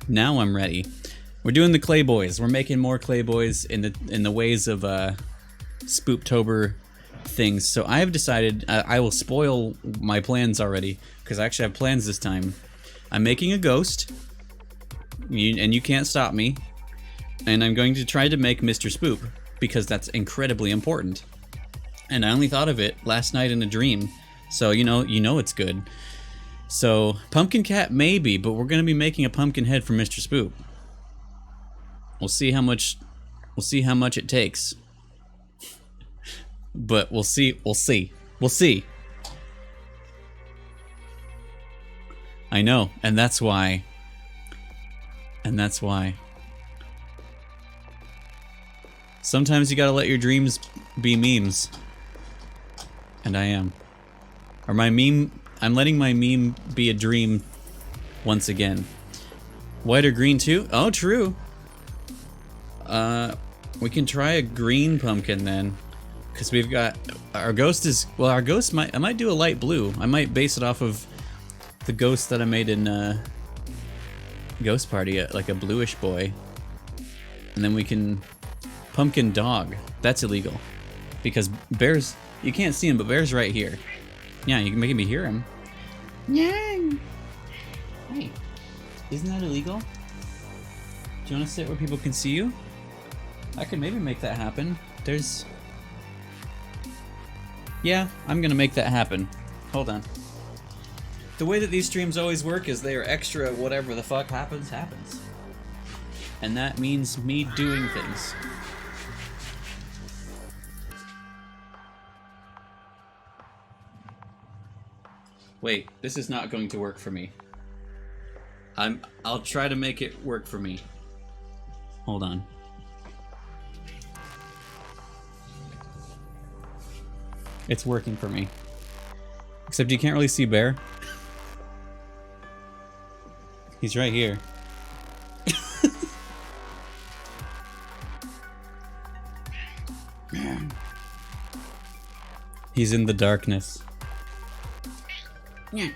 Now I'm ready. We're doing the clay boys. We're making more clay boys in the ways of Spooptober things. So I have decided I will spoil my plans already because I actually have plans this time. I'm making a ghost, and you can't stop me. And I'm going to try to make Mr. Spoop because that's incredibly important. And I only thought of it last night in a dream, so you know it's good. So pumpkin cat maybe, but we're gonna be making a pumpkin head for Mr. Spoop. We'll see how much it takes. But we'll see. I know, and that's why. Sometimes you gotta let your dreams be memes. And I am. Or my meme, I'm letting my meme be a dream once again. White or green too? Oh, true. We can try a green pumpkin then. Because we've got, our ghost is, well, our ghost I might do a light blue. I might base it off of the ghost that I made in Ghost Party, like a bluish boy. And then we can, pumpkin dog. That's illegal. Because bears, you can't see him, but bear's right here. Yeah, you can make me hear him. Yeah. Hey, isn't that illegal? Do you want to sit where people can see you? I could maybe make that happen. Yeah, I'm gonna make that happen. Hold on. The way that these streams always work is they are extra whatever the fuck happens. And that means me doing things. Wait, this is not going to work for me. I'll try to make it work for me. Hold on. It's working for me. Except you can't really see Bear. He's right here. He's in the darkness. Yeah.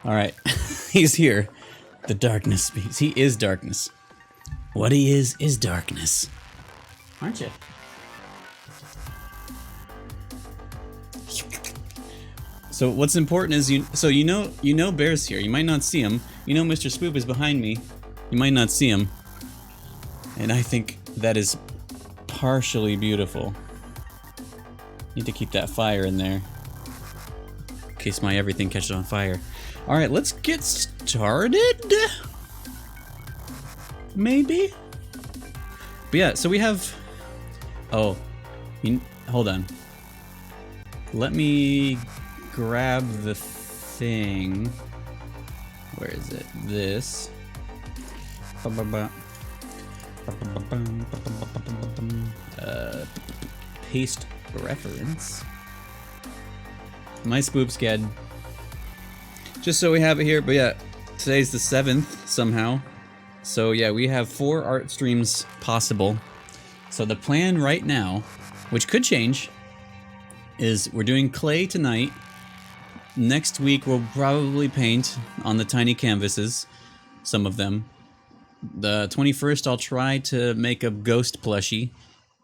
All right. He's here. The darkness speaks. He is darkness. What he is darkness. Aren't you? So what's important is you know Bear's here. You might not see him. You know Mr. Spoop is behind me. You might not see him. And I think that is partially beautiful. Need to keep that fire in there. In case my everything catches on fire. Alright, let's get started? Maybe? But yeah, so we have... Oh. Hold on. Let me grab the thing. Where is it? This. Paste reference. My Spoop's dead. Just so we have it here, but yeah, today's the 7th somehow. So yeah, we have 4 art streams possible. So the plan right now, which could change, is we're doing clay tonight. Next week we'll probably paint on the tiny canvases, some of them. The 21st I'll try to make a ghost plushie,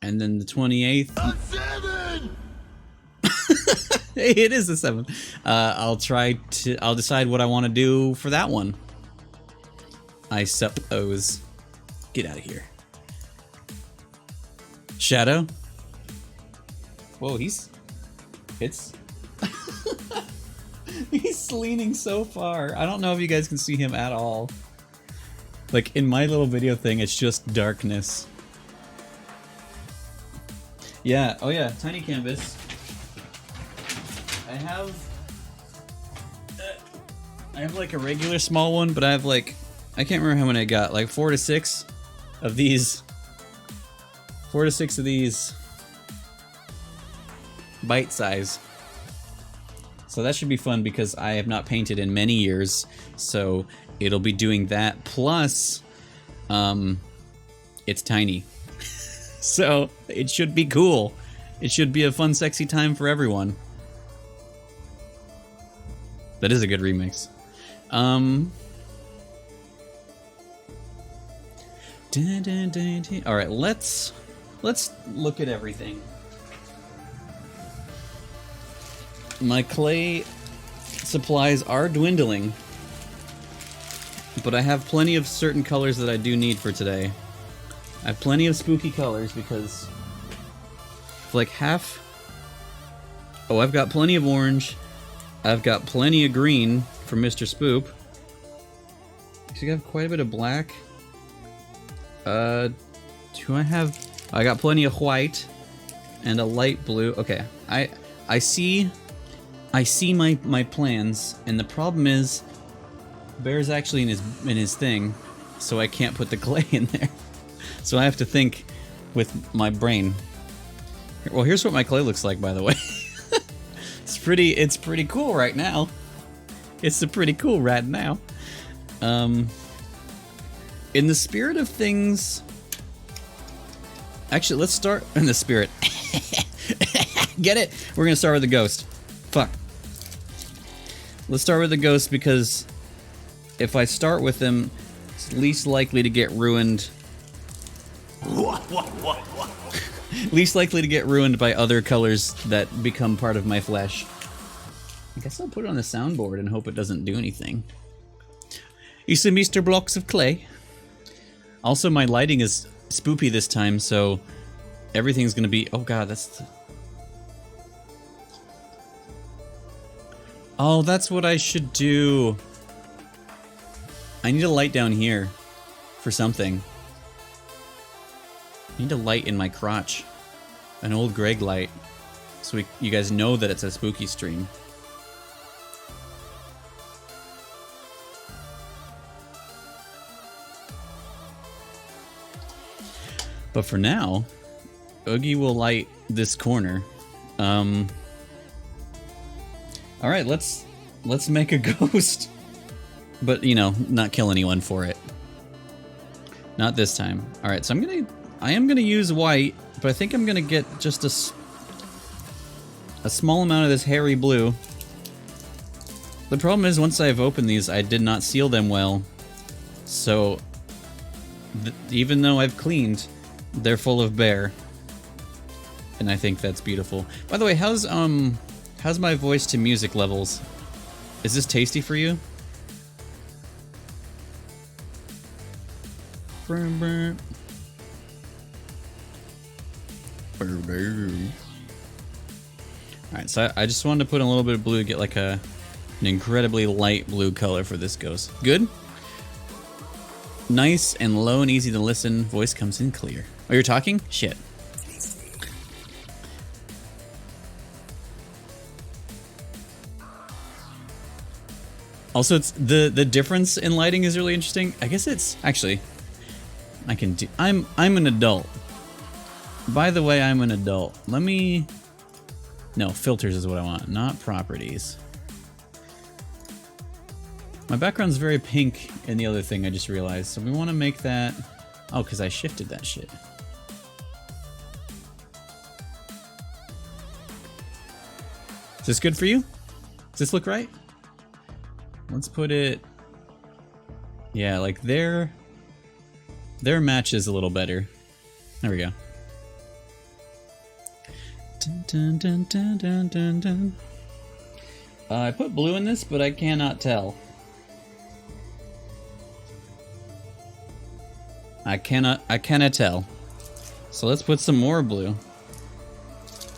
and then the 28th... A 7! Hey, it is the 7th. I'll decide what I want to do for that one. I suppose. Get out of here. Shadow? Whoa, he's leaning so far. I don't know if you guys can see him at all. Like, in my little video thing, it's just darkness. Yeah, oh yeah, tiny canvas. I have like a regular small one, but I have like, I can't remember how many I got, like 4 to 6 of these. 4 to 6 of these. Bite size. So that should be fun because I have not painted in many years, so it'll be doing that. Plus, it's tiny. So it should be cool. It should be a fun, sexy time for everyone. That is a good remix. All right, let's look at everything. My clay supplies are dwindling, but I have plenty of certain colors that I do need for today. I have plenty of spooky colors because like half... Oh, I've got plenty of orange. I've got plenty of green from Mr. Spoop. So you have quite a bit of black. Do I have... I got plenty of white and a light blue. Okay, I see my plans, and the problem is Bear's actually in his thing, so I can't put the clay in there. So I have to think with my brain. Well, here's what my clay looks like, by the way. It's pretty cool right now. It's pretty cool right now. In the spirit of things... Actually, let's start in the spirit. Get it? We're gonna start with the ghost. Fuck. Let's start with the ghost because if I start with him, it's least likely to get ruined. Least likely to get ruined by other colors that become part of my flesh. I guess I'll put it on the soundboard and hope it doesn't do anything. You see, Mr. Blocks of Clay? Also, my lighting is spoopy this time, so everything's gonna be... Oh god, that's... Oh, that's what I should do. I need a light down here for something. I need a light in my crotch. An old Greg light. So you guys know that it's a spooky stream. But for now, Oogie will light this corner. Alright, let's make a ghost. But, you know, not kill anyone for it. Not this time. Alright, so I am gonna use white, but I think I'm gonna get just a small amount of this hairy blue. The problem is, once I've opened these, I did not seal them well. So, even though I've cleaned, they're full of bear. And I think that's beautiful. By the way, how's my voice to music levels? Is this tasty for you? Alright, so I just wanted to put in a little bit of blue to get like an incredibly light blue color for this ghost. Good? Nice and low and easy to listen. Voice comes in clear. Oh, you're talking? Shit. Also, it's the difference in lighting is really interesting. I guess it's actually I'm an adult. By the way, I'm an adult. Let me... No, filters is what I want, not properties. My background's very pink in the other thing I just realized, so we want to make that... Oh, because I shifted that shit. Is this good for you? Does this look right? Let's put it... Yeah, like their match is a little better. There we go. Dun, dun, dun, dun, dun, dun, dun. I put blue in this, but I cannot tell. I cannot tell. So let's put some more blue.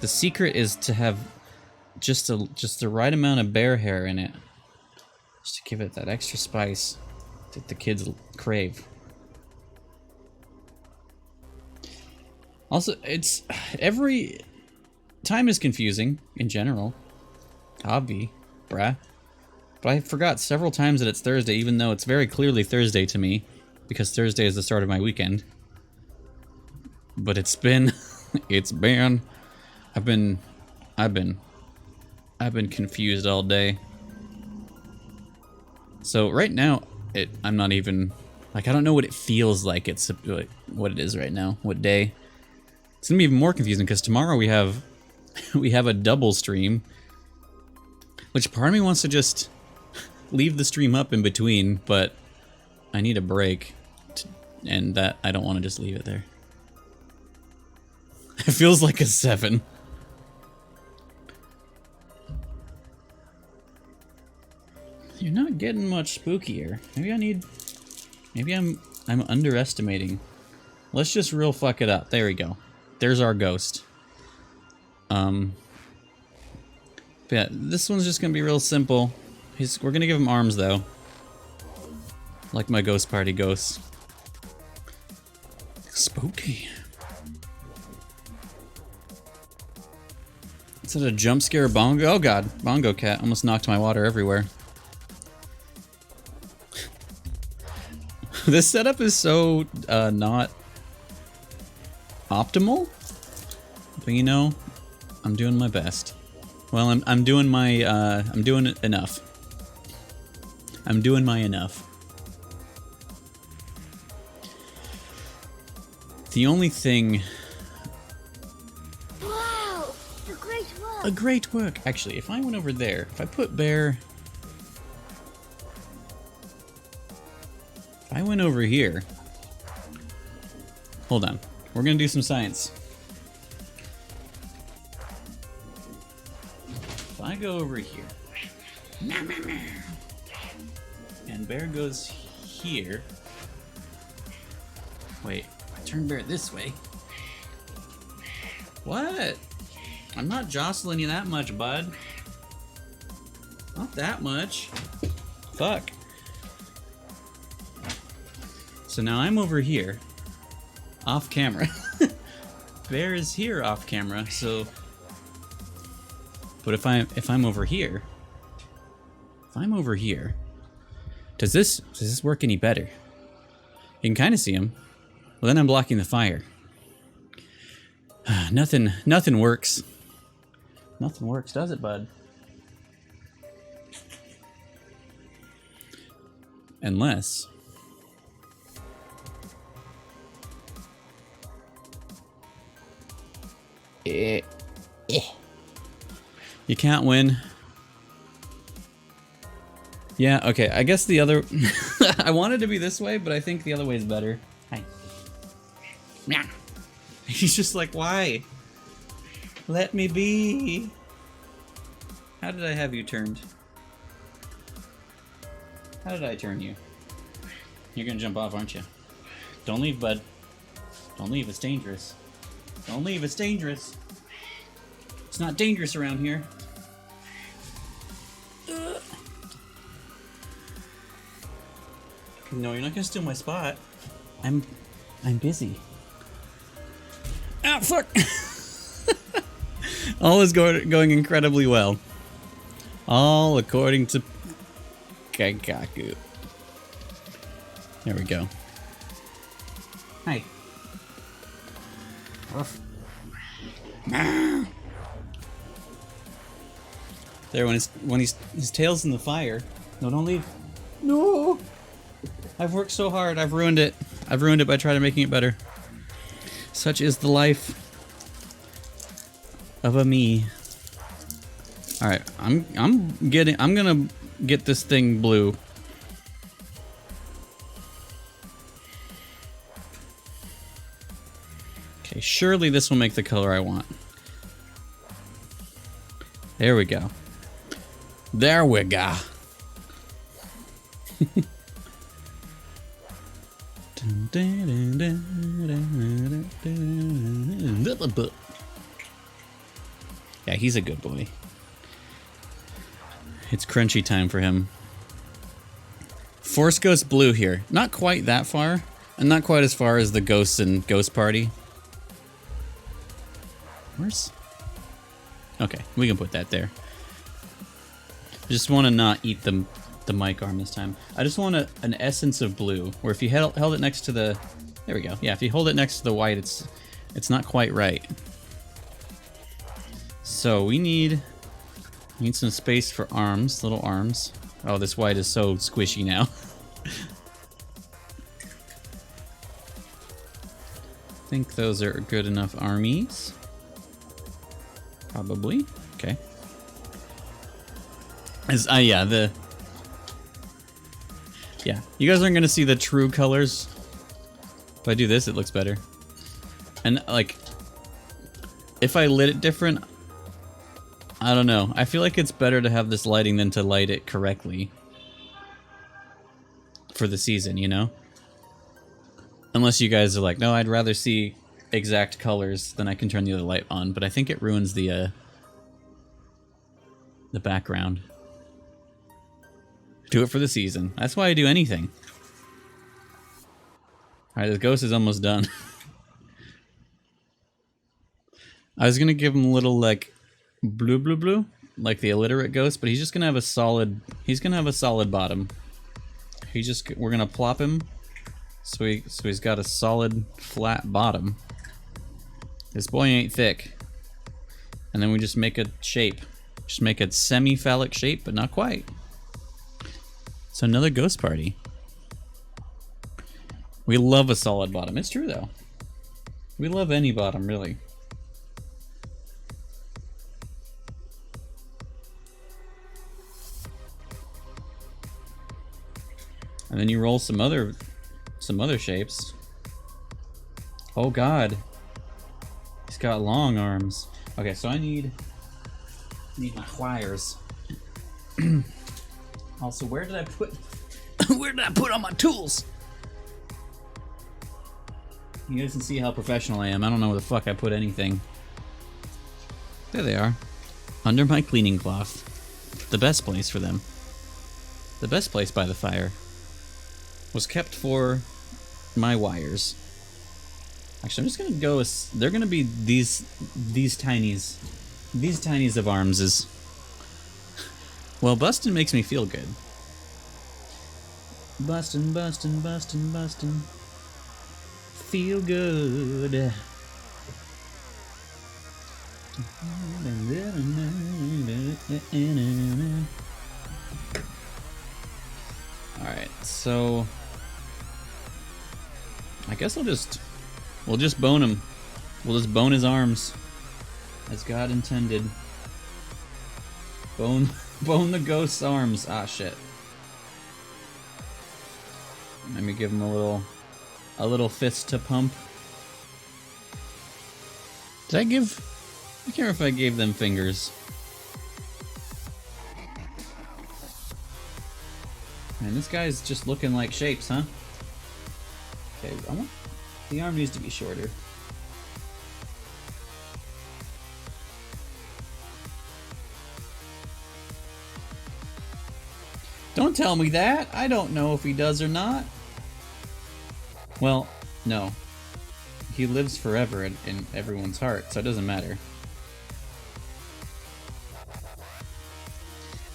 The secret is to have just the right amount of bear hair in it. Just to give it that extra spice that the kids crave. Also, it's every time is confusing in general. Obvi, bruh. But I forgot several times that it's Thursday, even though it's very clearly Thursday to me, because Thursday is the start of my weekend. But it's been, I've been confused all day. So right now, I'm not even, like, I don't know what it feels like. It's what it is right now, what day. It's gonna be even more confusing because tomorrow we have we have a double stream, which part of me wants to just leave the stream up in between, but I need a break, and that I don't want to just leave it there. It feels like a 7. You're not getting much spookier. Maybe I'm underestimating. Let's just real fuck it up. There we go. There's our ghost. But yeah, this one's just gonna be real simple. We're gonna give him arms though. Like my ghost party ghosts. Spooky. Is that a jump scare bongo? Oh god, bongo cat almost knocked my water everywhere. This setup is so not optimal, but you know, I'm doing my best. Well, I'm doing my I'm doing enough. I'm doing my enough. The only thing. Wow, a great work. A great work. Actually, if I went over there, if I put bear. If I went over here. Hold on. We're gonna do some science. If I go over here. And bear goes here. Wait, I turn bear this way. What? I'm not jostling you that much, bud. Not that much. Fuck. So now I'm over here. Off camera. Bear is here off camera, so... But if I'm over here... If I'm over here... Does this work any better? You can kind of see him. Well, then I'm blocking the fire. Nothing works. Nothing works, does it, bud? Unless... You can't win. Yeah, okay, I guess the other... I wanted to be this way, but I think the other way is better. Hi. Meow. He's just like, why? Let me be. How did I have you turned? How did I turn you? You're gonna jump off, aren't you? Don't leave, bud. Don't leave, it's dangerous. Don't leave, it's dangerous. It's not dangerous around here. No, you're not gonna steal my spot. I'm busy. Ah, fuck! All is going incredibly well. All according to Kaikaku. There we go. Hi. There, when his tail's in the fire. No, don't leave. No. I've worked so hard. I've ruined it. I've ruined it by trying to making it better. Such is the life of a me. All right, I'm gonna get this thing blue. Okay, surely this will make the color I want. There we go. There we go. Yeah, he's a good boy. It's crunchy time for him. Force Ghost blue here. Not quite that far, and not quite as far as the ghosts in Ghost Party. Where's... Okay, we can put that there. Just want to not eat the mic arm this time. I just want an essence of blue, where if you held it next to the... There we go. Yeah, if you hold it next to the white, it's not quite right. So we need some space for arms, little arms. Oh, this white is so squishy now. I think those are good enough armies. Probably. Okay. Yeah, yeah, you guys aren't gonna see the true colors. If I do this, it looks better. And like, if I lit it different, I don't know. I feel like it's better to have this lighting than to light it correctly for the season, you know? Unless you guys are like, no, I'd rather see exact colors, then I can turn the other light on. But I think it ruins the background. Do it for the season. That's why I do anything. Alright, the ghost is almost done. I was gonna give him a little, like, blue, like the illiterate ghost, but he's just gonna have a solid, bottom. We're gonna plop him, so he's got a solid, flat bottom. This boy ain't thick. And then we just make a shape. Just make a semi-phallic shape, but not quite. So another ghost party. We love a solid bottom. It's true, though. We love any bottom, really. And then you roll some other shapes. Oh God, he's got long arms. Okay, so I need my wires. Also, where did I put all my tools? You guys can see how professional I am. I don't know where the fuck I put anything. There they are. Under my cleaning cloth. The best place for them. The best place by the fire was kept for my wires. Actually, I'm just gonna go with, they're gonna be these tinies. These tinies of arms is, well, bustin' makes me feel good. Bustin'. Feel good. Alright, so I guess we'll just bone him. We'll just bone his arms as God intended. Bone the ghost's arms. Ah, shit. Let me give him a little fist to pump. I can't remember if I gave them fingers. Man, this guy's just looking like shapes, huh? Okay, the arm needs to be shorter. Don't tell me that! I don't know if he does or not. Well, no. He lives forever in everyone's heart, so it doesn't matter.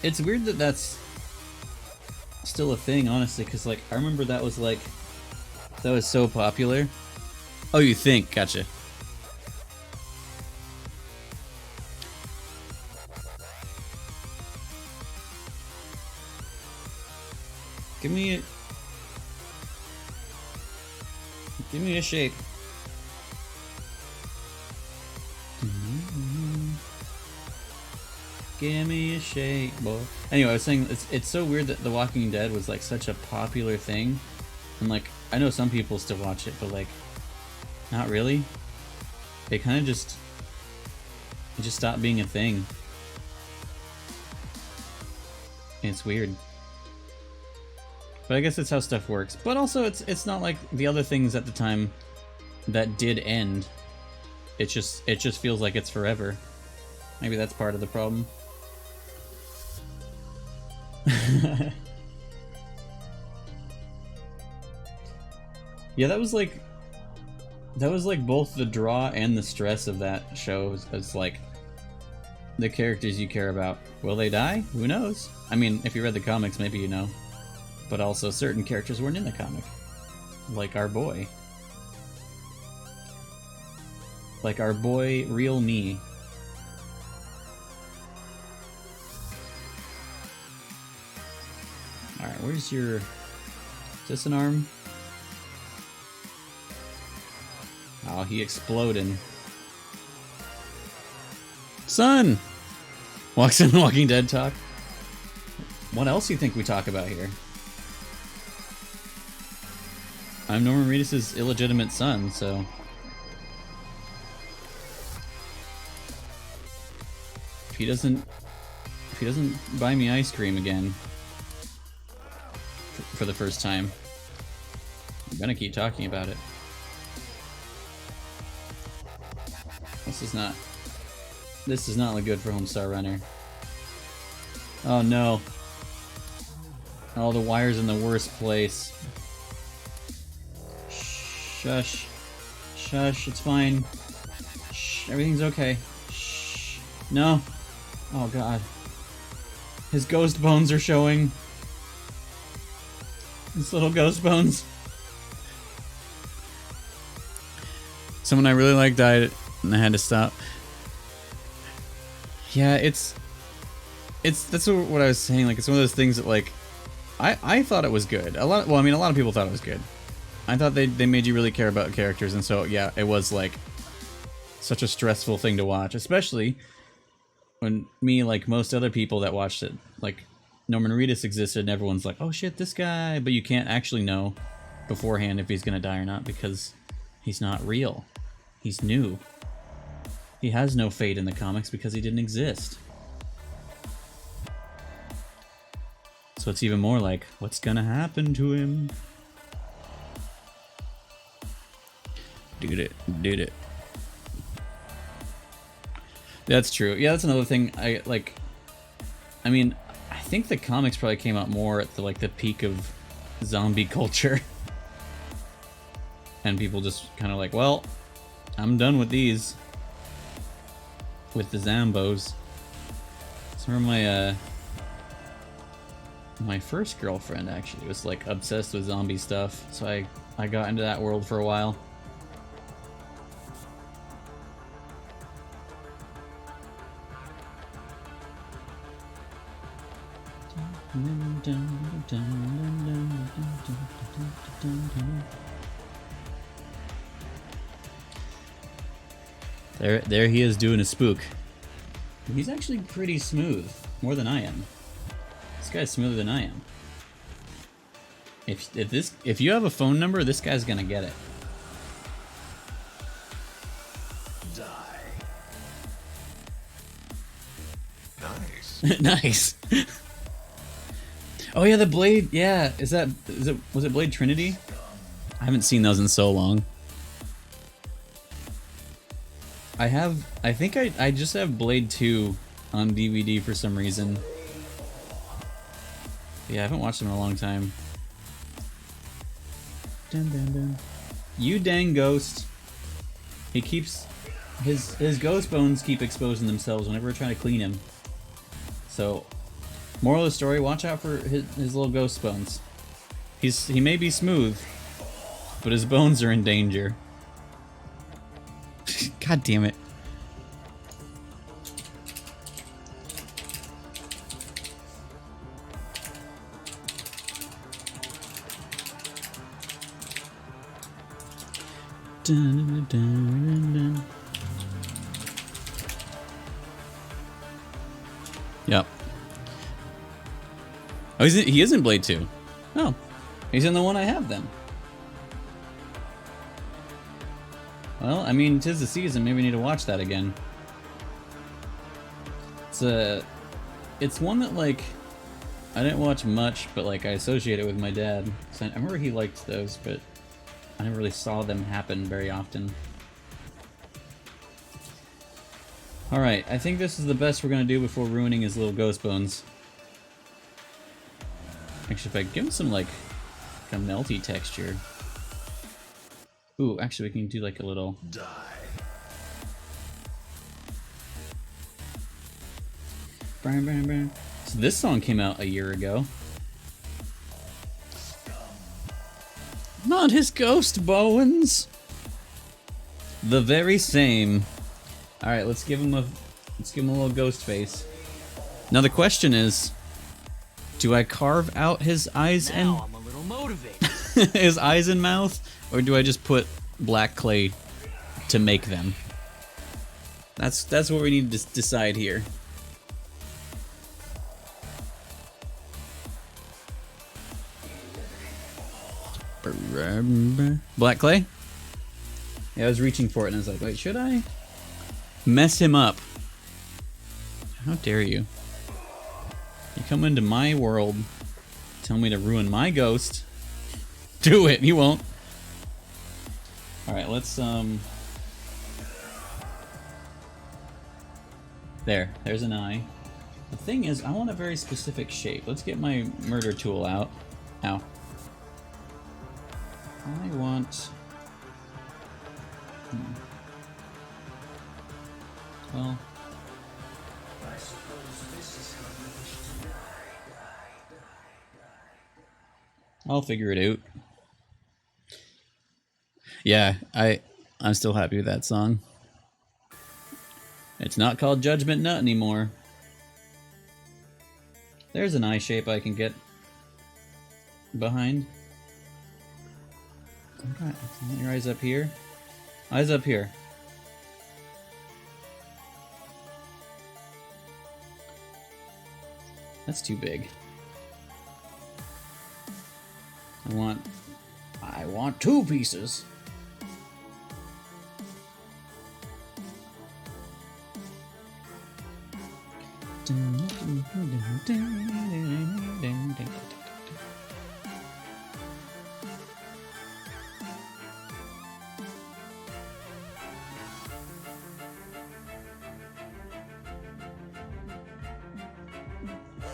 It's weird that that's still a thing, honestly, because, like, I remember that was so popular. Oh, you think? Gotcha. Give me a shape. Give me a shape, boy. Anyway, I was saying it's so weird that The Walking Dead was like such a popular thing, and like I know some people still watch it, but like not really. It kind of just stopped being a thing. And it's weird. But I guess that's how stuff works. But also it's not like the other things at the time that did end. It just feels like it's forever. Maybe that's part of the problem. Yeah, that was like both the draw and the stress of that show. It's like the characters you care about. Will they die? Who knows? I mean, if you read the comics, maybe you know. But also certain characters weren't in the comic. Like our boy. Like our boy, Real Me. Alright, where's your... Is this an arm? Oh, he exploded. Son! Walks in Walking Dead talk. What else do you think we talk about here? I'm Norman Reedus' illegitimate son, so... If he doesn't buy me ice cream again for the first time, I'm gonna keep talking about it. This does not look good for Homestar Runner. Oh no. All the wires in the worst place. Shush. Shush, it's fine. Shh, everything's okay. Shh. No. Oh god. His ghost bones are showing. His little ghost bones. Someone I really like died and I had to stop. Yeah, that's what I was saying. Like, it's one of those things that, like, I thought it was good. A lot of people thought it was good. I thought they made you really care about characters, and so yeah, it was like such a stressful thing to watch, especially when me, like most other people that watched it, like Norman Reedus existed, and everyone's like, oh shit, this guy, but you can't actually know beforehand if he's gonna die or not because he's not real. He's new. He has no fate in the comics because he didn't exist. So it's even more like, what's gonna happen to him? Dude it. That's true. Yeah, that's another thing. I mean, I think the comics probably came out more at the peak of zombie culture. And people just kind of like, well, I'm done with these. With the Zambos. So remember my first girlfriend actually was like obsessed with zombie stuff, so I got into that world for a while. There he is doing a spook. He's actually pretty smooth, more than I am. This guy's smoother than I am. If you have a phone number, this guy's gonna get it. Die. Nice. Nice. Oh yeah, the Blade. Yeah, was it Blade Trinity? I haven't seen those in so long. I think I just have Blade 2 on DVD for some reason. Yeah, I haven't watched them in a long time. Dun, dun, dun. You dang ghost. He keeps his ghost bones keep exposing themselves whenever we're trying to clean him. So, moral of the story, watch out for his little ghost bones. He may be smooth, but his bones are in danger. God damn it. Dun, dun, dun, dun. Yep. Oh, he is in Blade 2. Oh, he's in the one I have then. Well, I mean, 'tis the season. Maybe we need to watch that again. It's one that, like, I didn't watch much, but, like, I associate it with my dad. So I remember he liked those, but I never really saw them happen very often. Alright, I think this is the best we're gonna do before ruining his little ghost bones. Actually, if I give him some, like a melty texture. Ooh, actually we can do like a little... Die. Bam, bam, bam. So this song came out a year ago. Not his ghost bones! The very same. Alright, let's give him a little ghost face. Now the question is, do I carve out his eyes and I'm a little motivated. his eyes and mouth, or do I just put black clay to make them? That's what we need to decide here. Black clay? Yeah, I was reaching for it and I was like, wait, should I mess him up? How dare you? You come into my world, tell me to ruin my ghost. Do it, you won't. Alright, let's there's an eye. The thing is, I want a very specific shape. Let's get my murder tool out. Ow. I want... Well... I'll figure it out. Yeah, I'm still happy with that song. It's not called Judgment Nut anymore. There's an eye shape I can get behind. Okay, your eyes up here. Eyes up here. That's too big. I want 2 pieces.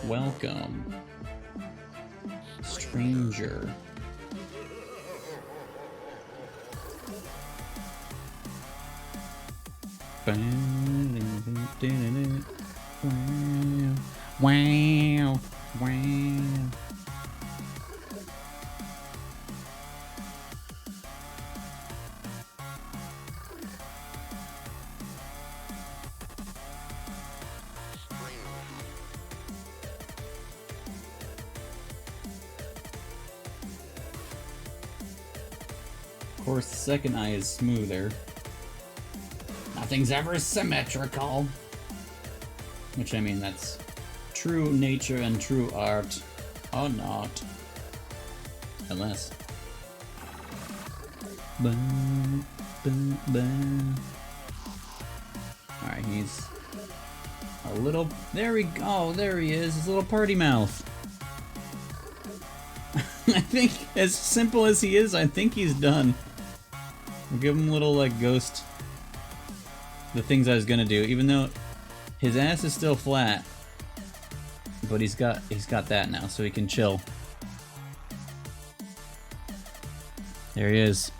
Welcome, stranger. Wow, wow. Of course, the second eye is smoother. Nothing's ever symmetrical. Which, I mean, that's true nature and true art are not. Unless. Alright, he's a little... There we go, there he is, his little party mouth. I think, as simple as he is, I think he's done. We'll give him a little, like, ghost... The things I was gonna do, even though his ass is still flat, but he's got that now, so he can chill. There he is.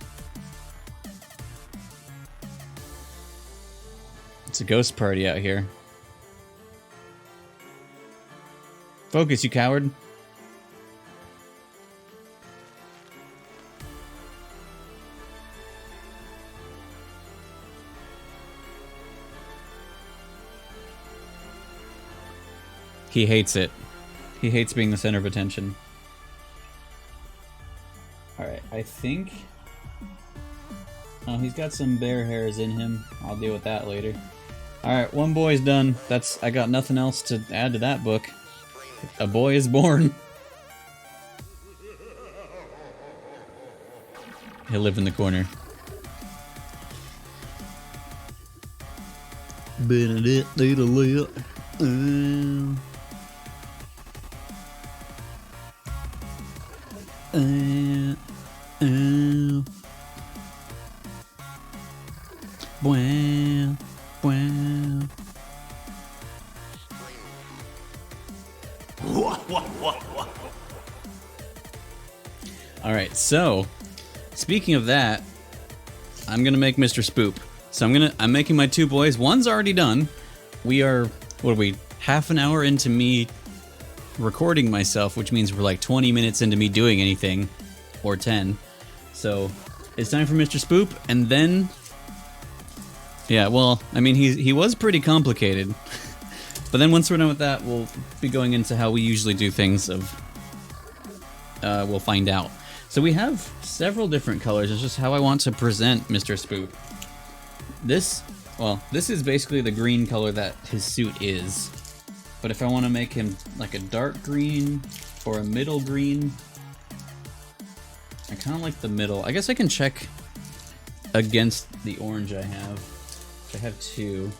It's a ghost party out here. Focus, you coward. He hates it. He hates being the center of attention. Alright, I think... Oh, he's got some bear hairs in him. I'll deal with that later. Alright, one boy's done. I got nothing else to add to that book. A boy is born. He'll live in the corner. Wow, wow. Alright, so speaking of that, I'm gonna make Mr. Spoop. So I'm making my 2 boys. One's already done. We are, what are we, half an hour into me recording myself, which means we're like 20 minutes into me doing anything, or 10. So it's time for Mr. Spoop, and then, yeah, well, I mean, he was pretty complicated. But then once we're done with that, we'll be going into how we usually do things we'll find out. So we have several different colors. It's just how I want to present Mr. Spoop. well, this is basically the green color that his suit is. But if I want to make him like a dark green or a middle green, I kind of like the middle. I guess I can check against the orange I have. I have two.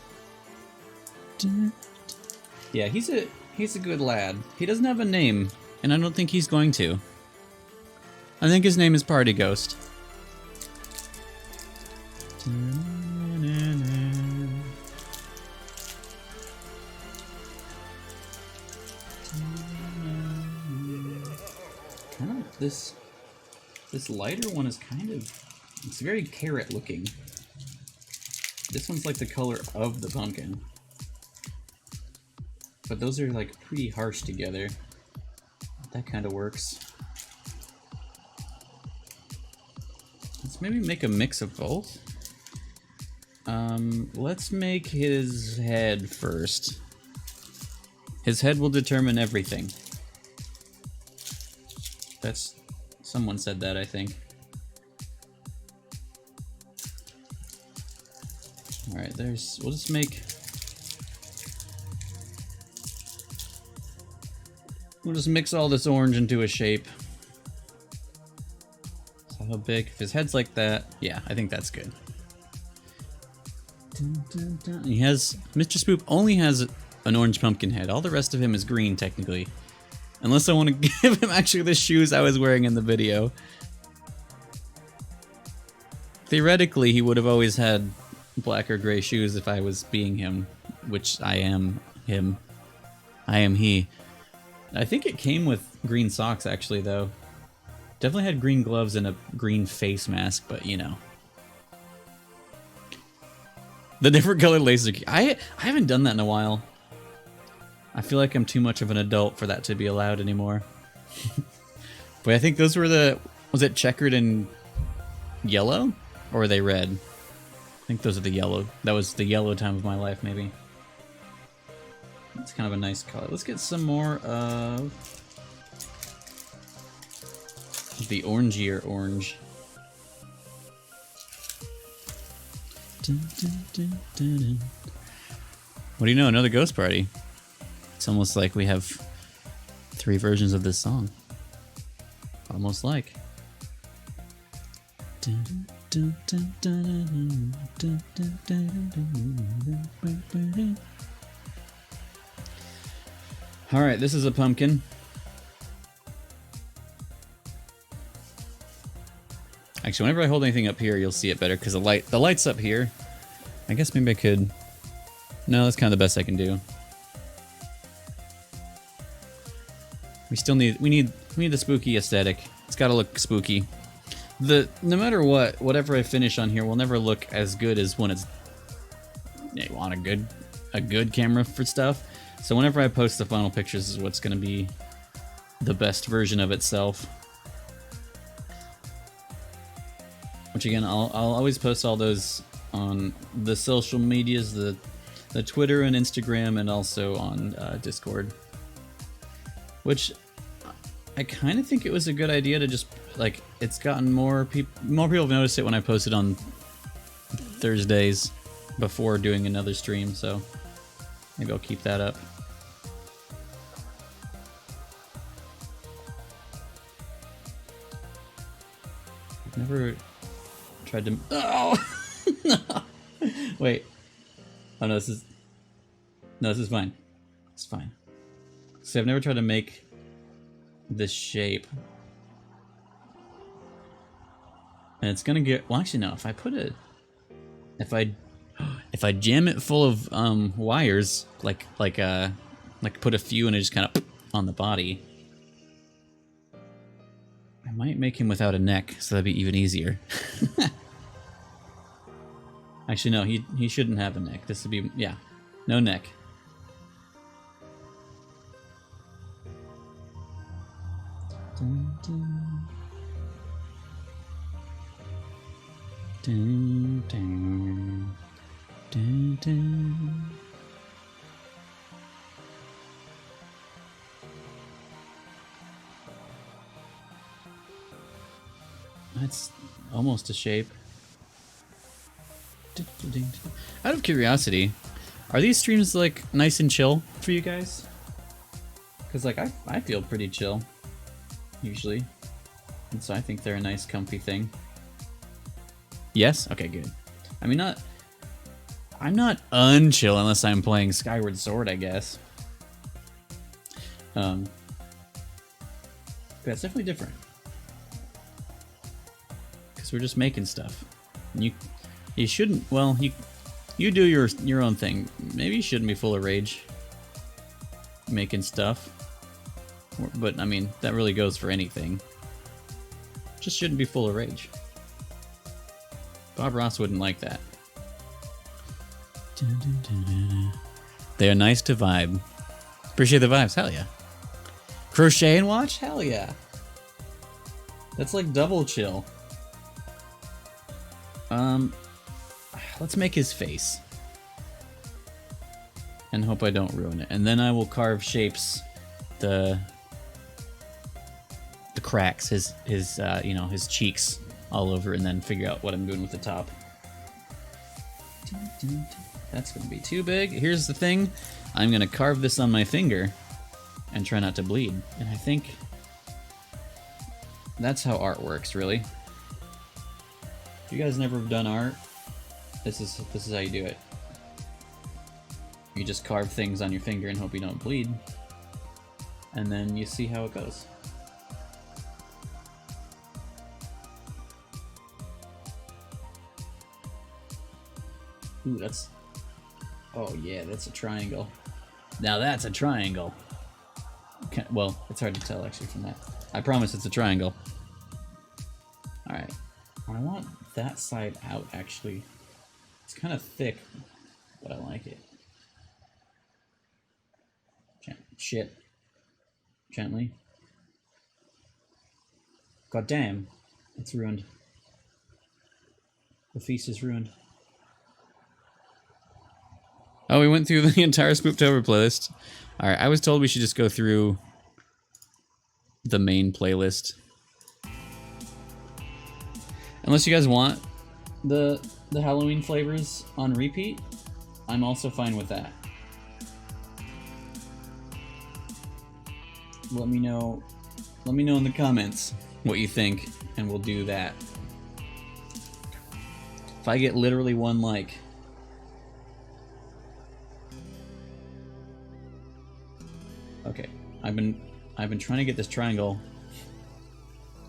Yeah, he's a good lad. He doesn't have a name, and I don't think he's going to. I think his name is Party Ghost. Kind of this lighter one is kind of, it's very carrot looking. This one's like the color of the pumpkin. But those are like pretty harsh together. That kind of works. Let's maybe make a mix of both. Let's make his head first. His head will determine everything. That's... someone said that, I think. Alright, there's... we'll just make... we'll just mix all this orange into a shape. So how big? If his head's like that, yeah, I think that's good. He has... Mr. Spoop only has an orange pumpkin head. All the rest of him is green, technically. Unless I want to give him actually the shoes I was wearing in the video. Theoretically, he would have always had black or gray shoes if I was being him, which I am him. I am he. I think it came with green socks, actually, though. Definitely had green gloves and a green face mask, but you know. The different colored laser key. I haven't done that in a while. I feel like I'm too much of an adult for that to be allowed anymore. But I think those were the... was it checkered and yellow? Or were they red? I think those are the yellow. That was the yellow time of my life, maybe. It's kind of a nice color. Let's get some more of the orangier orange. What do you know? Another ghost party. It's almost like we have 3 versions of this song. Almost like. Alright, this is a pumpkin. Actually, whenever I hold anything up here, you'll see it better, because the light's up here. I guess maybe I could... no, that's kind of the best I can do. We need the spooky aesthetic. It's gotta look spooky. No matter what, whatever I finish on here will never look as good as when it's on a good camera for stuff. So whenever I post the final pictures is what's gonna be the best version of itself. Which again, I'll always post all those on the social medias, the Twitter and Instagram, and also on Discord. Which I kind of think it was a good idea to just, like, it's gotten more people have noticed it when I posted on Thursdays before doing another stream, so maybe I'll keep that up. I've never tried to... oh! Wait. Oh no, this is fine. It's fine. See, I've never tried to make this shape. And it's gonna get... well, actually, no. If I put it... if I jam it full of wires, like put a few and it just kind of on the body, I might make him without a neck, so that'd be even easier. Actually, no, he shouldn't have a neck. This would be... yeah, no neck. Dun, dun. Dun, dun. Dun, dun. That's almost a shape. Out of curiosity, are these streams like nice and chill for you guys? Because like I feel pretty chill usually, and so I think they're a nice comfy thing. Yes? Okay, good. I mean, I'm not unchill unless I'm playing Skyward Sword, I guess. But it's definitely different. Because we're just making stuff. And you shouldn't, well, you do your own thing. Maybe you shouldn't be full of rage making stuff. But, I mean, that really goes for anything. Just shouldn't be full of rage. Bob Ross wouldn't like that. They are nice to vibe. Appreciate the vibes, hell yeah. Crochet and watch? Hell yeah. That's like double chill. Let's make his face. And hope I don't ruin it. And then I will carve shapes, the cracks, his you know, his cheeks all over, and then figure out what I'm doing with the top. That's gonna be too big. Here's the thing. I'm gonna carve this on my finger and try not to bleed. And I think that's how art works, really. If you guys never have done art, this is how you do it. You just carve things on your finger and hope you don't bleed. And then you see how it goes. Ooh, that's... Oh yeah, that's a triangle. Now that's a triangle. Okay, well, it's hard to tell actually from that. I promise it's a triangle. Alright. I want that side out actually. It's kind of thick, but I like it. Shit. Gently. God damn. It's ruined. The feast is ruined. Oh, we went through the entire Spooptober playlist. Alright, I was told we should just go through the main playlist. Unless you guys want the Halloween flavors on repeat, I'm also fine with that. Let me know in the comments what you think, and we'll do that. If I get literally one like, okay, I've been trying to get this triangle.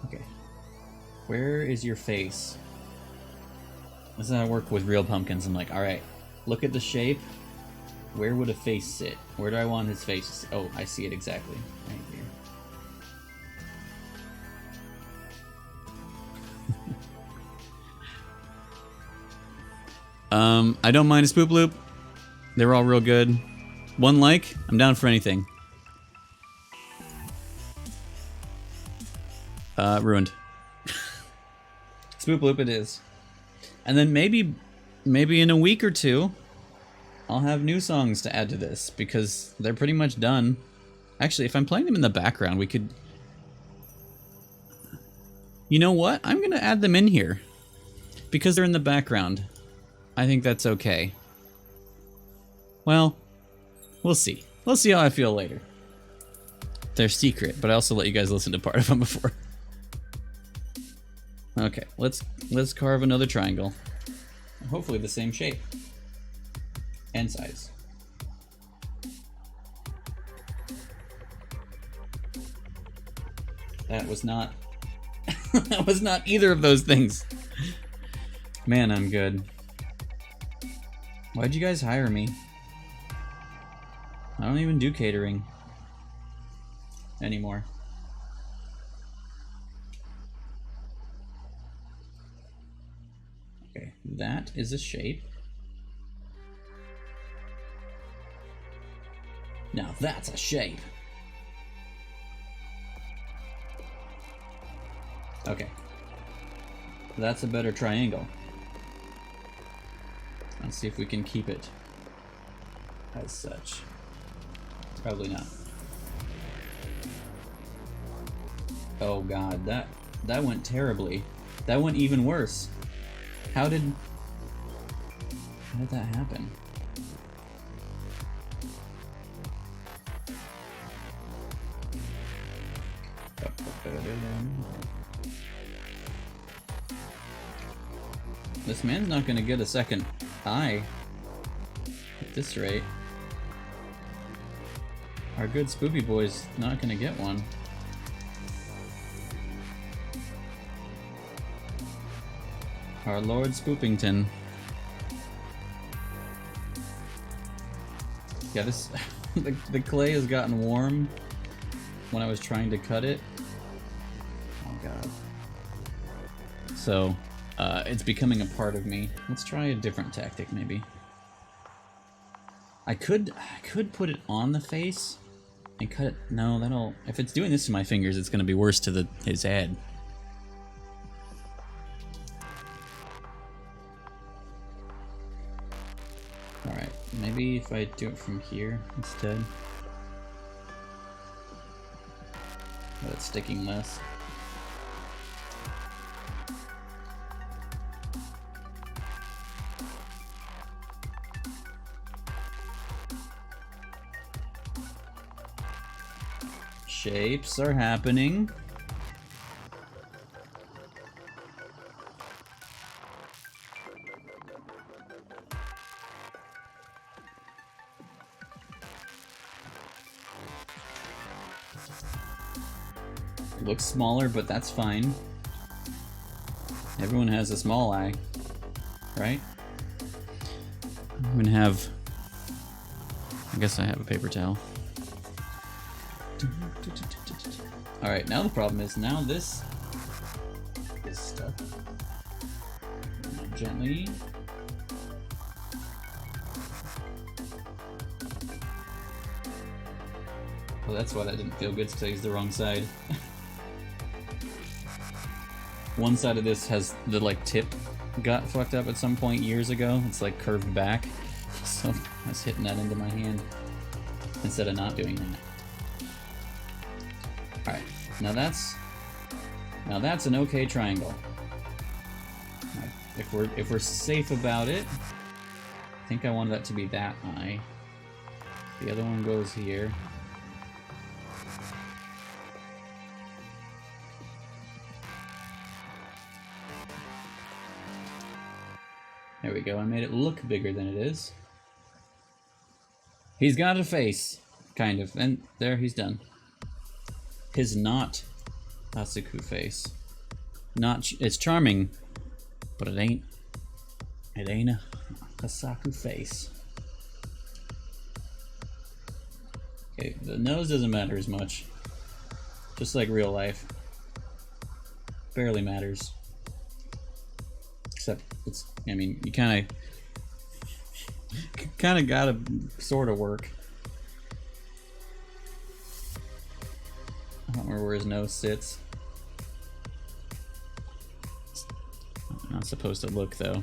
Okay, where is your face? This is how I work with real pumpkins. I'm like, all right, look at the shape. Where would a face sit? Where do I want his face to sit? Oh, I see it exactly right here. I don't mind a spoop loop. They were all real good. One like, I'm down for anything. Ruined. Spoop loop it is. And then maybe in a week or two, I'll have new songs to add to this, because they're pretty much done. Actually, if I'm playing them in the background, we could... You know what? I'm gonna add them in here. Because they're in the background. I think that's okay. Well, we'll see. We'll see how I feel later. They're secret, but I also let you guys listen to part of them before. Okay, let's carve another triangle. Hopefully the same shape. And size. That was not... that was not either of those things. Man, I'm good. Why'd you guys hire me? I don't even do catering anymore. Okay, that is a shape. Now that's a shape. Okay. That's a better triangle. Let's see if we can keep it as such. Probably not. Oh god, that went terribly. That went even worse. How did How did that happen? This man's not gonna get a second eye at this rate. Our good Spoopy boy's not gonna get one. Our Lord Spoopington. Yeah, this the clay has gotten warm when I was trying to cut it. Oh god. So, it's becoming a part of me. Let's try a different tactic, maybe. I could put it on the face and cut it. No, that'll. If it's doing this to my fingers, it's gonna be worse to his head. All right, maybe if I do it from here instead. But it's sticking less. Shapes are happening. Looks smaller, but that's fine. Everyone has a small eye, right? I'm gonna have. I guess I have a paper towel. Alright, now the problem is now this is stuck. Gently. Well, that's why that didn't feel good, because I used the wrong side. One side of this has the like tip got fucked up at some point years ago. It's like curved back. So I was hitting that into my hand instead of not doing that. Alright, now that's an okay triangle. Right, if we're safe about it, I think I wanted that to be that eye. The other one goes here. There we go, I made it look bigger than it is. He's got a face, kind of, and there, he's done. His not Asuku face. It's charming, but it ain't a Asuku face. Okay, the nose doesn't matter as much. Just like real life. Barely matters. Except it's, I mean, you kinda gotta sorta work. I don't remember where his nose sits. It's not supposed to look though.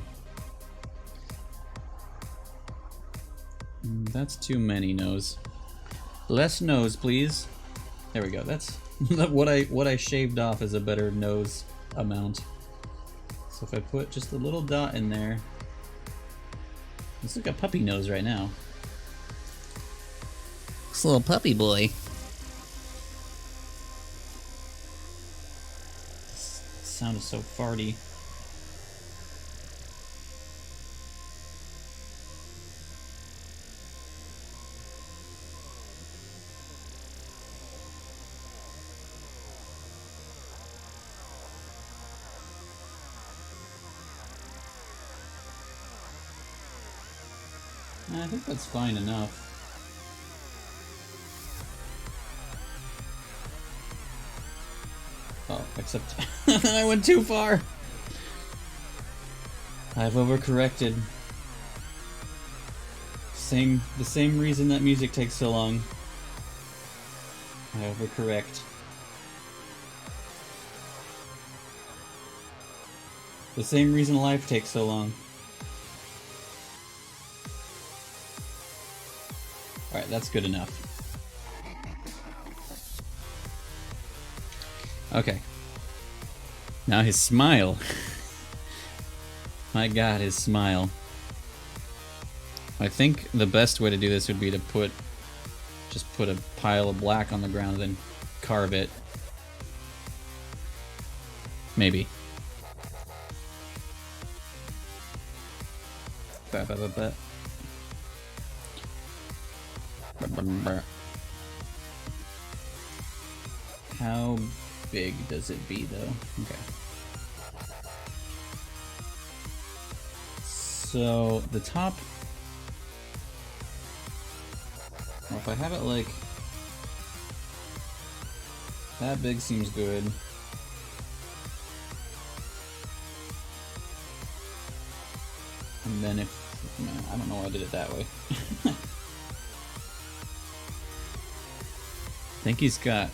That's too many nose. Less nose, please. There we go. That's what I shaved off is a better nose amount. So if I put just a little dot in there, it's like a puppy nose right now. This little puppy boy. This sound is so farty. I think that's fine enough. Oh, except I went too far. I've overcorrected. The same reason that music takes so long. I overcorrect. The same reason life takes so long. Alright, that's good enough. Okay. Now his smile. My god, his smile. I think the best way to do this would be to just put a pile of black on the ground and then carve it. Maybe. How big does it be though? Okay. So the top, well, if I have it like that big seems good. And then if, no, I don't know why I did it that way. I think he's got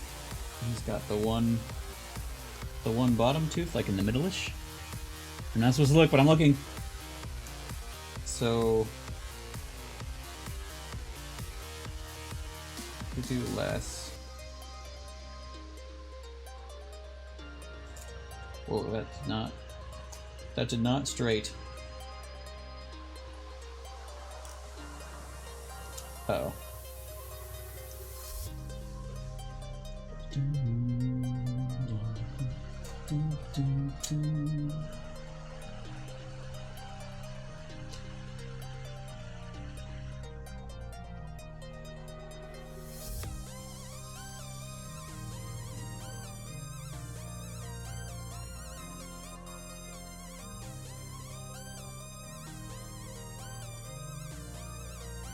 the one bottom tooth like in the middle-ish. I'm not supposed to look, but I'm looking. So we do less. Whoa, that did not straight. Uh-oh.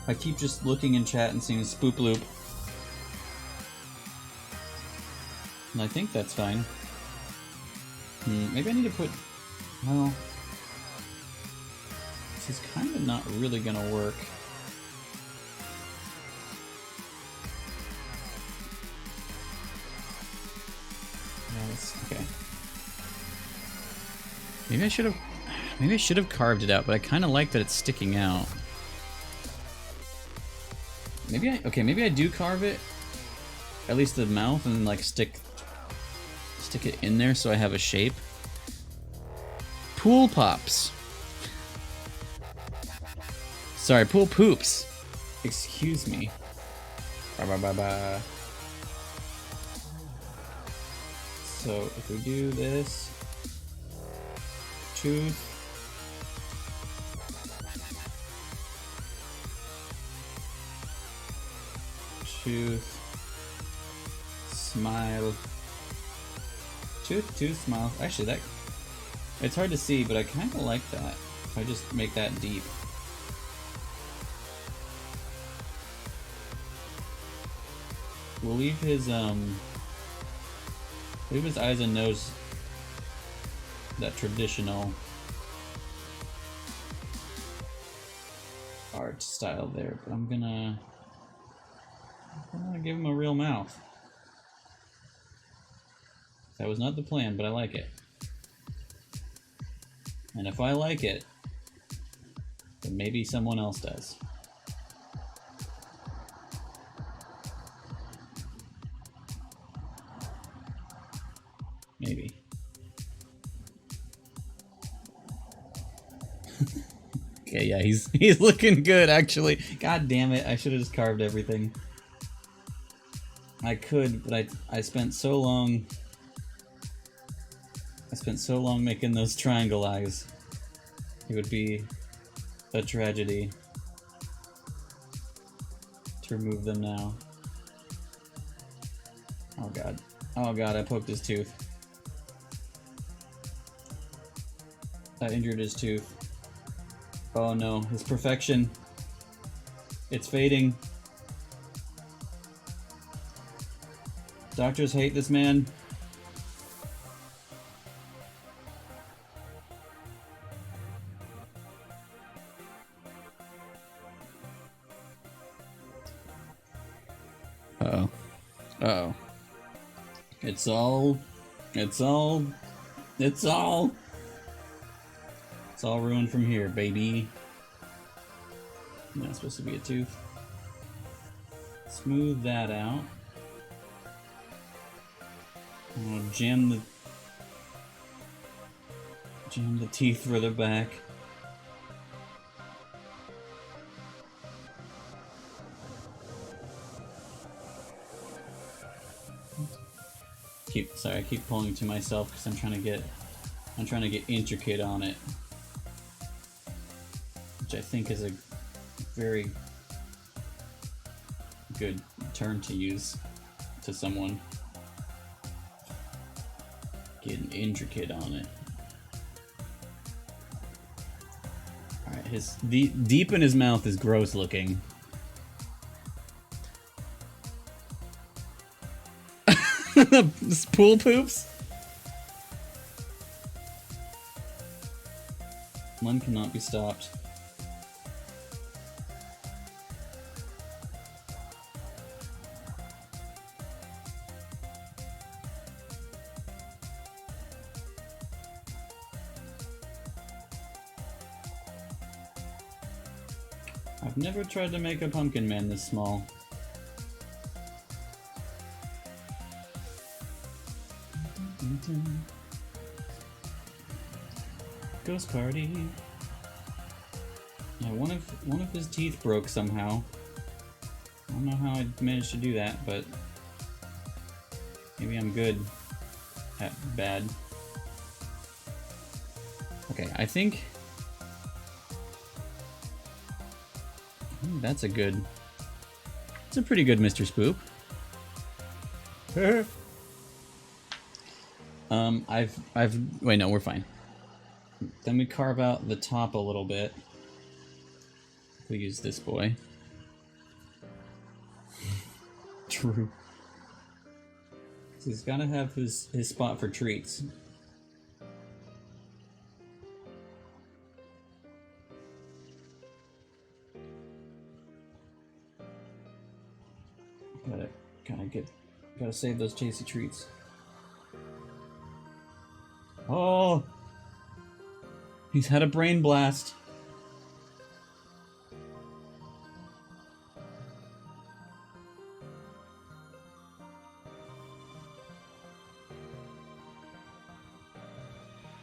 I keep just looking in chat and seeing Spoop Loop. And I think that's fine. Maybe I need to put... Well... This is kind of not really gonna work. Okay. Maybe I should have carved it out, but I kind of like that it's sticking out. Maybe I do carve it, at least the mouth, and then like stick it in there so I have a shape. Pool pops. Sorry, pool poops. Excuse me. Ba-ba-ba-ba. So if we do this, tooth. Tooth, smile, tooth, smile. Actually, it's hard to see, but I kind of like that. If I just make that deep. We'll leave his eyes and nose that traditional art style there, but I'm gonna give him a real mouth. That was not the plan, but I like it. And if I like it, then maybe someone else does. Maybe. Okay, yeah, he's looking good actually. God damn it, I should have just carved everything. I could, but I spent so long making those triangle eyes. It would be a tragedy to remove them now. Oh god. Oh god, I poked his tooth. I injured his tooth. Oh no, his perfection. It's fading. Doctors hate this man. Uh-oh. Uh-oh. It's all ruined from here, baby. Not supposed to be a tooth. Smooth that out. I'll jam the teeth further back. Sorry, I keep pulling to myself because I'm trying to get intricate on it, which I think is a very good term to use to someone. Getting intricate on it. Alright, his deep in his mouth is gross looking. This pool poops? One cannot be stopped. I've never tried to make a pumpkin man this small. Ghost party. Yeah, one of his teeth broke somehow. I don't know how I managed to do that, but maybe I'm good at bad. Okay, I think that's a pretty good Mr. Spoop. Wait, no, we're fine. Then we carve out the top a little bit. We use this boy. True. So he's gotta have his spot for treats. Gotta save those chasey treats. Oh! He's had a brain blast.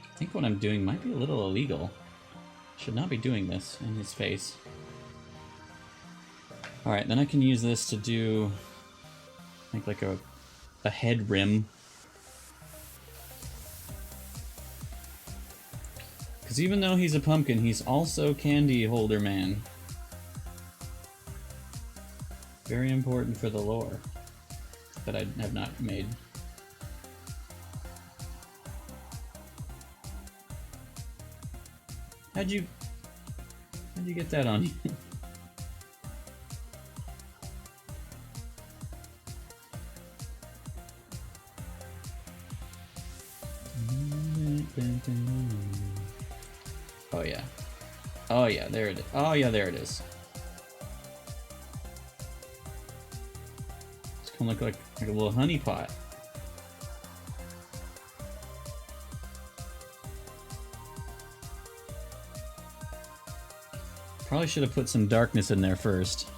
I think what I'm doing might be a little illegal. Should not be doing this in his face. Alright, then I can use this to do make like a head rim. Because even though he's a pumpkin, he's also candy holder man. Very important for the lore that I have not made. How'd you get that on you? Oh yeah. Oh yeah, there it is. Oh yeah, there it is. It's gonna look like a little honey pot. Probably should have put some darkness in there first.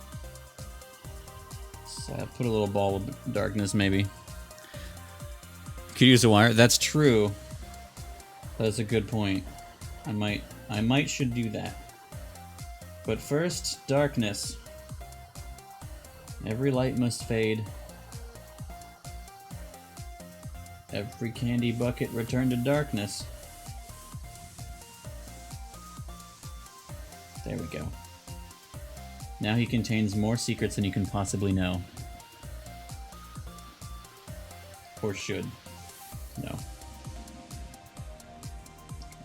So put a little ball of darkness maybe. Could use a wire. That's true. That's a good point. I might should do that. But first, darkness. Every light must fade. Every candy bucket return to darkness. There we go. Now he contains more secrets than you can possibly know. Or should. No.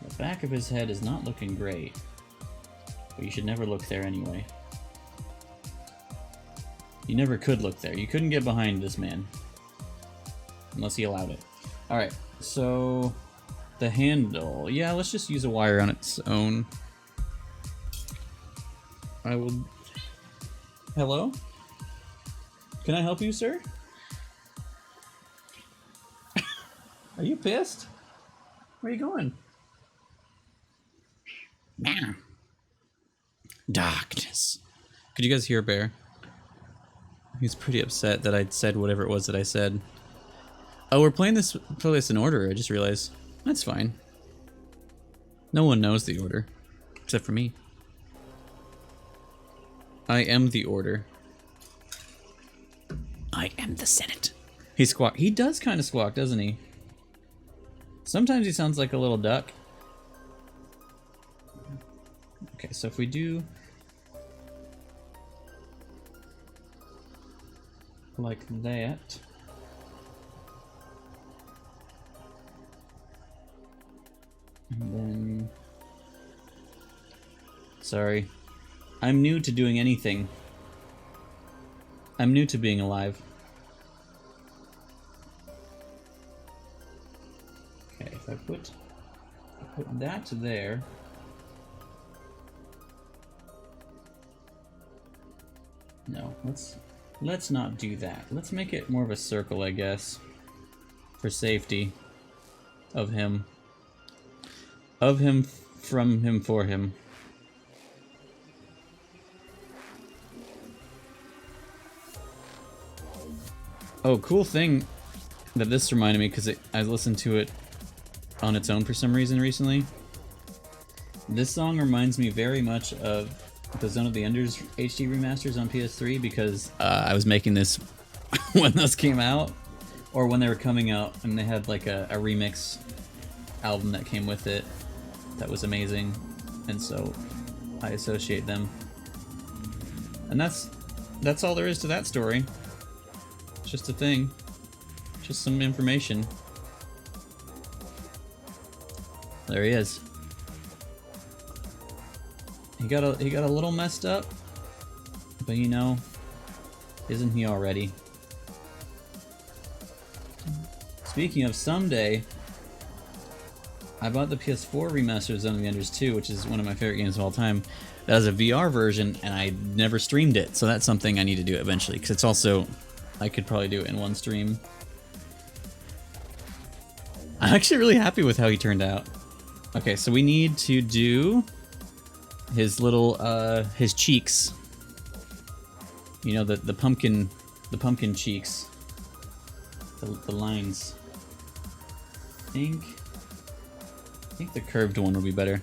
The back of his head is not looking great. But you should never look there anyway. You never could look there. You couldn't get behind this man. Unless he allowed it. Alright, so... the handle. Yeah, let's just use a wire on its own. I will... Hello? Can I help you, sir? Are you pissed? Where are you going? Nah. Darkness. Could you guys hear Bear? He's pretty upset that I said whatever it was that I said. Oh, we're playing this playlist in order, I just realized. That's fine. No one knows the order. Except for me. I am the order. I am the Senate. He squawk. He does kind of squawk, doesn't he? Sometimes he sounds like a little duck. Okay, so if we do like that, and then, sorry, I'm new to doing anything. I'm new to being alive. Okay, if I put that to there. No, let's not do that. Let's make it more of a circle, I guess, for safety of him. Of him, from him, for him. Oh, cool thing that this reminded me, because I listened to it on its own for some reason recently. This song reminds me very much of the Zone of the Enders HD remasters on PS3, because I was making this when those came out, or when they were coming out, and they had like a remix album that came with it that was amazing, and so I associate them. And that's all there is to that story. It's just a thing. Just some information. There he is. He got a little messed up, but you know, isn't he already? Speaking of someday, I bought the PS4 remaster of Zone of the Enders 2, which is one of my favorite games of all time. That has a VR version, and I never streamed it, so that's something I need to do eventually, because it's also, I could probably do it in one stream. I'm actually really happy with how he turned out. Okay, so we need to do his little, his cheeks. You know, the pumpkin cheeks. The lines. I think the curved one would be better.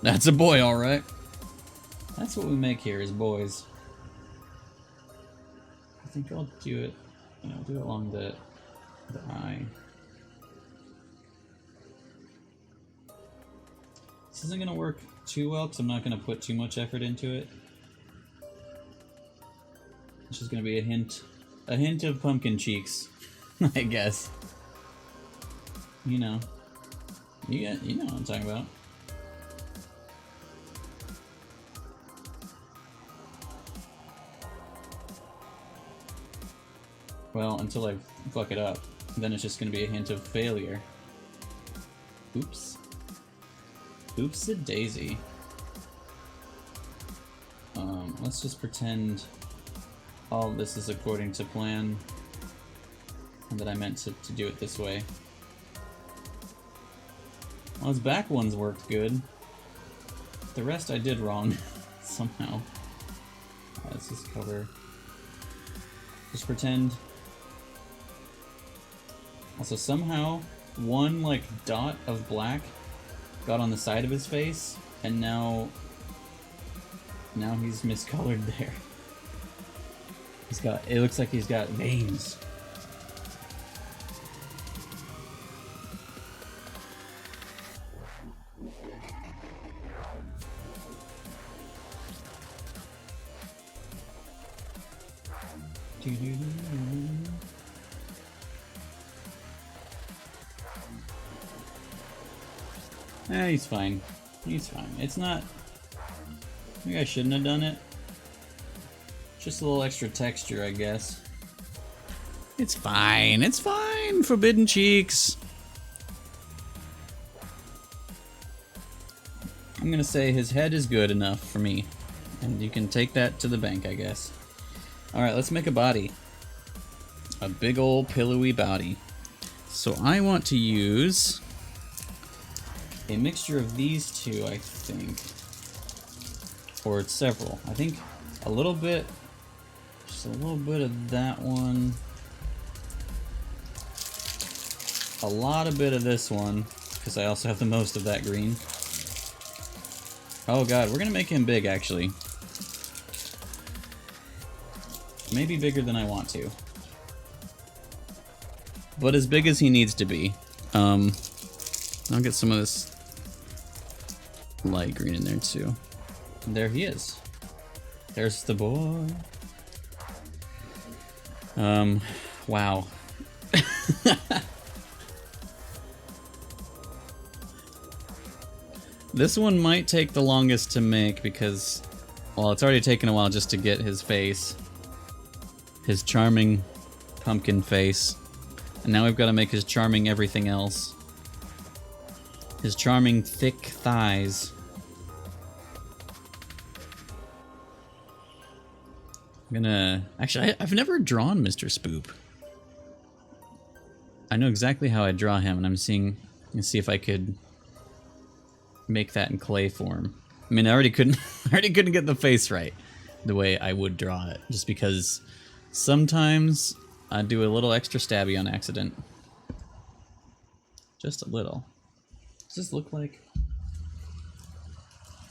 That's a boy, alright. That's what we make here, is boys. I think I'll do it, you know, do it along the eye. This isn't gonna work too well because I'm not gonna put too much effort into it. It's just gonna be a hint of pumpkin cheeks, I guess. You know what I'm talking about. Well, until I fuck it up, then it's just gonna be a hint of failure. Oops. Oops-a-daisy. Let's just pretend all this is according to plan, and that I meant to do it this way. Well, his back ones worked good. The rest I did wrong, somehow. Let's just cover. Just pretend. Also, somehow, one, like, dot of black got on the side of his face, and now he's miscolored there. It looks like he's got veins. He's fine. He's fine. It's not... Maybe I shouldn't have done it. Just a little extra texture, I guess. It's fine. It's fine. Forbidden cheeks. I'm gonna say his head is good enough for me. And you can take that to the bank, I guess. Alright, let's make a body. A big old pillowy body. So I want to use a mixture of these two, I think. Or it's several. I think a little bit, just a little bit of that one. A lot of bit of this one, because I also have the most of that green. Oh god, we're gonna make him big, actually. Maybe bigger than I want to. but as big as he needs to be. I'll get some of this light green in there too. And there he is. There's the boy. Wow. This one might take the longest to make because, well, it's already taken a while just to get his face. His charming pumpkin face. And now we've got to make his charming everything else. His charming thick thighs. I'm gonna... Actually, I've never drawn Mr. Spoop. I know exactly how I draw him, and I'm seeing... Let's see if I could make that in clay form. I mean, I already couldn't get the face right the way I would draw it, just because sometimes I do a little extra stabby on accident. Just a little. Does this look like...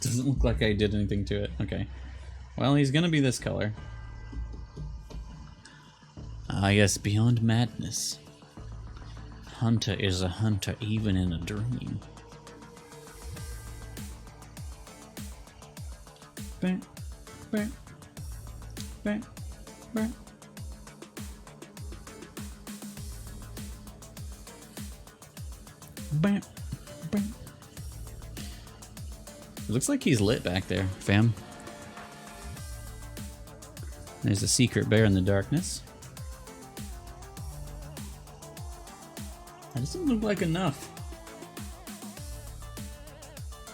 Doesn't look like I did anything to it. Okay. Well, he's gonna be this color. Ah, yes, beyond madness. Hunter is a hunter even in a dream. Bang, bang, bang, bang. Bam, bam. It looks like he's lit back there, fam. There's a secret bear in the darkness. That doesn't look like enough.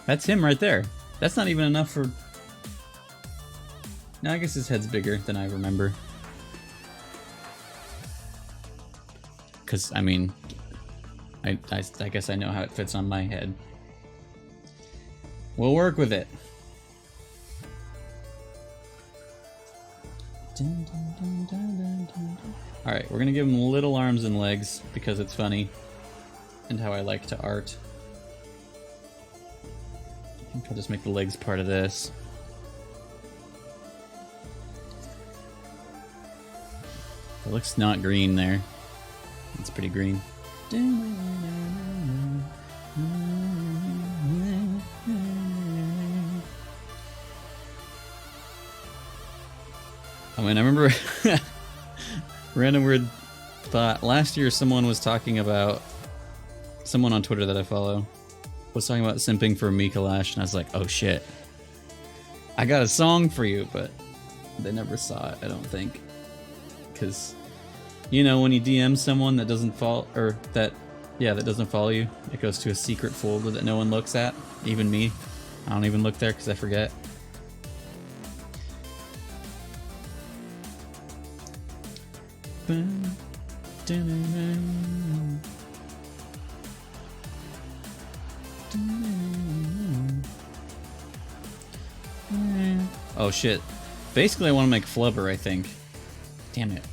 That's him right there. That's not even enough for... No, I guess his head's bigger than I remember. Because, I mean... I guess I know how it fits on my head. We'll work with it. Alright, we're gonna give him little arms and legs because it's funny. And how I like to art. I think I'll just make the legs part of this. It looks not green there. It's pretty green. I mean, I remember random weird thought. Last year someone was talking about, someone on Twitter that I follow was talking about simping for Mikalash, and I was like, oh shit. I got a song for you, but they never saw it, I don't think. Because, you know, when you DM someone that doesn't follow, or that doesn't follow you, it goes to a secret folder that no one looks at, even me. I don't even look there because I forget. Oh shit. Basically I want to make Flubber, I think. Damn it.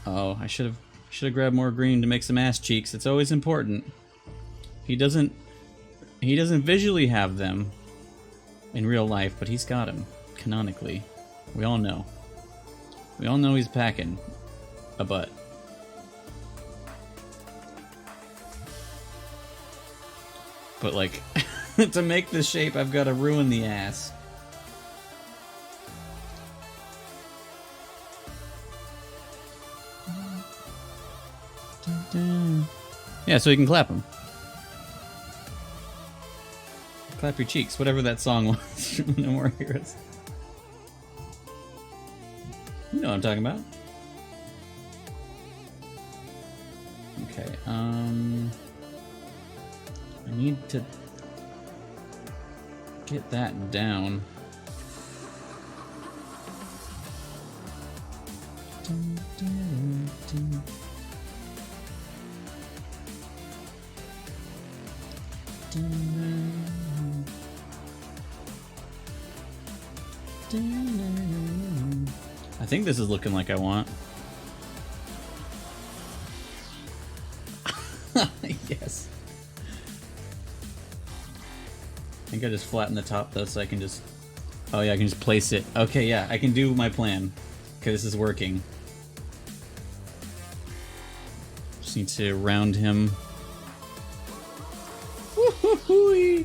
Oh, I should have grabbed more green to make some ass cheeks. It's always important. He doesn't visually have them in real life, but he's got them canonically. We all know. We all know he's packing a butt. But like, to make this shape, I've got to ruin the ass. Yeah, so you can clap them. Clap your cheeks, whatever that song was. No More Heroes. You know what I'm talking about. Okay, I need to get that down. I think this is looking like I want. Yes. I think I just flatten the top though, so I can just... Oh yeah, I can just place it. Okay, yeah, I can do my plan. Okay, this is working. Just need to round him. Woo-hoo-hoo-y.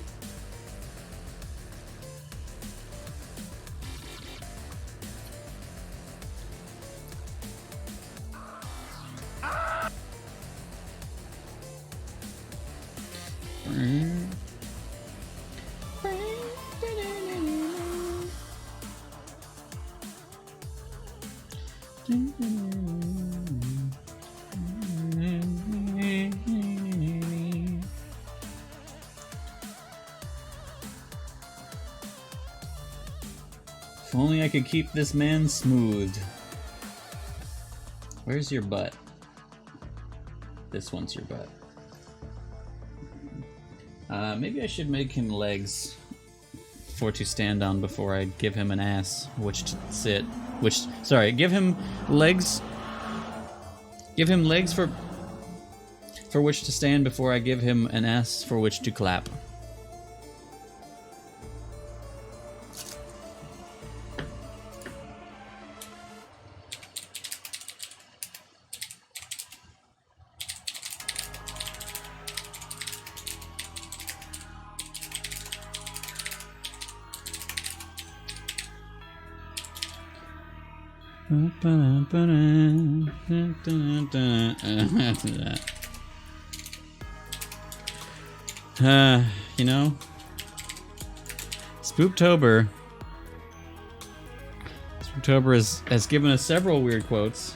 If only I could keep this man smooth. Where's your butt? This one's your butt. Maybe I should make him legs for to stand on before I give him an ass which to sit. Sorry, give him legs. Give him legs for which to stand before I give him an ass for which to clap. You know, Spooptober has given us several weird quotes.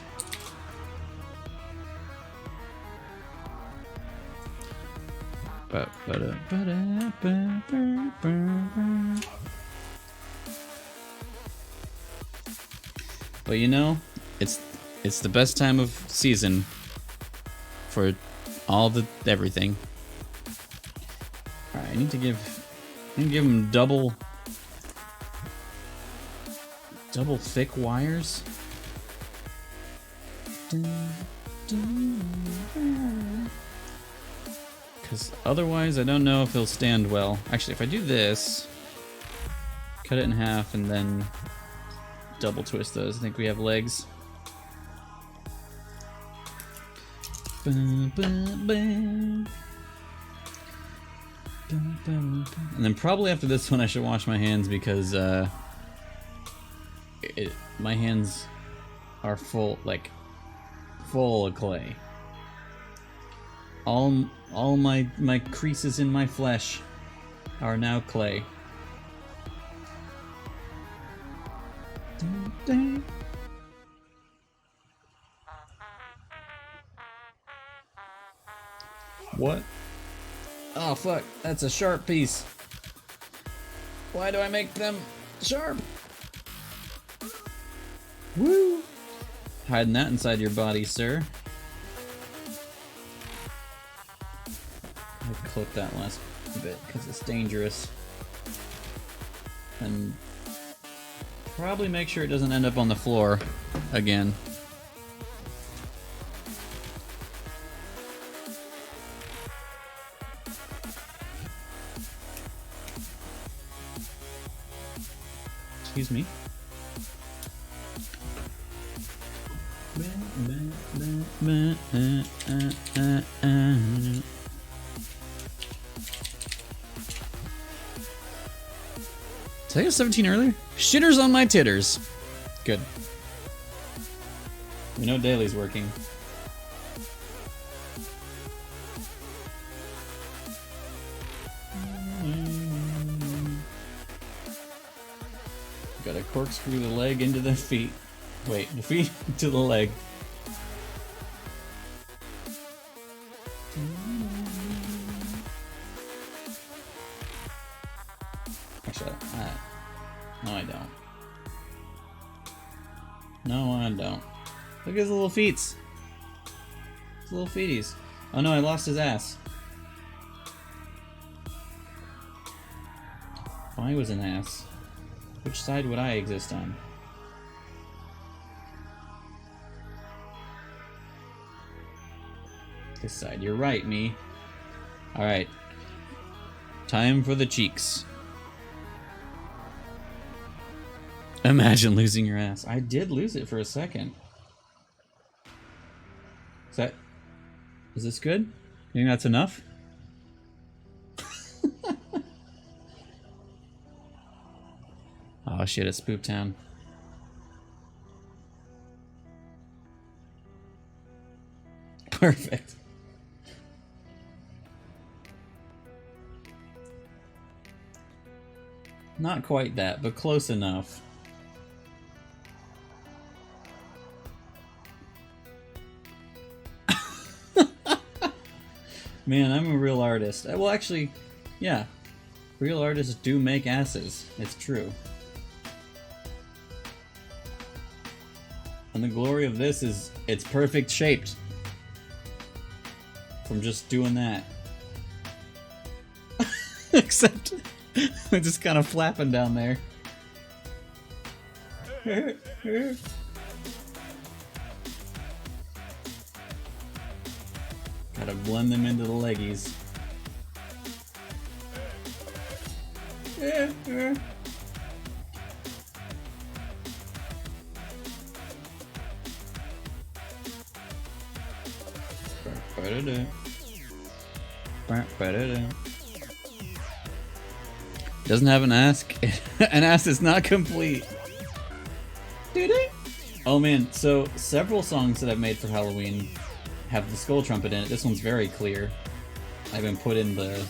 But you know, it's the best time of season for everything. All right, I need to give him double thick wires. Because otherwise, I don't know if he'll stand well. Actually, if I do this, cut it in half, and then double twist those, I think we have legs. And then probably after this one, I should wash my hands because my hands are full of clay. All my creases in my flesh are now clay. What? Oh fuck, that's a sharp piece. Why do I make them sharp? Woo! Hiding that inside your body, sir. I clip that last bit because it's dangerous. And probably make sure it doesn't end up on the floor again. Excuse me. Did I get 17 earlier? Shitters on my titters. Good. We know Daly's working. Gotta corkscrew the leg into the feet. Wait, the feet to the leg. Actually, no I don't. No I don't. Look at his little feets. His little feeties. Oh no, I lost his ass. If I was an ass, which side would I exist on? This side. You're right, me. Alright. Time for the cheeks. Imagine losing your ass. I did lose it for a second. Is this good? You think that's enough? Oh shit, it's Spoop Town. Perfect. Not quite that, but close enough. Man, I'm a real artist. Well, actually, yeah. Real artists do make asses. It's true. And the glory of this is it's perfect shaped. From just doing that. Except we're just kind of flapping down there. Gotta blend them into the leggies. Doesn't have an ass. An ass is not complete. Oh man, so several songs that I've made for Halloween have the skull trumpet in it. This one's very clear. I even put in the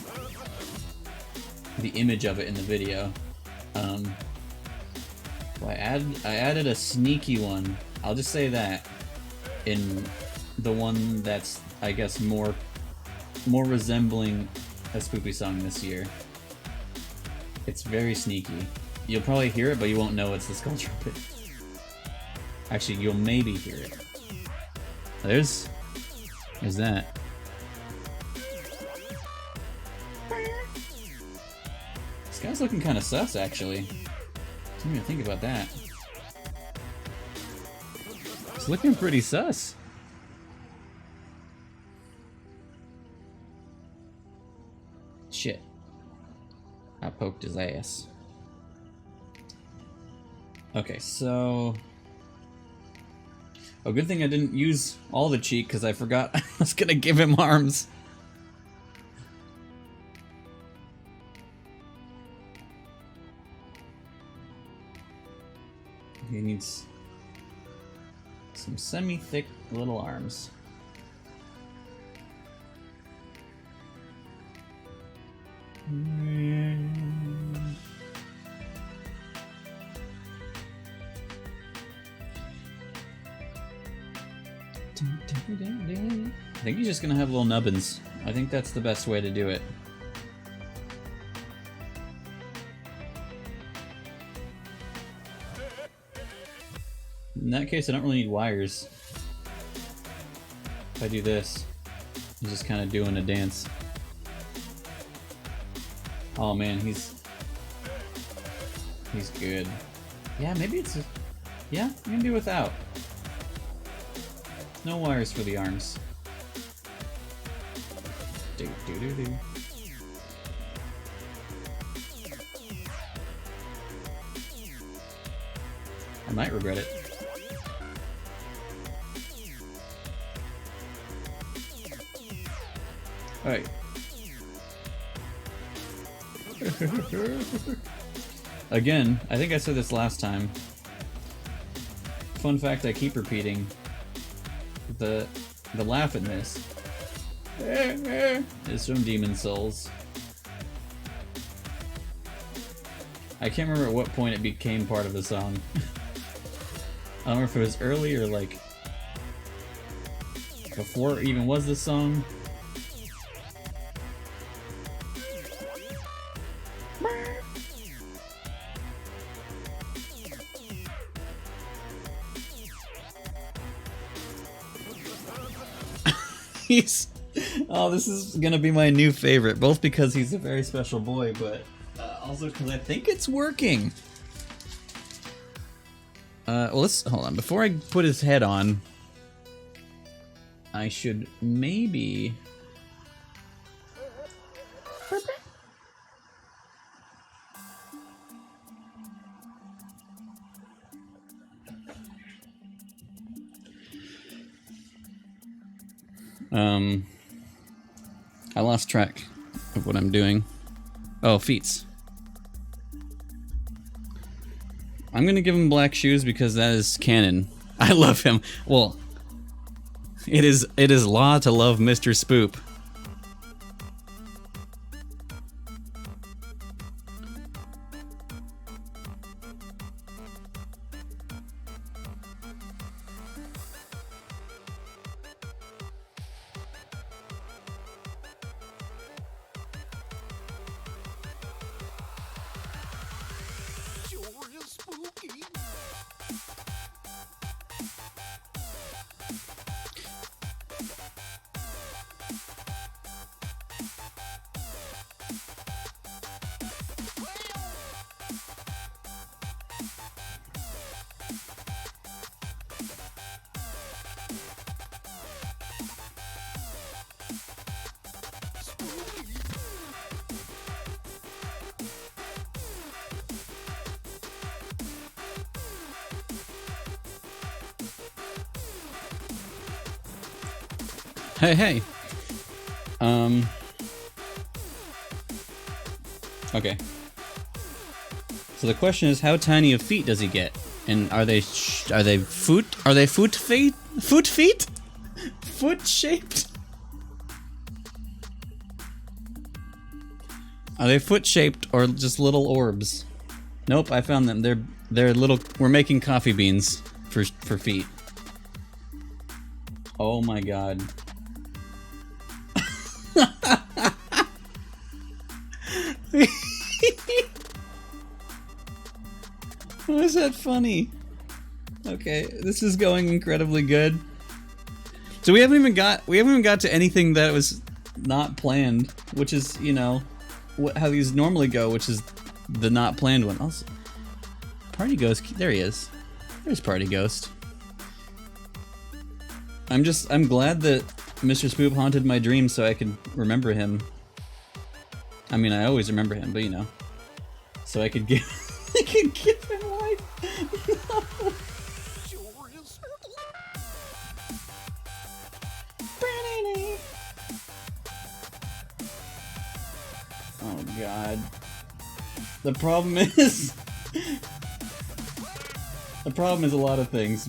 image of it in the video. Well, I added a sneaky one. I'll just say that in the one that's, I guess, more resembling a Spoopy song this year. It's very sneaky. You'll probably hear it, but you won't know it's the skull trumpet. Actually, you'll maybe hear it. There's that. This guy's looking kind of sus, actually. I didn't even think about that. It's looking pretty sus. Shit. I poked his ass. Okay, so... Oh, good thing I didn't use all the cheek, because I forgot I was gonna give him arms. He needs some semi-thick little arms. I think he's just gonna have little nubbins. I think that's the best way to do it. In that case, I don't really need wires. If I do this, he's just kind of doing a dance. Oh man, he's good. Yeah, maybe it's... Yeah, I can do without. No wires for the arms. Do do do do. I might regret it. Alright. Again, I think I said this last time. Fun fact I keep repeating. The laugh in this is from Demon Souls. I can't remember at what point it became part of the song. I don't know if it was early or like before it even was the song. Oh, this is gonna be my new favorite, both because he's a very special boy, but also because I think it's working. Well, let's hold on. Before I put his head on, I should maybe... I lost track of what I'm doing. Oh, feats. I'm gonna give him black shoes because that is canon. I love him. Well, it is law to love Mr. Spoop. Hey, hey. Okay. So the question is, how tiny of feet does he get? And are they foot feet? Foot feet? Foot shaped? Are they foot shaped or just little orbs? Nope, I found them. They're little. We're making coffee beans for feet. Oh my god. Why is that funny? Okay, this is going incredibly good. So we haven't even got to anything that was not planned, which is, you know, how these normally go, which is the not planned one. Also, Party Ghost, there he is. There's Party Ghost. I'm glad that Mr. Spoop haunted my dreams so I could remember him. I mean, I always remember him, but you know. So I could give him life. No. Oh god. The problem is a lot of things.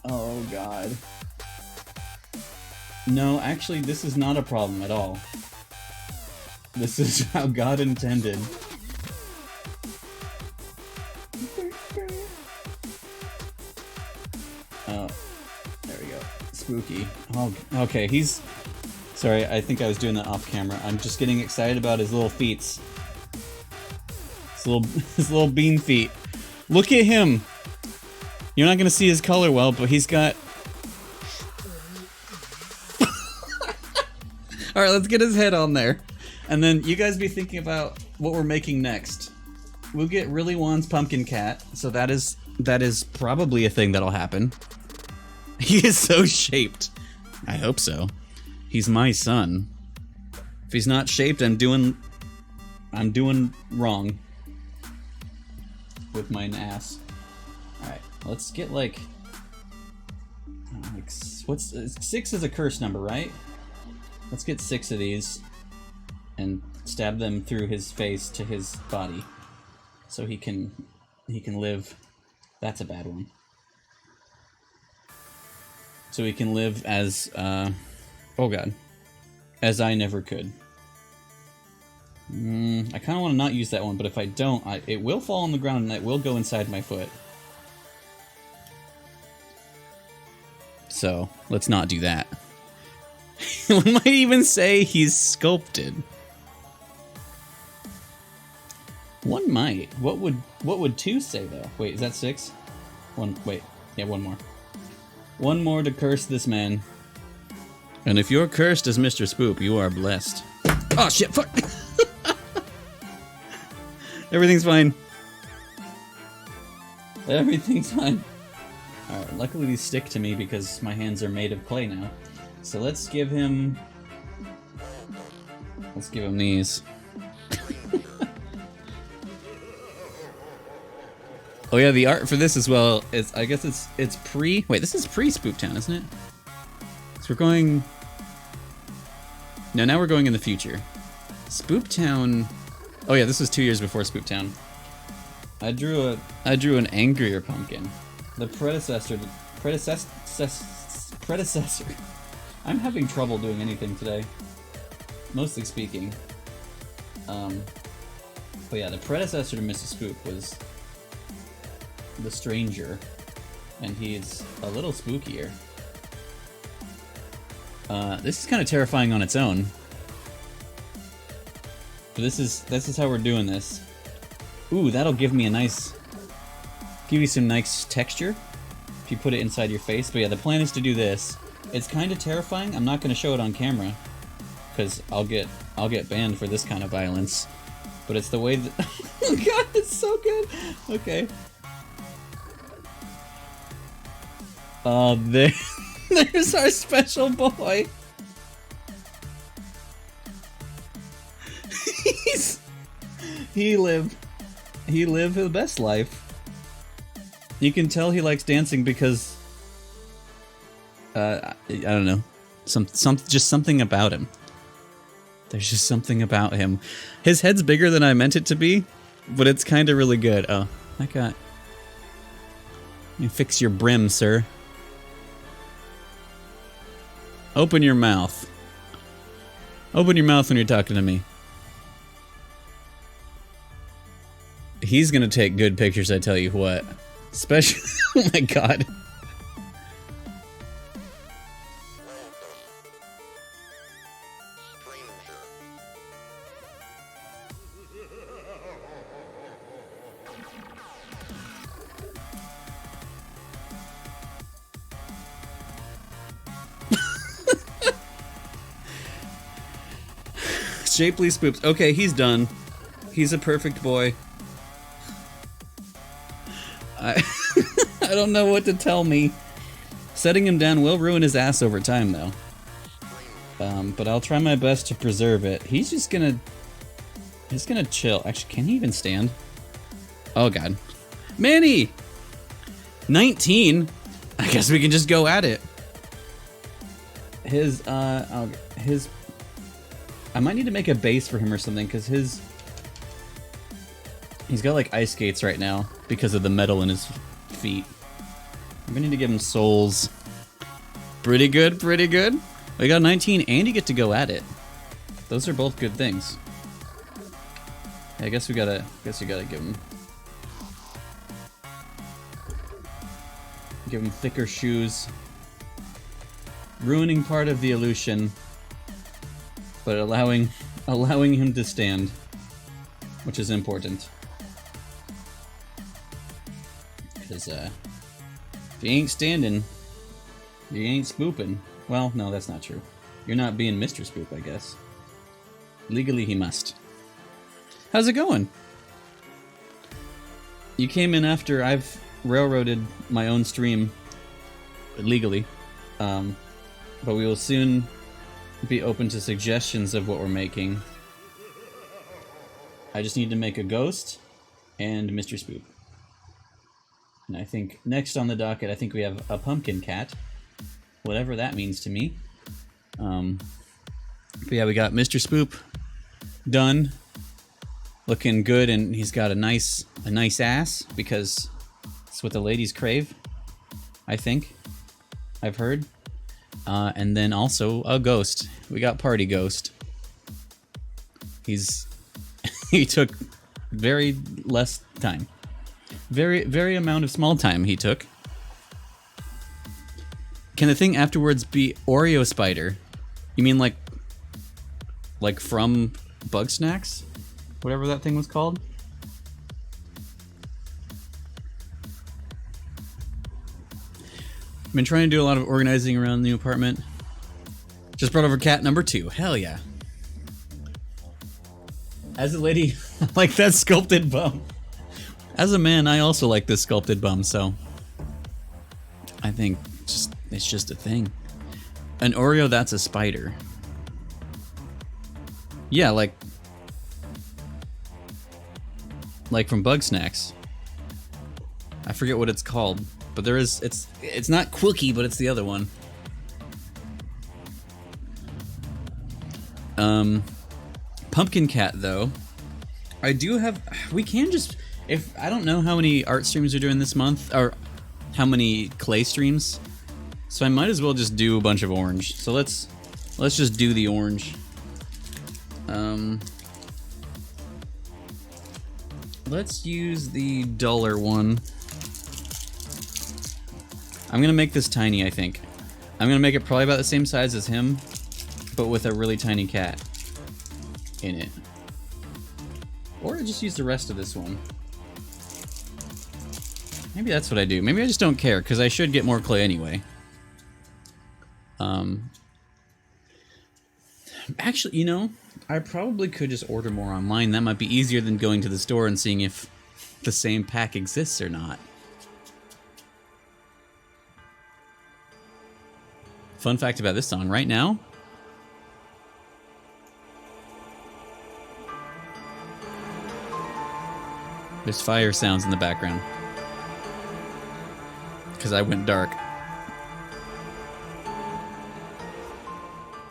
Oh god. No, actually this is not a problem at all. This is how God intended. Oh, there we go. Spooky. Oh, okay, he's... Sorry, I think I was doing that off camera. I'm just getting excited about his little feets. His little bean feet. Look at him! You're not gonna see his color well, but he's got... Alright, let's get his head on there. And then you guys be thinking about what we're making next. We'll get Really Juan's pumpkin cat, so that is probably a thing that'll happen. He is so shaped. I hope so. He's my son. If he's not shaped, I'm doing wrong with my ass. Alright, let's get like what's 6 is a curse number, right? Let's get 6 of these and stab them through his face to his body so he can live. That's a bad one. So he can live as oh god, as I never could. I kind of want to not use that one, but if I don't, it will fall on the ground and it will go inside my foot. So let's not do that. One might even say he's sculpted. One might. What would 2 say though? Wait, is that 6? Wait, yeah, one more. One more to curse this man. And if you're cursed as Mr. Spoop, you are blessed. Oh shit! Fuck. Everything's fine. Everything's fine. Alright, luckily these stick to me because my hands are made of clay now. So let's give him... Let's give him these. Oh yeah, the art for this as well is, I guess it's pre... Wait, this is pre-Spooptown, isn't it? So we're going... No, now we're going in the future. Spooptown... Oh yeah, this was 2 years before Spooptown. I drew an angrier pumpkin. The predecessor... Predecessor... I'm having trouble doing anything today. Mostly speaking. But yeah, the predecessor to Mrs. Spoop was... the Stranger. And he's a little spookier. This is kind of terrifying on its own. But this is how we're doing this. Ooh, that'll give me a nice... give you some nice texture if you put it inside your face. But yeah, the plan is to do this. It's kind of terrifying. I'm not going to show it on camera because I'll get banned for this kind of violence. But it's the way that... Oh god, it's so good! Okay. There's our special boy. He lived the best life. You can tell he likes dancing because I don't know, just something about him. There's just something about him. His head's bigger than I meant it to be, but it's kind of really good. Oh, I got. You fix your brim, sir. Open your mouth. Open your mouth when you're talking to me. He's gonna take good pictures, I tell you what. Especially... Oh my god. Shapely Spoops. Okay, he's done. He's a perfect boy. I don't know what to tell me. Setting him down will ruin his ass over time, though. But I'll try my best to preserve it. He's just gonna... He's gonna chill. Actually, can he even stand? Oh, God. Manny! 19? I guess we can just go at it. His... I might need to make a base for him or something, because his... He's got, like, ice skates right now, because of the metal in his feet. I'm gonna need to give him soles. Pretty good, pretty good. We got 19, and you get to go at it. Those are both good things. Yeah, I guess we gotta give him... Give him thicker shoes. Ruining part of the illusion, but allowing him to stand, which is important. Because if you ain't standing, you ain't spooping. Well, no, that's not true. You're not being Mr. Spoop, I guess. Legally, he must. How's it going? You came in after I've railroaded my own stream legally, but we will soon be open to suggestions of what we're making. I just need to make a ghost and Mr. Spoop. And I think next on the docket, I think we have a pumpkin cat. Whatever that means to me. But yeah, we got Mr. Spoop done. Looking good, and he's got a nice ass, because it's what the ladies crave, I think. I've heard. And then also a ghost. We got Party Ghost. He took very less time. Very amount of small time he took. Can the thing afterwards be Oreo Spider? You mean like from Bug Snacks? Whatever that thing was called? I've been trying to do a lot of organizing around the new apartment. Just brought over cat number 2. Hell yeah. As a lady, I like that sculpted bum. As a man, I also like this sculpted bum, so... I think it's just a thing. An Oreo, that's a spider. Yeah, like from Bug Snacks. I forget what it's called, but there is it's not Quookie, but it's the other one. Pumpkin Cat though. I do have we can just if I don't know how many art streams we're doing this month or how many clay streams. So I might as well just do a bunch of orange. So let's just do the orange. Let's use the duller one. I'm gonna make this tiny, I think. I'm gonna make it probably about the same size as him, but with a really tiny cat in it. Or I just use the rest of this one. Maybe that's what I do. Maybe I just don't care, because I should get more clay anyway. Actually, you know, I probably could just order more online. That might be easier than going to the store and seeing if the same pack exists or not. Fun fact about this song, right now, there's fire sounds in the background. Because I went dark.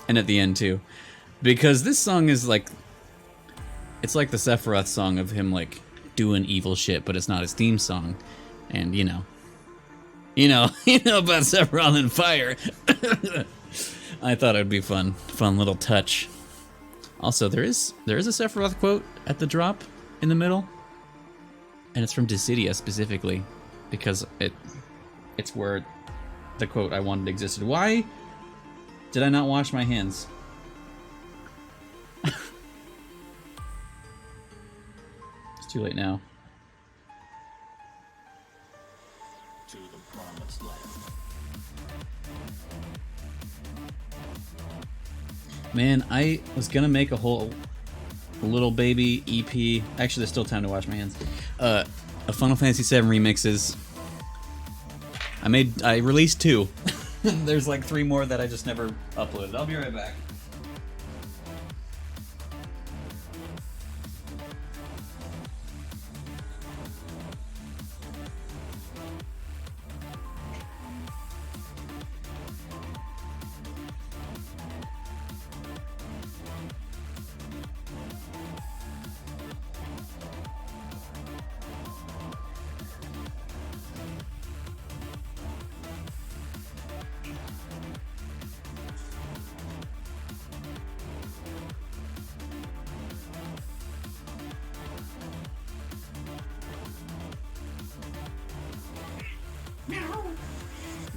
And at the end too. Because this song is like, it's like the Sephiroth song of him like doing evil shit, but it's not his theme song. And you know about Sephiroth and fire. I thought it would be fun little touch. Also, there is a Sephiroth quote at the drop in the middle, and it's from Dissidia specifically, because it's where the quote I wanted existed. Why did I not wash my hands? It's too late now. To the promised land. Man, I was gonna make a whole little baby EP. Actually, there's still time to wash my hands. A Final Fantasy VII remixes. I released 2. There's like 3 more that I just never uploaded. I'll be right back.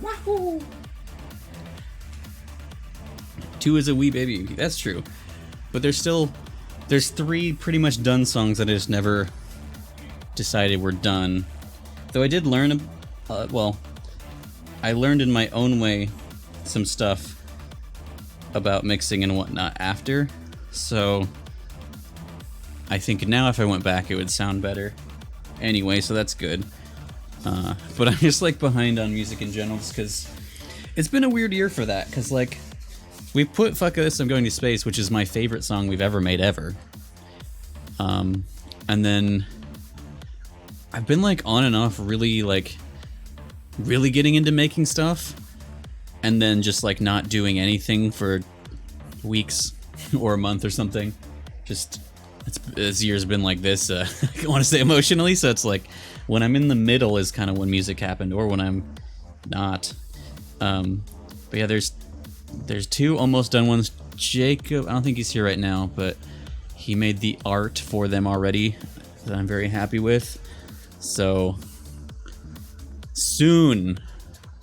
Wahoo! 2 is a wee baby. That's true. But there's 3 pretty much done songs that I just never decided were done. Though I did learn, I learned in my own way some stuff about mixing and whatnot after. So I think now if I went back it would sound better. Anyway, so that's good. But I'm just like behind on music in general just because it's been a weird year for that. Because like we put Fuck This, I'm Going to Space, which is my favorite song we've ever made ever. And then I've been like on and off really getting into making stuff. And then just like not doing anything for weeks or a month or something. Just this year's been like this. I want to say emotionally, so it's like when I'm in the middle is kind of when music happened, or when I'm not. But yeah, there's 2 almost done ones. Jacob, I don't think he's here right now, but he made the art for them already that I'm very happy with. So soon,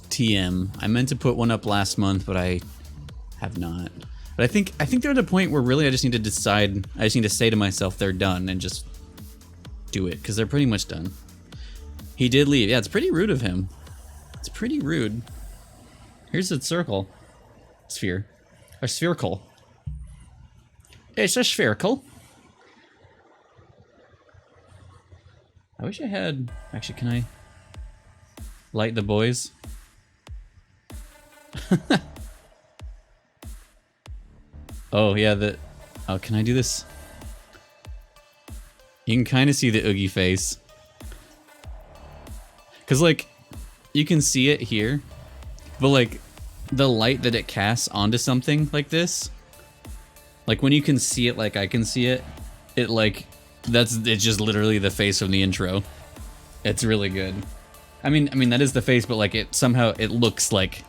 TM. I meant to put one up last month, but I have not. But I think they're at a point where really I just need to decide. I just need to say to myself they're done and just do it, because they're pretty much done. He did leave. Yeah, it's pretty rude of him. It's pretty rude. Here's a circle. Sphere. Or spherical. It's a spherical. I wish I had... Actually, can I light the boys? Oh yeah, oh, can I do this? You can kind of see the Oogie face. Cause like, you can see it here, but like, the light that it casts onto something like this, like when you can see it like I can see it, it's just literally the face from the intro. It's really good. I mean that is the face, but like it looks like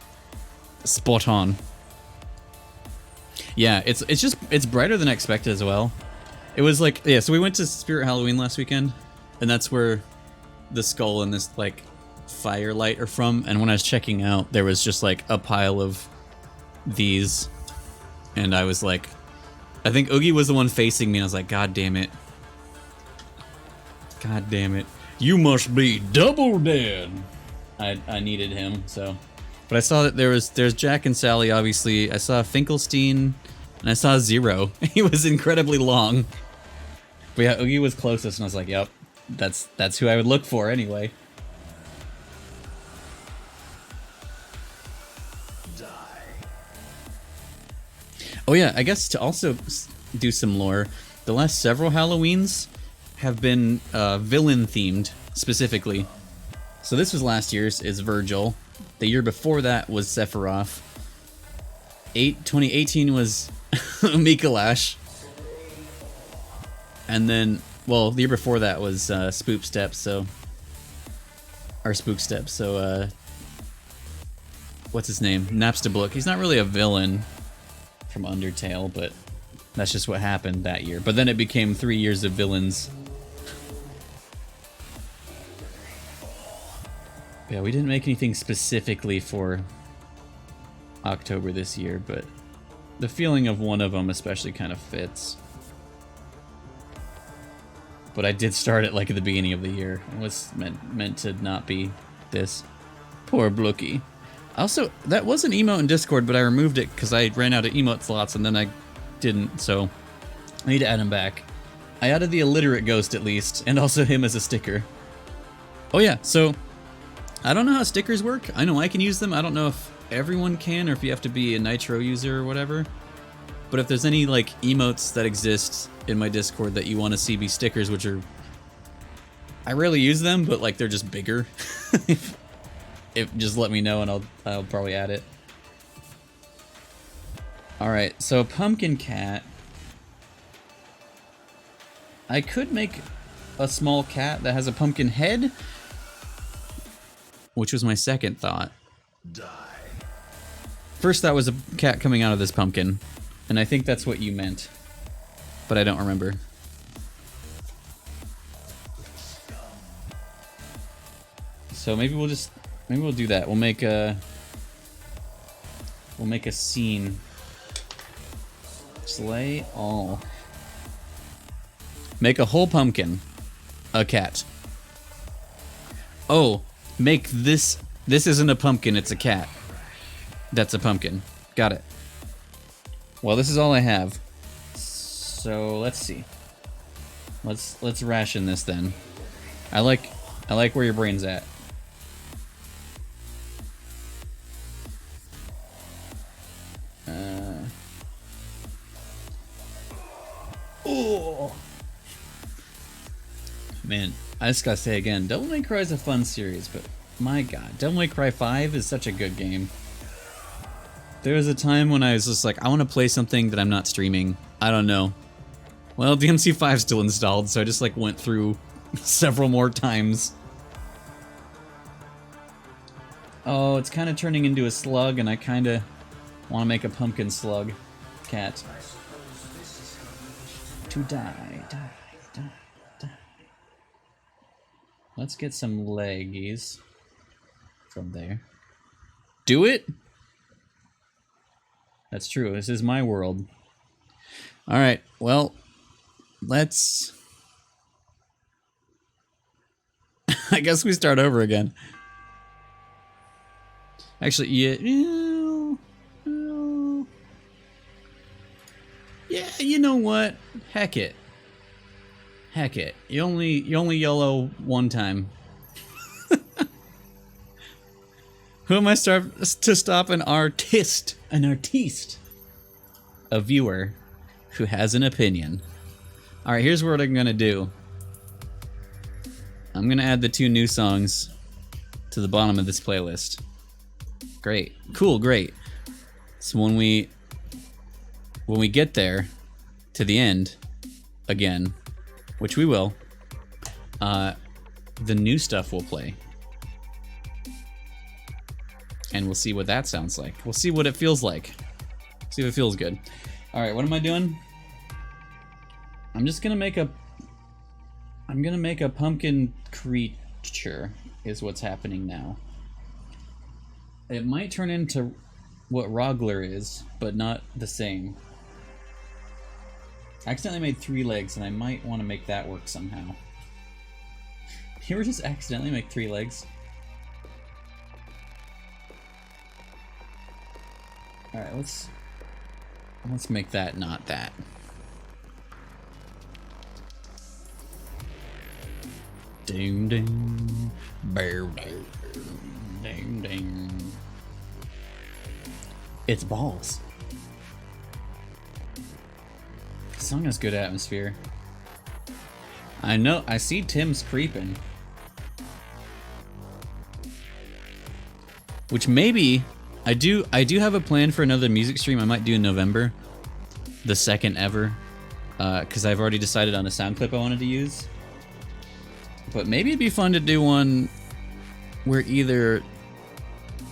spot on. Yeah, it's brighter than I expected as well. It was like, yeah, so we went to Spirit Halloween last weekend, and that's where the skull and this like firelight are from, and when I was checking out, there was just like a pile of these, and I was like, I think Oogie was the one facing me, and I was like, God damn it. God damn it. You must be double dead. I needed him, so. But I saw that there's Jack and Sally, obviously. I saw Finkelstein, and I saw Zero. He was incredibly long. But yeah, Oogie was closest, and I was like, yep, that's who I would look for anyway. Oh yeah, I guess to also do some lore, the last several Halloweens have been villain themed specifically. So this was last year's, is Virgil. The year before that was Sephiroth. 2018 was Mikolash. And then, well, the year before that was Spoop Steps, so... Or Spook Steps, so, what's his name? Napstablook. He's not really a villain from Undertale, but that's just what happened that year. But then it became 3 years of villains. Yeah, we didn't make anything specifically for October this year, but the feeling of one of them especially kind of fits. But I did start it like at the beginning of the year. It was meant to not be this. Poor Blookie. Also, that was an emote in Discord, but I removed it because I ran out of emote slots and then I didn't, so I need to add him back. I added the illiterate ghost at least, and also him as a sticker. Oh yeah, so I don't know how stickers work. I know I can use them. I don't know if everyone can or if you have to be a Nitro user or whatever. But if there's any like emotes that exist in my Discord that you want to see be stickers, which are... I rarely use them, but like they're just bigger. If just let me know and I'll probably add it. Alright, so Pumpkin Cat. I could make a small cat that has a pumpkin head, which was my second thought. Die. First thought was a cat coming out of this pumpkin, and I think that's what you meant, but I don't remember. So maybe we'll do that. We'll make a scene. Slay all. Make a whole pumpkin a cat. Oh, make this isn't a pumpkin, it's a cat. That's a pumpkin. Got it. Well, this is all I have. So let's see. Let's ration this then. I like where your brain's at. Oh man, I just gotta say again, Devil May Cry is a fun series, but my god, Devil May Cry 5 is such a good game. There was a time when I was just like, I want to play something that I'm not streaming. I don't know. Well, DMC5 is still installed, so I just like went through several more times. Oh, it's kind of turning into a slug, and I kind of want to make a pumpkin slug cat. To die. Let's get some leggies from there. Do it? That's true. This is my world. Alright, well, let's... I guess we start over again. Actually, yeah, you know what? Heck it. Heck it. You only yellow one time. Who am I to stop an artiste? A viewer who has an opinion. Alright, here's what I'm gonna do. I'm gonna add the 2 new songs to the bottom of this playlist. Great. Cool, great. So when we get there to the end again, which we will, the new stuff will play. And we'll see what that sounds like. We'll see what it feels like. See if it feels good. Alright, what am I doing? I'm gonna make a pumpkin creature is what's happening now. It might turn into what Rogler is, but not the same. I accidentally made 3 legs and I might want to make that work somehow. You ever just accidentally make 3 legs? Alright, let's make that not that. Ding ding, bear ding, ding ding. It's balls. The song has good atmosphere. I know. I see Tim's creeping, which maybe I do have a plan for another music stream I might do in November, the 2nd ever, because I've already decided on a sound clip I wanted to use. But maybe it'd be fun to do one where either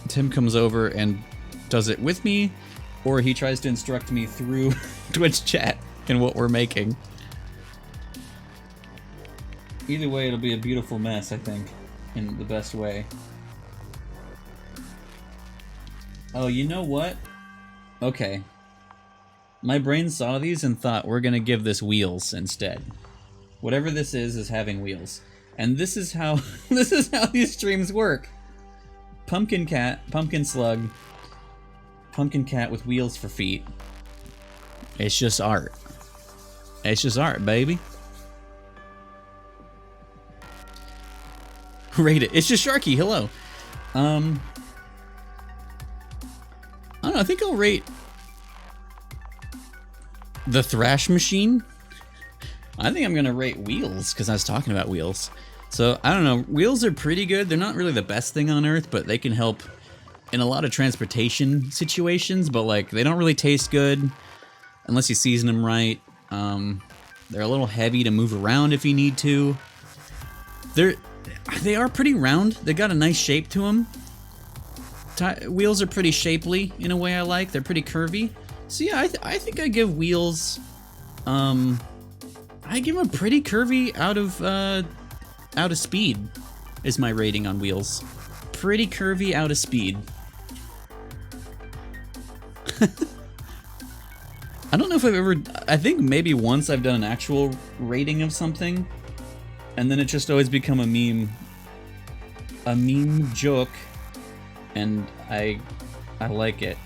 Tim comes over and does it with me, or he tries to instruct me through Twitch chat in what we're making. Either way, it'll be a beautiful mess, I think, in the best way. Oh, you know what? Okay. My brain saw these and thought we're gonna give this wheels instead. Whatever this is having wheels. And this is how these streams work. Pumpkin cat, pumpkin slug, pumpkin cat with wheels for feet. It's just art. It's just art, baby. Rate it. It's just Sharky. Hello. I don't know. I think I'll rate the Thrash Machine. I think I'm gonna rate Wheels because I was talking about Wheels. So I don't know. Wheels are pretty good. They're not really the best thing on earth, but they can help in a lot of transportation situations. But like, they don't really taste good unless you season them right. They're a little heavy to move around if you need to. They are pretty round. They got a nice shape to them. Wheels are pretty shapely in a way I like. They're pretty curvy. So yeah, I think I give Wheels. I give them a pretty curvy out of speed is my rating on Wheels. Pretty curvy out of speed. I don't know if I've ever. I think maybe once I've done an actual rating of something, and then it just always become a meme joke, and I like it.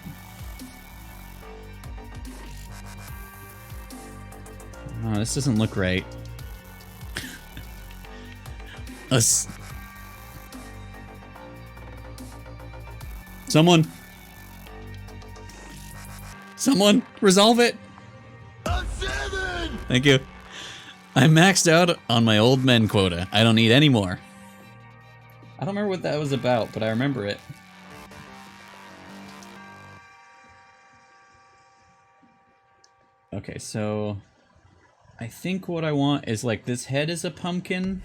Oh, this doesn't look right. Someone resolve it. A 7! Thank you. I maxed out on my old men quota. I don't need any more. I don't remember what that was about, but I remember it. Okay, so I think what I want is like this head is a pumpkin,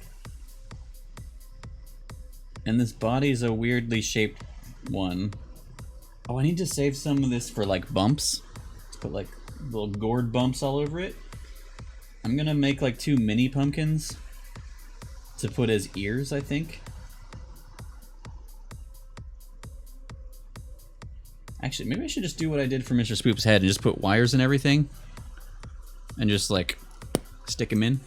and this body is a weirdly shaped one. Oh, I need to save some of this for like bumps. Let's put like little gourd bumps all over it. I'm gonna make like 2 mini pumpkins to put as ears, I think. Actually, maybe I should just do what I did for Mr. Spoop's head and just put wires and everything. And just like stick them in.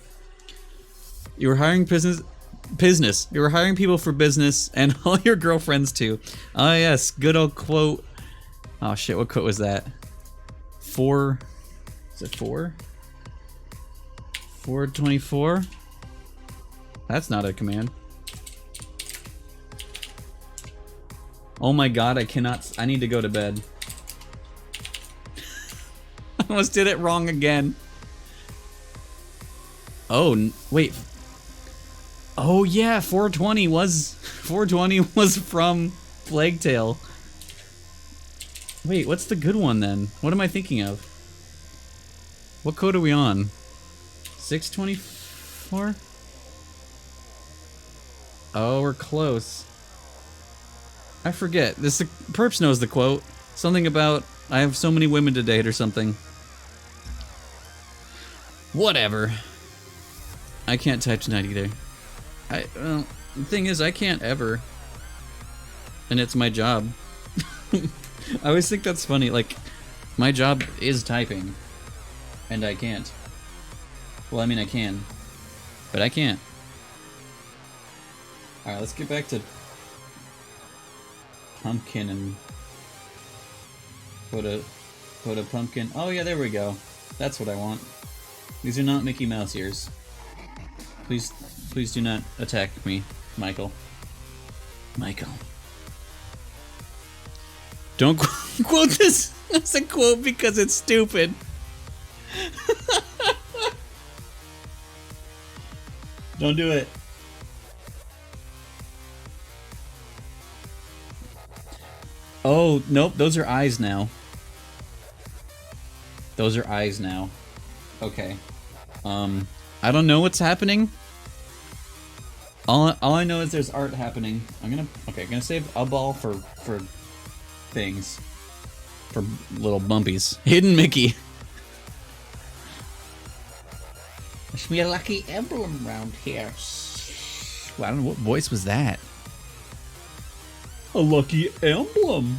You were hiring business. You were hiring people for business and all your girlfriends too. Oh yes, good old quote. Oh shit, what quote was that? 4. Is it 4? 424? That's not a command. Oh my god, I cannot. I need to go to bed. I almost did it wrong again. Oh, wait. Oh yeah, 420 was from Plague Tale. Wait, what's the good one then? What am I thinking of? What code are we on? 624? Oh, we're close. I forget. This Perps knows the quote. Something about I have so many women to date or something. Whatever. I can't type tonight either. Well, the thing is, I can't ever. And it's my job. I always think that's funny. Like, my job is typing. And I can't. Well, I mean, I can. But I can't. Alright, let's get back to pumpkin and put a pumpkin. Oh yeah, there we go. That's what I want. These are not Mickey Mouse ears. Please do not attack me, Michael. Michael. Don't quote this as a quote because it's stupid. Don't do it. Oh, nope, those are eyes now. Those are eyes now. Okay. I don't know what's happening. All I know is there's art happening. I'm gonna save a ball for things. For little bumpies. Hidden Mickey. Must be a lucky emblem around here. Well, I don't know, what voice was that? A lucky emblem.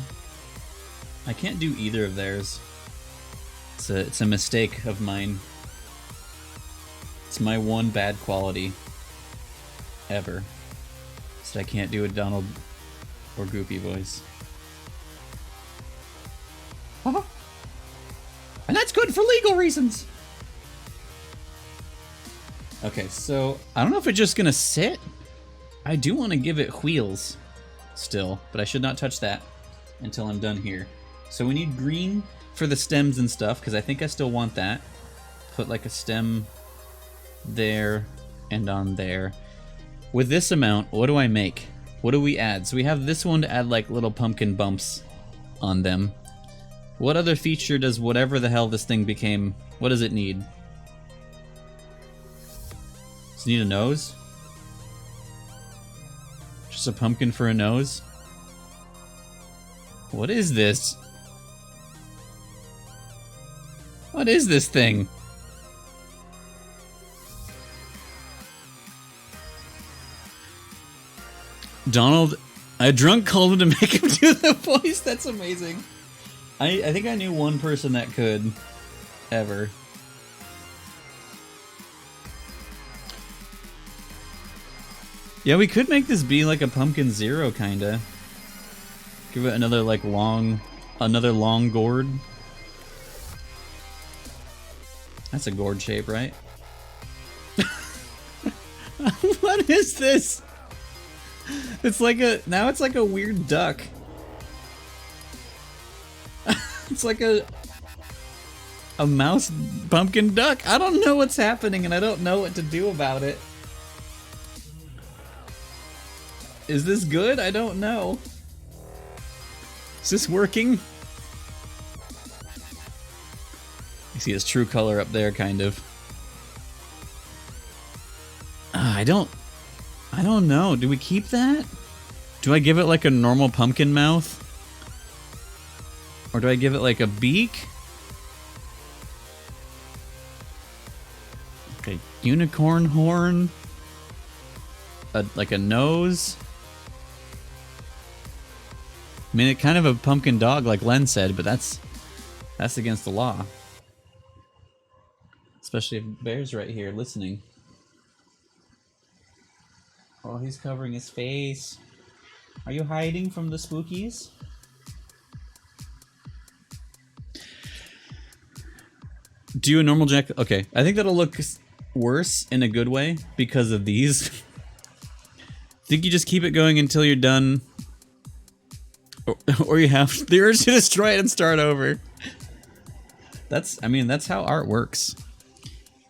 I can't do either of theirs. It's a mistake of mine. It's my one bad quality ever. So I can't do a Donald or Goopy voice. And that's good for legal reasons. Okay, so I don't know if it's just gonna sit. I do want to give it wheels still, but I should not touch that until I'm done here. So we need green for the stems and stuff, because I think I still want that. Put like a stem there and on there. With this amount, what do I make? What do we add? So we have this one to add like little pumpkin bumps on them. What other feature does whatever the hell this thing became, what does it need? Does it need a nose? Just a pumpkin for a nose? What is this? What is this thing? Donald, a drunk called him to make him do the voice. That's amazing. I think I knew one person that could. Ever. Yeah, we could make this be like a Pumpkin Zero, kinda. Give it another like another long gourd. That's a gourd shape, right? What is this? It's like now it's like a weird duck. It's like a mouse pumpkin duck. I don't know what's happening and I don't know what to do about it. Is this good? I don't know. Is this working? You see his true color up there, kind of. I don't know. Do we keep that? Do I give it like a normal pumpkin mouth? Or do I give it like a beak? Okay, unicorn horn. Like a nose. I mean, it kind of a pumpkin dog, like Len said, but that's against the law. Especially if Bear's right here listening. Oh, he's covering his face. Are you hiding from the spookies? Do a normal jack. Okay, I think that'll look worse in a good way because of these. I think you just keep it going until you're done Or you have the urge to destroy it and start over. I mean, that's how art works.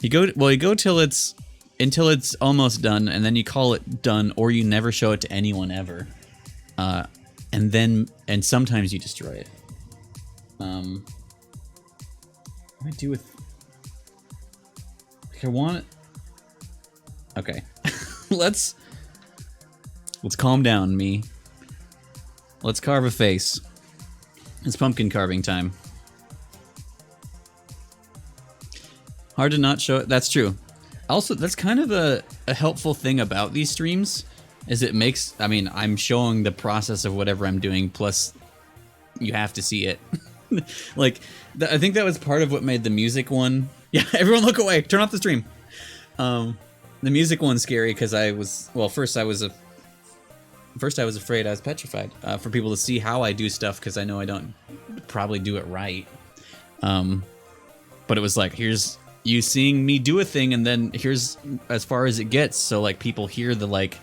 You go till it's almost done, and then you call it done, or you never show it to anyone ever. And sometimes you destroy it. What do I do with? Like I want it. Okay, let's calm down, me. Let's carve a face. It's pumpkin carving time. Hard to not show it. That's true. Also, that's kind of a helpful thing about these streams, is it makes, I mean, I'm showing the process of whatever I'm doing, plus you have to see it. Like, I think that was part of what made the music one. Yeah, everyone look away. Turn off the stream. The music one's scary because first I was afraid, I was petrified for people to see how I do stuff, because I know I don't probably do it right. But it was like, here's you seeing me do a thing, and then here's as far as it gets, so like people hear the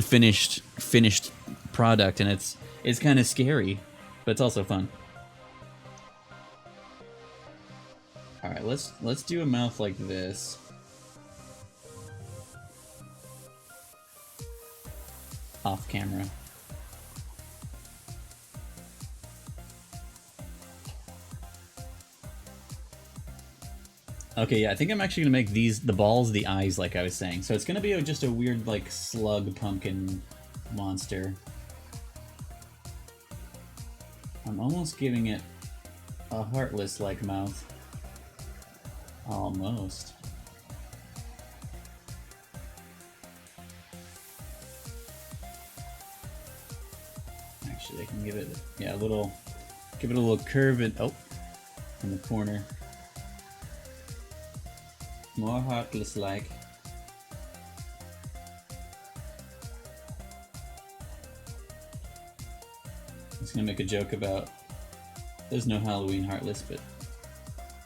finished product, and it's kind of scary, but it's also fun. All right, let's do a mouth like this. Off camera. Okay, yeah, I think I'm actually gonna make the balls the eyes, like I was saying. So it's gonna be just a weird, like, slug pumpkin monster. I'm almost giving it a heartless-like mouth. Almost. Actually, I can give it, yeah, give it a little curve in the corner. More heartless-like. I was gonna make a joke about there's no Halloween Heartless, but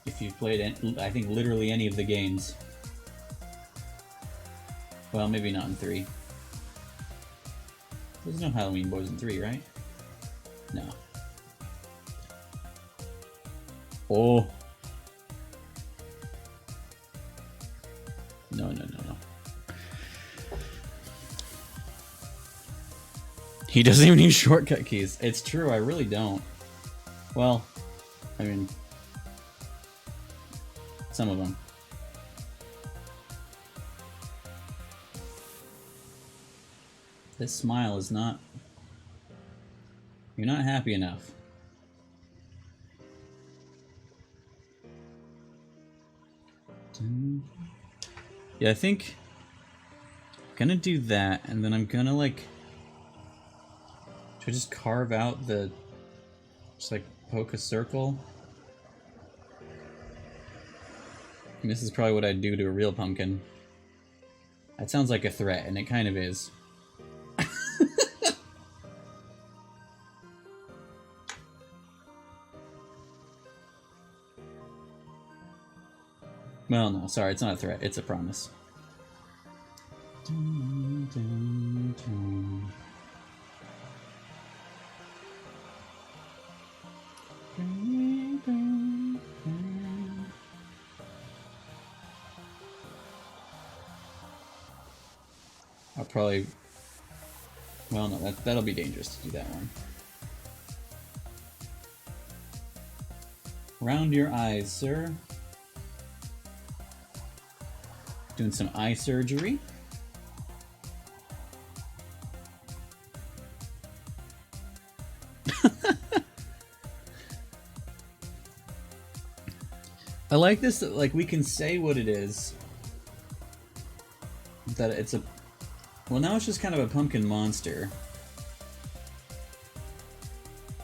if you've played, I think, literally any of the games. Well, maybe not in 3. There's no Halloween Boys in 3, right? No. Oh. No. He doesn't even use shortcut keys. It's true, I really don't. Well, I mean, some of them. This smile is not... You're not happy enough. Yeah, I think I'm gonna do that, and then I'm gonna, like... Should I just carve out just, like, poke a circle? And this is probably what I'd do to a real pumpkin. That sounds like a threat, and it kind of is. Well, no, sorry, it's not a threat, it's a promise. I'll probably... Well, no, that'll be dangerous to do that one. Round your eyes, sir. Doing some eye surgery. I like this, that, like, we can say what it is. That it's a... Well, now it's just kind of a pumpkin monster.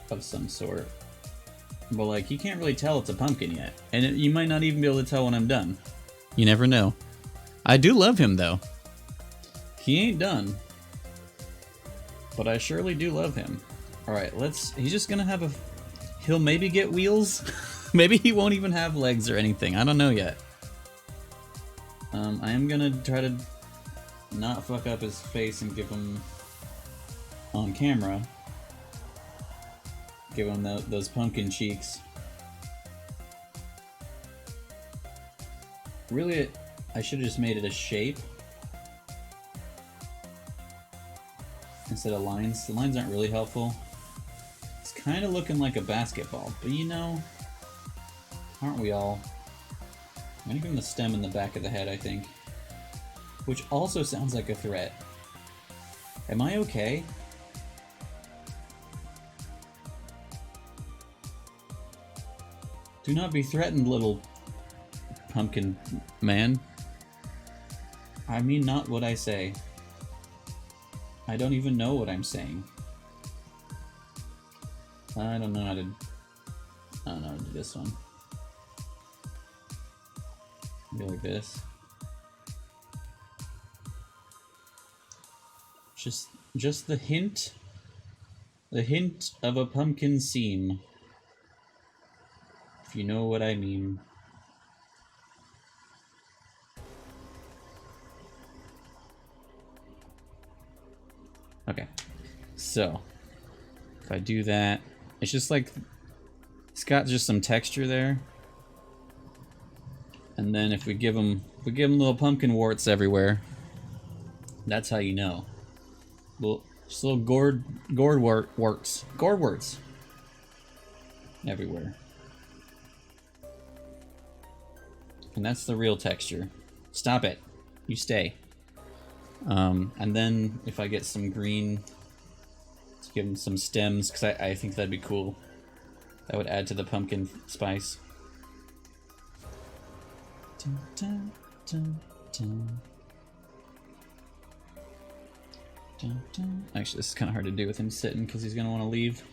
Of some sort. But, like, you can't really tell it's a pumpkin yet. And you might not even be able to tell when I'm done. You never know. I do love him, though. He ain't done. But I surely do love him. Alright, he's just gonna have a... He'll maybe get wheels? Maybe he won't even have legs or anything. I don't know yet. I am gonna try to not fuck up his face and give him on camera. Give him those pumpkin cheeks. Really, I should have just made it a shape instead of lines. The lines aren't really helpful. It's kind of looking like a basketball, but you know, aren't we all? I'm gonna give him the stem in the back of the head, I think. Which also sounds like a threat. Am I okay? Do not be threatened, little pumpkin man. I mean not what I say. I don't even know what I'm saying. I don't know how to do this one. Go like this. Just the hint of a pumpkin seam. If you know what I mean. Okay, so if I do that, it's just like it's got just some texture there, and then if we give him little pumpkin warts everywhere, that's how you know. Just little gourd warts everywhere, and that's the real texture. Stop it, you stay. And then if I get some green, to give them some stems, because I think that'd be cool. That would add to the pumpkin spice. Dun, dun, dun, dun. Dun, dun. Actually, this is kind of hard to do with him sitting, because he's going to want to leave.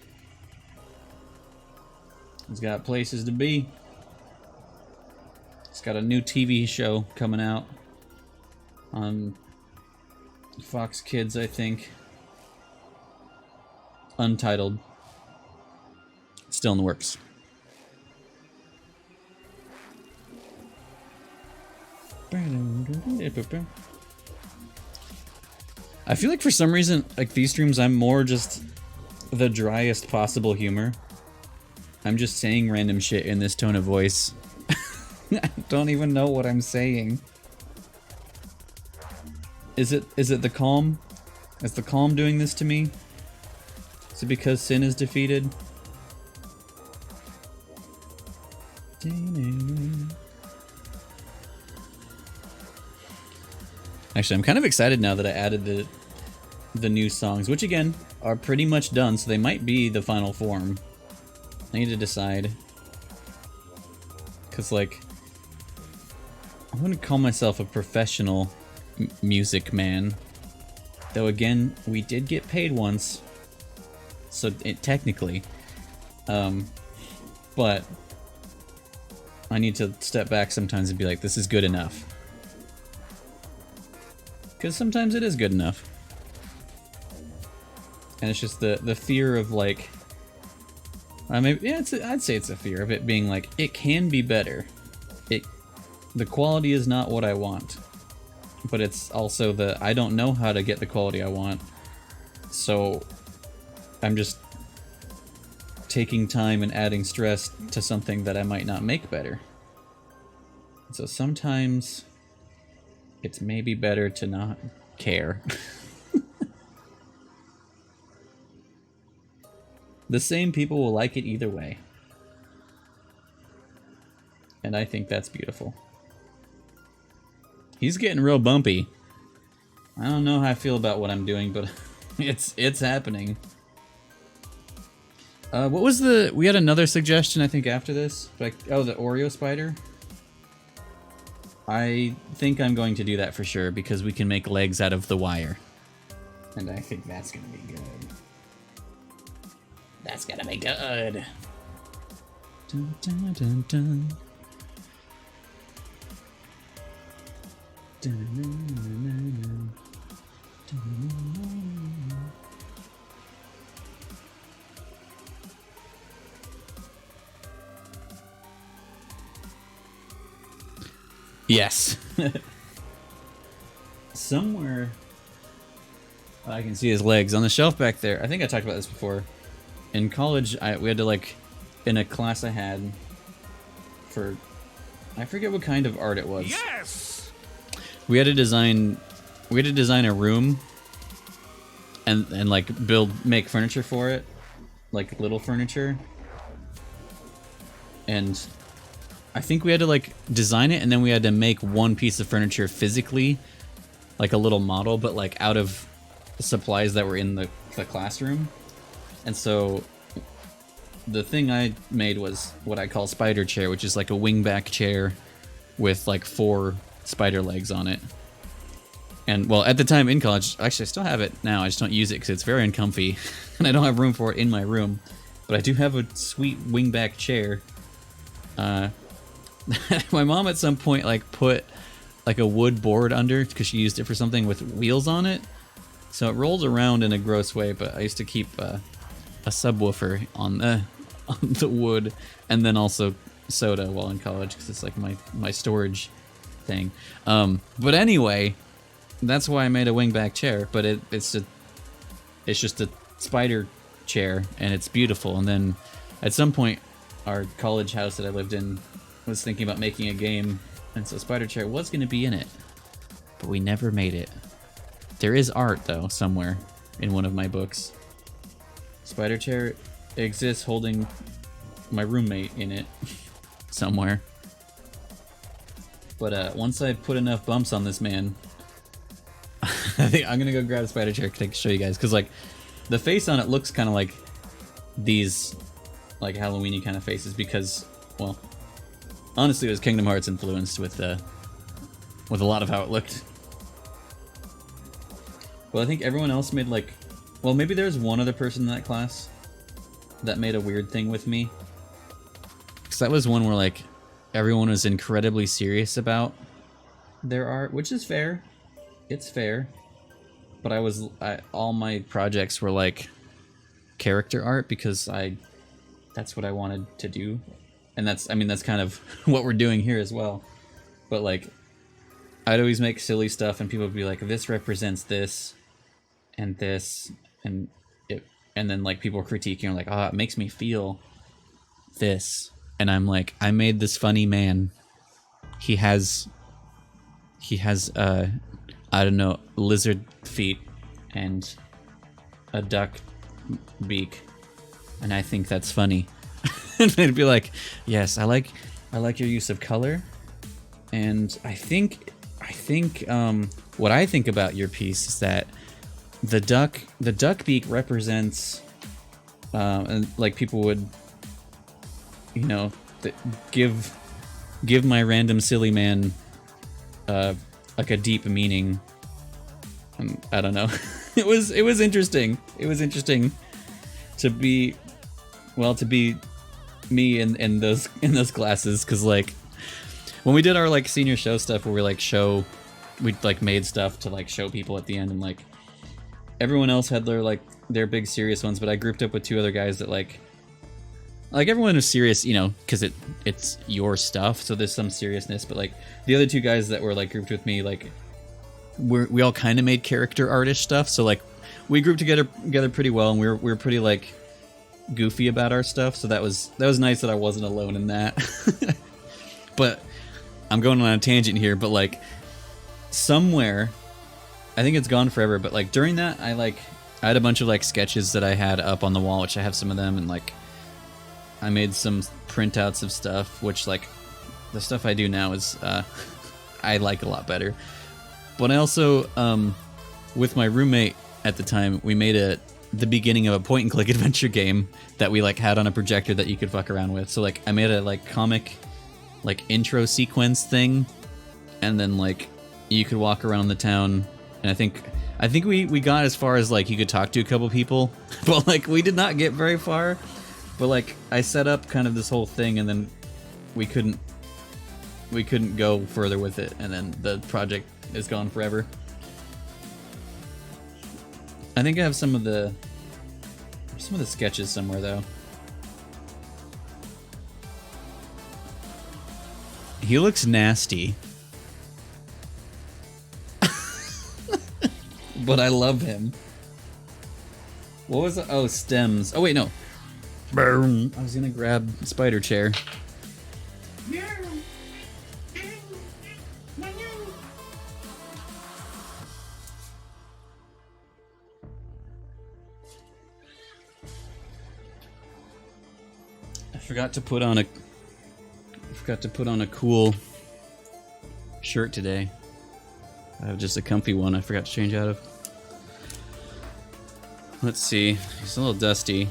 He's got places to be. He's got a new TV show coming out on Fox Kids, I think. Untitled. Still in the works. I feel like for some reason, like these streams, I'm more just the driest possible humor. I'm just saying random shit in this tone of voice. I don't even know what I'm saying. Is it the calm? Is the calm doing this to me? Is it because sin is defeated? Actually, I'm kind of excited now that I added the new songs, which again are pretty much done, so they might be the final form. I need to decide, cause like I wouldn't call myself a professional music man, though again we did get paid once, so technically, but I need to step back sometimes and be like, this is good enough, because sometimes it is good enough, and it's just the fear of like, maybe yeah, I'd say it's a fear of it being like it can be better, the quality is not what I want. But it's also I don't know how to get the quality I want, so I'm just taking time and adding stress to something that I might not make better. So sometimes it's maybe better to not care. The same people will like it either way. And I think that's beautiful. He's getting real bumpy. I don't know how I feel about what I'm doing, but it's happening. What was we had another suggestion, I think, after this. Like, oh, the Oreo spider? I think I'm going to do that for sure, because we can make legs out of the wire. And I think that's gonna be good. That's gonna be good. Dun, dun, dun, dun. Yes. Somewhere I can see his legs on the shelf back there. I think I talked about this before. in college, we had to like, in a class I had for, I forget what kind of art it was. Yes! We had to design a room and like make furniture for it, like little furniture. And I think we had to like design it, and then we had to make one piece of furniture physically, like a little model, but like out of supplies that were in the classroom. And so the thing I made was what I call spider chair, which is like a wingback chair with like 4 spider legs on it. And well, at the time in college, actually I still have it now, I just don't use it because it's very uncomfy and I don't have room for it in my room. But I do have a sweet wingback chair. My mom at some point like put like a wood board under because she used it for something with wheels on it. So it rolls around in a gross way, but I used to keep a subwoofer on the wood, and then also soda while in college because it's like my storage thing. But anyway, that's why I made a wingback chair. But it's just a spider chair, and it's beautiful. And then at some point, our college house that I lived in was thinking about making a game, and so spider chair was going to be in it, but we never made it. There is art though somewhere in one of my books. Spider chair exists holding my roommate in it somewhere. But once I put enough bumps on this man, I think I'm gonna go grab a spider chair to show you guys, because like the face on it looks kind of like these like Halloween-y kind of faces, because well, honestly it was Kingdom Hearts influenced with a lot of how it looked. Well, I think everyone else made like, well, maybe there was one other person in that class that made a weird thing with me. Because that was one where like everyone was incredibly serious about their art, which is fair. It's fair. But all my projects were like character art because that's what I wanted to do. And that's kind of what we're doing here as well. But like, I'd always make silly stuff and people would be like, this represents this and this, and then like people critiquing like, oh, it makes me feel this. And I'm like, I made this funny man. He has I don't know, lizard feet and a duck beak, and I think that's funny. And they'd be like, yes, I like your use of color, and I think what I think about your piece is that the duck beak represents, and like people would, you know, give my random silly man like a deep meaning. I don't know. It was interesting. It was interesting to be me in those classes, because like when we did our like senior show stuff where we like made stuff to like show people at the end, and like everyone else had their big serious ones, but I grouped up with 2 other guys that like everyone was serious, you know, because it's your stuff, so there's some seriousness, but like the other 2 guys that were like grouped with me, like we all kind of made character artist stuff, so like we grouped together pretty well, and we were pretty like goofy about our stuff, so that was nice that I wasn't alone in that. But I'm going on a tangent here, but like somewhere, I think it's gone forever, but like during that I had a bunch of like sketches that I had up on the wall, which I have some of them, and like I made some printouts of stuff, which like the stuff I do now is I like a lot better. But I also with my roommate at the time, we made the beginning of a point and click adventure game that we like had on a projector that you could fuck around with. So like I made a like comic like intro sequence thing, and then like you could walk around the town, and I think we got as far as like you could talk to a couple people, but like we did not get very far. But like I set up kind of this whole thing, and then we couldn't go further with it, and then the project is gone forever. I think I have some of the sketches somewhere though. He looks nasty. But I love him. What was it? Oh, stems. Oh wait, no. Boom. I was gonna grab spider chair. I forgot to put on a cool shirt today. I have just a comfy one I forgot to change out of. Let's see. It's a little dusty.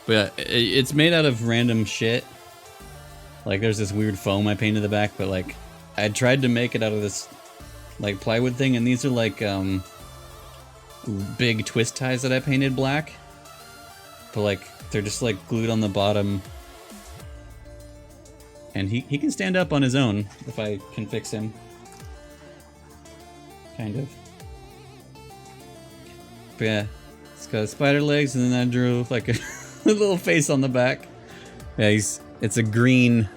But yeah, it's made out of random shit. Like there's this weird foam I painted the back, but like I tried to make it out of this like plywood thing, and these are like big twist ties that I painted black. But like they're just like glued on the bottom. And he can stand up on his own if I can fix him. Kind of. But yeah, it's got spider legs, and then I drew like a little face on the back. Yeah, it's a green.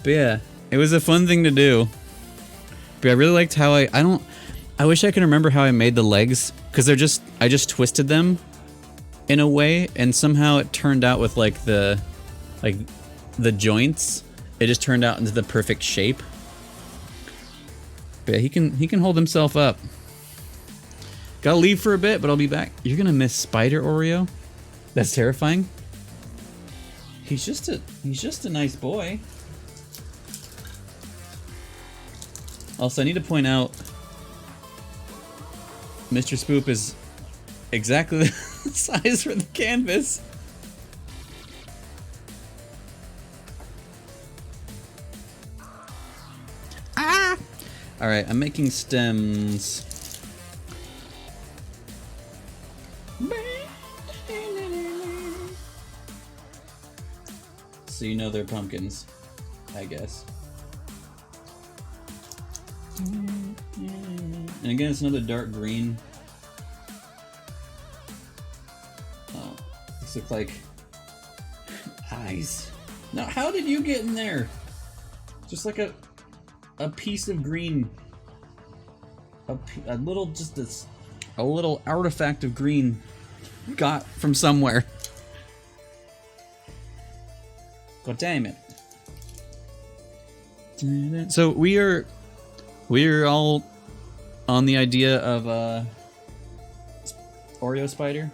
But yeah, it was a fun thing to do. But I really liked how I wish I could remember how I made the legs, because I just twisted them in a way, and somehow it turned out with like the joints. It just turned out into the perfect shape. But yeah, he can hold himself up. Gotta leave for a bit, but I'll be back. You're gonna miss Spider Oreo? That's terrifying. He's just a nice boy. Also, I need to point out Mr. Spoop is exactly the size for the canvas. Ah! Alright, I'm making stems. So you know they're pumpkins, I guess. And again, it's another dark green. Oh, these look like eyes. Now, how did you get in there? Just like a piece of green. A little artifact of green got from somewhere. God damn it. So we're all on the idea of Oreo spider.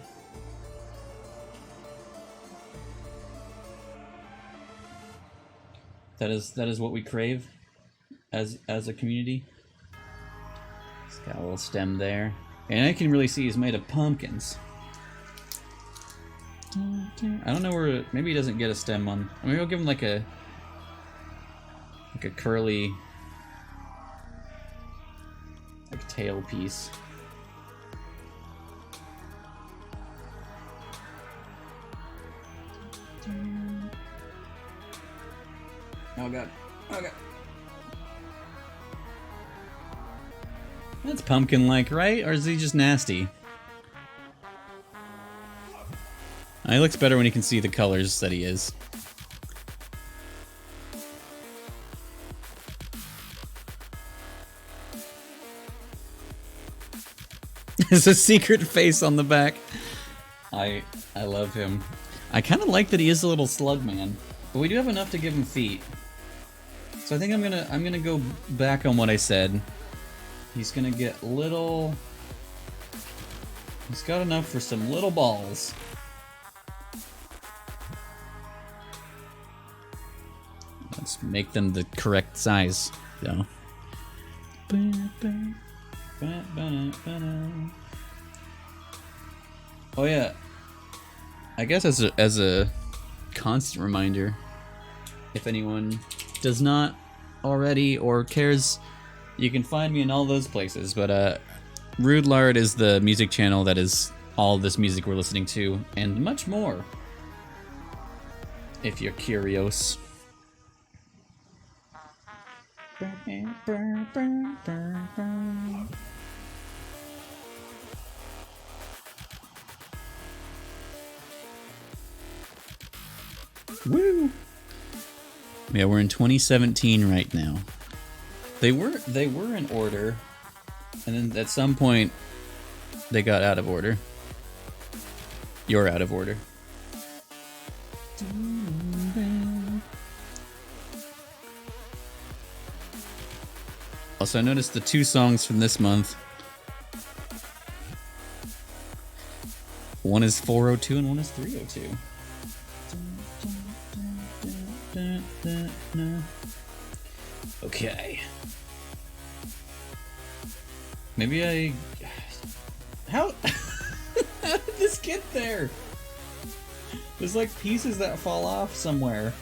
That is what we crave as a community. It's got a little stem there, and I can really see he's made of pumpkins. I don't know where. Maybe he doesn't get a stem on. Maybe I'll give him like a curly, like tail piece. Oh god. Oh god. That's pumpkin-like, right? Or is he just nasty? He looks better when you can see the colors that he is. There's a secret face on the back. I love him. I kind of like that he is a little slug man, but we do have enough to give him feet. So I think I'm gonna go back on what I said. He's gonna get little. He's got enough for some little balls. Let's make them the correct size, though. Oh yeah. I guess as a constant reminder, if anyone does not already or cares, you can find me in all those places. But Rude Lard is the music channel that is all this music we're listening to, and much more, if you're curious. Woo! Yeah, we're in 2017 right now. They were in order, and then at some point They got out of order. You're out of order. Also, I noticed the 2 songs from this month. One is 402 and one is 302. Okay. Maybe I... How did this get there? There's like pieces that fall off somewhere.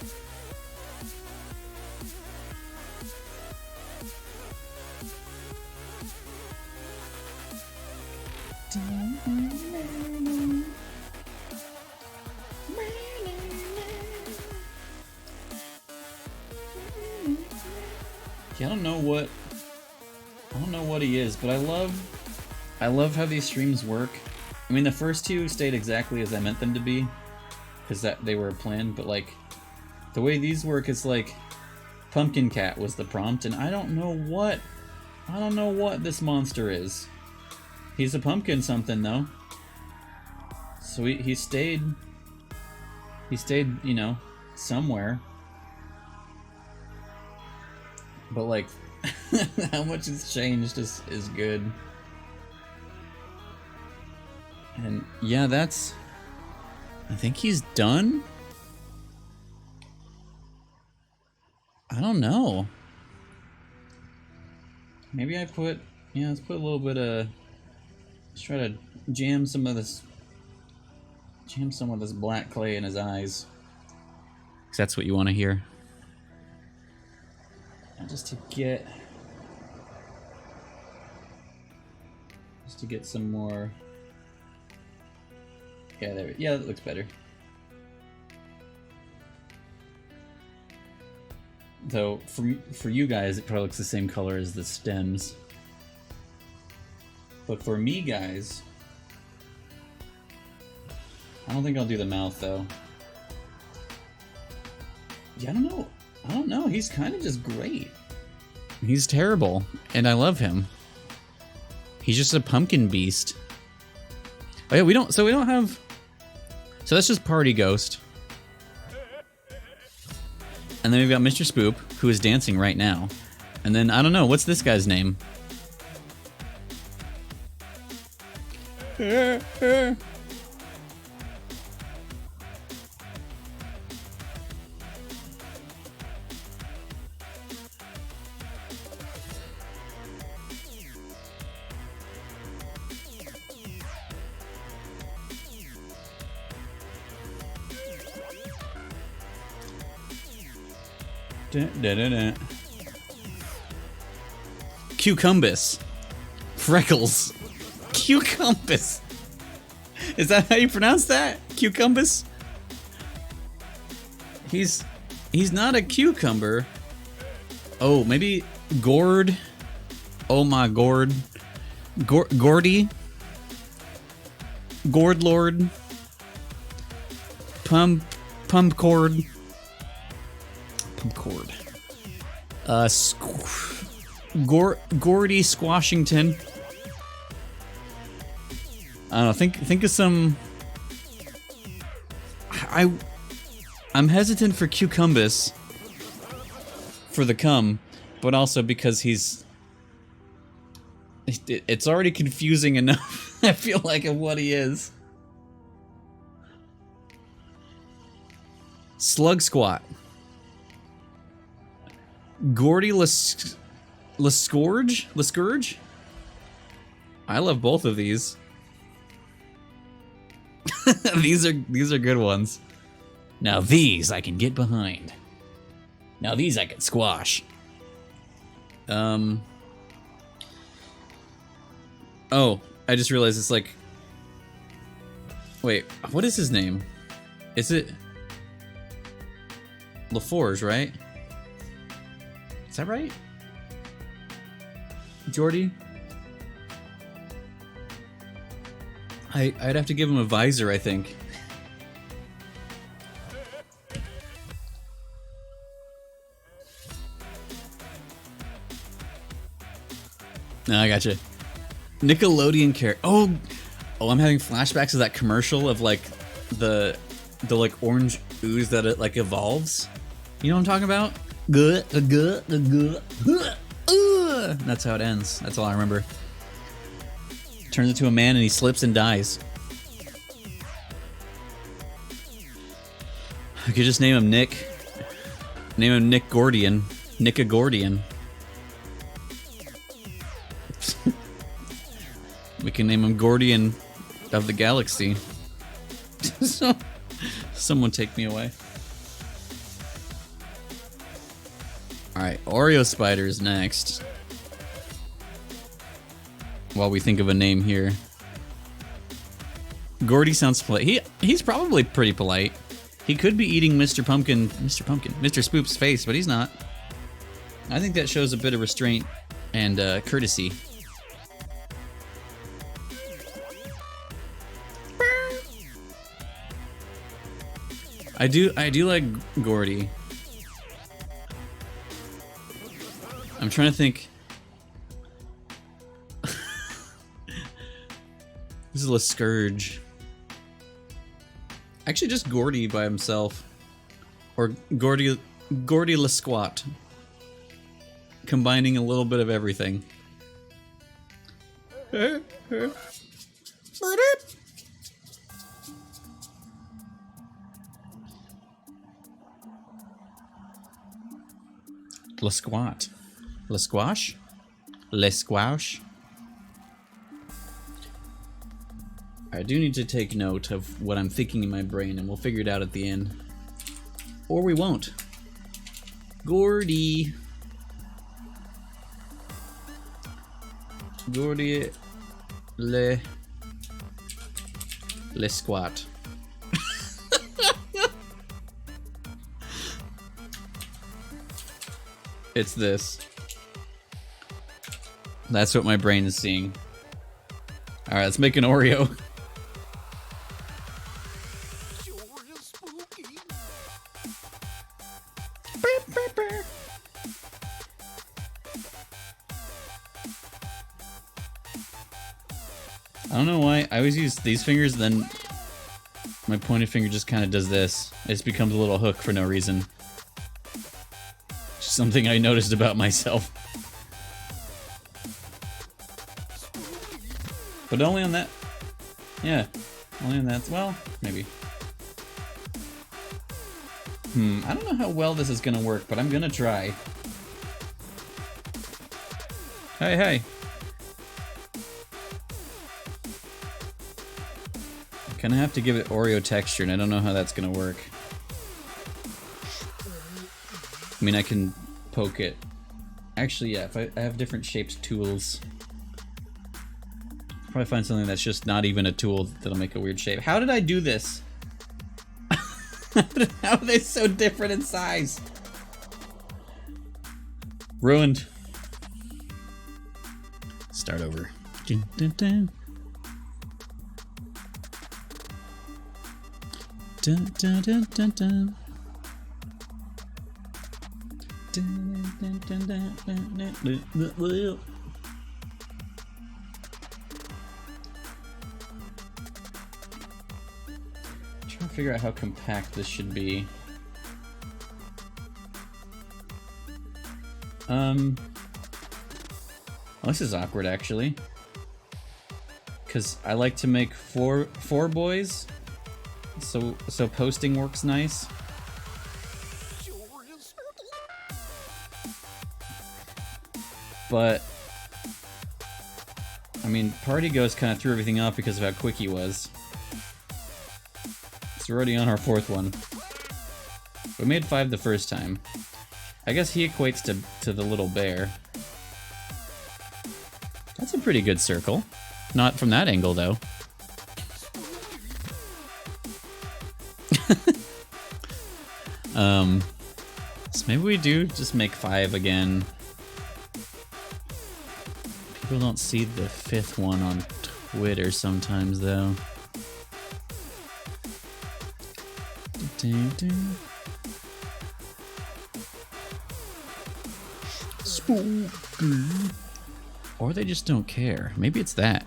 Yeah, I don't know what he is, but I love how these streams work. I mean, the first 2 stayed exactly as I meant them to be, because they were planned, but like the way these work is like Pumpkin Cat was the prompt, and I don't know what this monster is. He's a pumpkin something though. So he stayed, you know, somewhere. But like how much has changed is good. And yeah, I think he's done? I don't know. Maybe let's put a little bit of, let's try to jam some of this black clay in his eyes. 'Cause that's what you want to hear. And just to get some more. Yeah, there. Yeah, that looks better. Though for you guys, it probably looks the same color as the stems. But for me, guys, I don't think I'll do the mouth though. Yeah, I don't know. He's kind of just great. He's terrible, and I love him. He's just a pumpkin beast. Oh yeah, we don't have. So that's just Party Ghost. And then we've got Mr. Spoop, who is dancing right now. And then, I don't know, what's this guy's name? Cucumbus. Freckles. Cucumbus. Is that how you pronounce that? Cucumbus? He's not a cucumber. Oh, maybe gourd. Oh my gourd. Gourdi. Gourd Lord. Pump cord. Cord. Gourdi Squashington. I don't know. Think of some. I'm hesitant for Cucumbus for the cum, but also because it's already confusing enough. I feel like of what he is. Slug Squat. Gourdi LeScourge? I love both of these. These are good ones. Now these I can get behind. Now these I can squash. Oh, I just realized it's like. Wait, what is his name? Is it LaForge, right? Is that right? Jordy? I'd have to give him a visor, I think. No, I gotcha. Nickelodeon character. Oh, Oh, I'm having flashbacks of that commercial of like the like orange ooze that it like evolves. You know what I'm talking about? That's how it ends. That's all I remember. Turns into a man and he slips and dies. I could just name him Nick. Name him Nick Gordian. Nicka Gordian. We can name him Gordian of the Galaxy. So, someone take me away. Alright, Oreo Spider's next. While we think of a name here. Gourdi sounds polite. He's probably pretty polite. He could be eating Mr. Spoop's face, but he's not. I think that shows a bit of restraint and courtesy. I do like Gourdi. I'm trying to think. This is a Scourge. Actually, just Gourdi by himself, or Gourdi LeSquat, combining a little bit of everything. LeSquat. LeSquash? LeSquash? I do need to take note of what I'm thinking in my brain, and we'll figure it out at the end. Or we won't. Gourdi. Gourdi LeSquat. It's this. That's what my brain is seeing. Alright, let's make an Oreo. I don't know why. I always use these fingers, then my pointed finger just kind of does this. It just becomes a little hook for no reason. Just something I noticed about myself. But only on that. Yeah, only on that. Well, maybe. I don't know how well this is gonna work, but I'm gonna try. Hey, hey. Kinda have to give it Oreo texture, and I don't know how that's gonna work. I mean, I can poke it. Actually, yeah, if I have different shaped tools. Probably find something that's just not even a tool that'll make a weird shape. How did I do this? How are they so different in size? Ruined. Start over. Dun, dun, dun. Dun, dun, dun, dun, dun. Dun, dun, dun, dun, dun, dun, dun, dun, dun. Trying to figure out how compact this should be. Well, this is awkward actually, because I like to make four boys. So posting works nice. But I mean, Party Ghost kind of threw everything off because of how quick he was. So we're already on our fourth one. We made 5 the first time. I guess he equates to the little bear. That's a pretty good circle. Not from that angle though. So maybe we do just make 5 again. People don't see the 5th one on Twitter sometimes though. Spooky. Or they just don't care. Maybe it's that.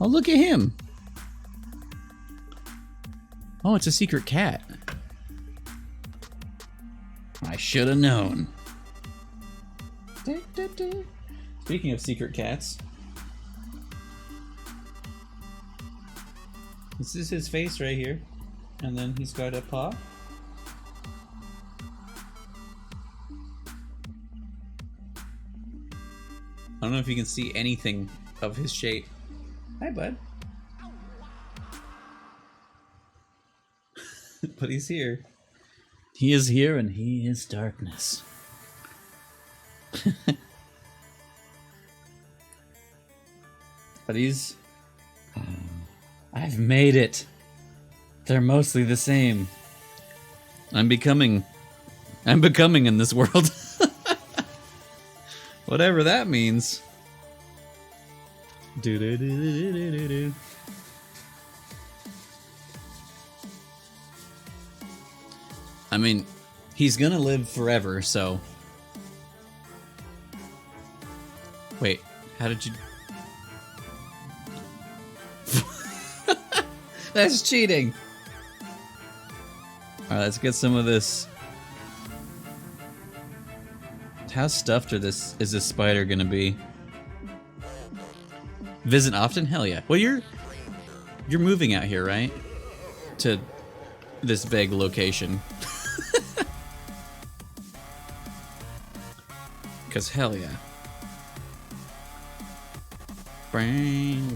Oh, look at him. Oh, it's a secret cat. I should have known. Speaking of secret cats, this is his face right here, and then he's got a paw. I don't know if you can see anything of his shape. Hi, bud. But he's here. He is here, and he is darkness. But he's... I've made it. They're mostly the same. I'm becoming in this world. Whatever that means. Do-do-do-do-do-do-do. I mean, he's gonna live forever, so... Wait, how did you... That's cheating! Alright, let's get some of this. How stuffed is this spider gonna be? Visit often? Hell yeah. Well, you're moving out here, right? To this vague location. Because hell yeah. Brain.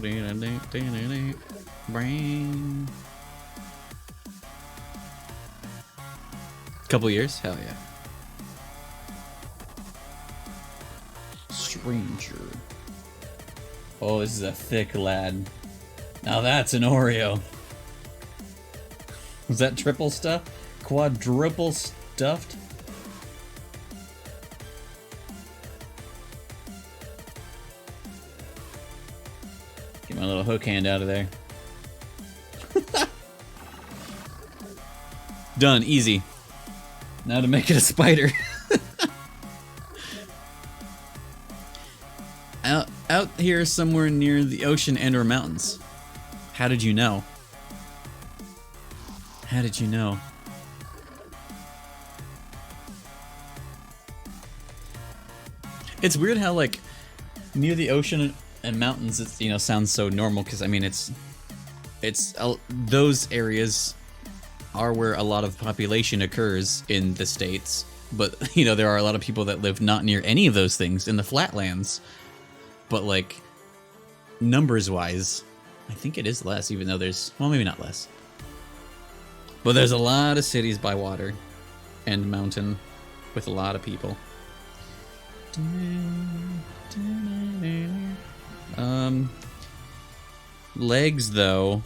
Couple years? Hell yeah. Stranger. Oh, this is a thick lad. Now that's an Oreo. Was that triple stuff? Quadruple stuffed? Get my little hook hand out of there. Done, easy. Now to make it a spider. Out here somewhere near the ocean and or mountains. How did you know? How did you know? It's weird how like near the ocean and mountains, it's, you know, sounds so normal because I mean it's those areas are where a lot of population occurs in the States, but you know there are a lot of people that live not near any of those things in the flatlands. But like numbers wise, I think it is less, even though there's, well, maybe not less. But there's a lot of cities by water and mountain with a lot of people. Legs though.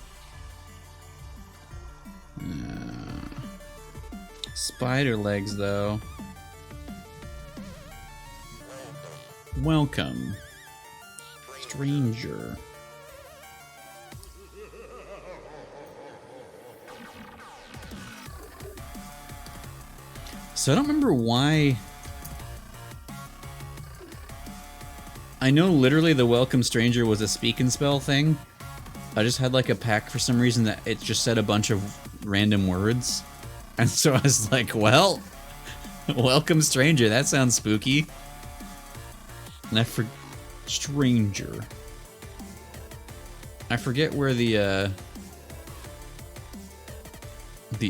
Spider legs though. Welcome. Stranger. So I don't remember why. I know literally the welcome stranger was a speak and spell thing. I just had like a pack for some reason that it just said a bunch of random words. And so I was like, well, welcome stranger, that sounds spooky. And I forgot. Stranger. I forget where the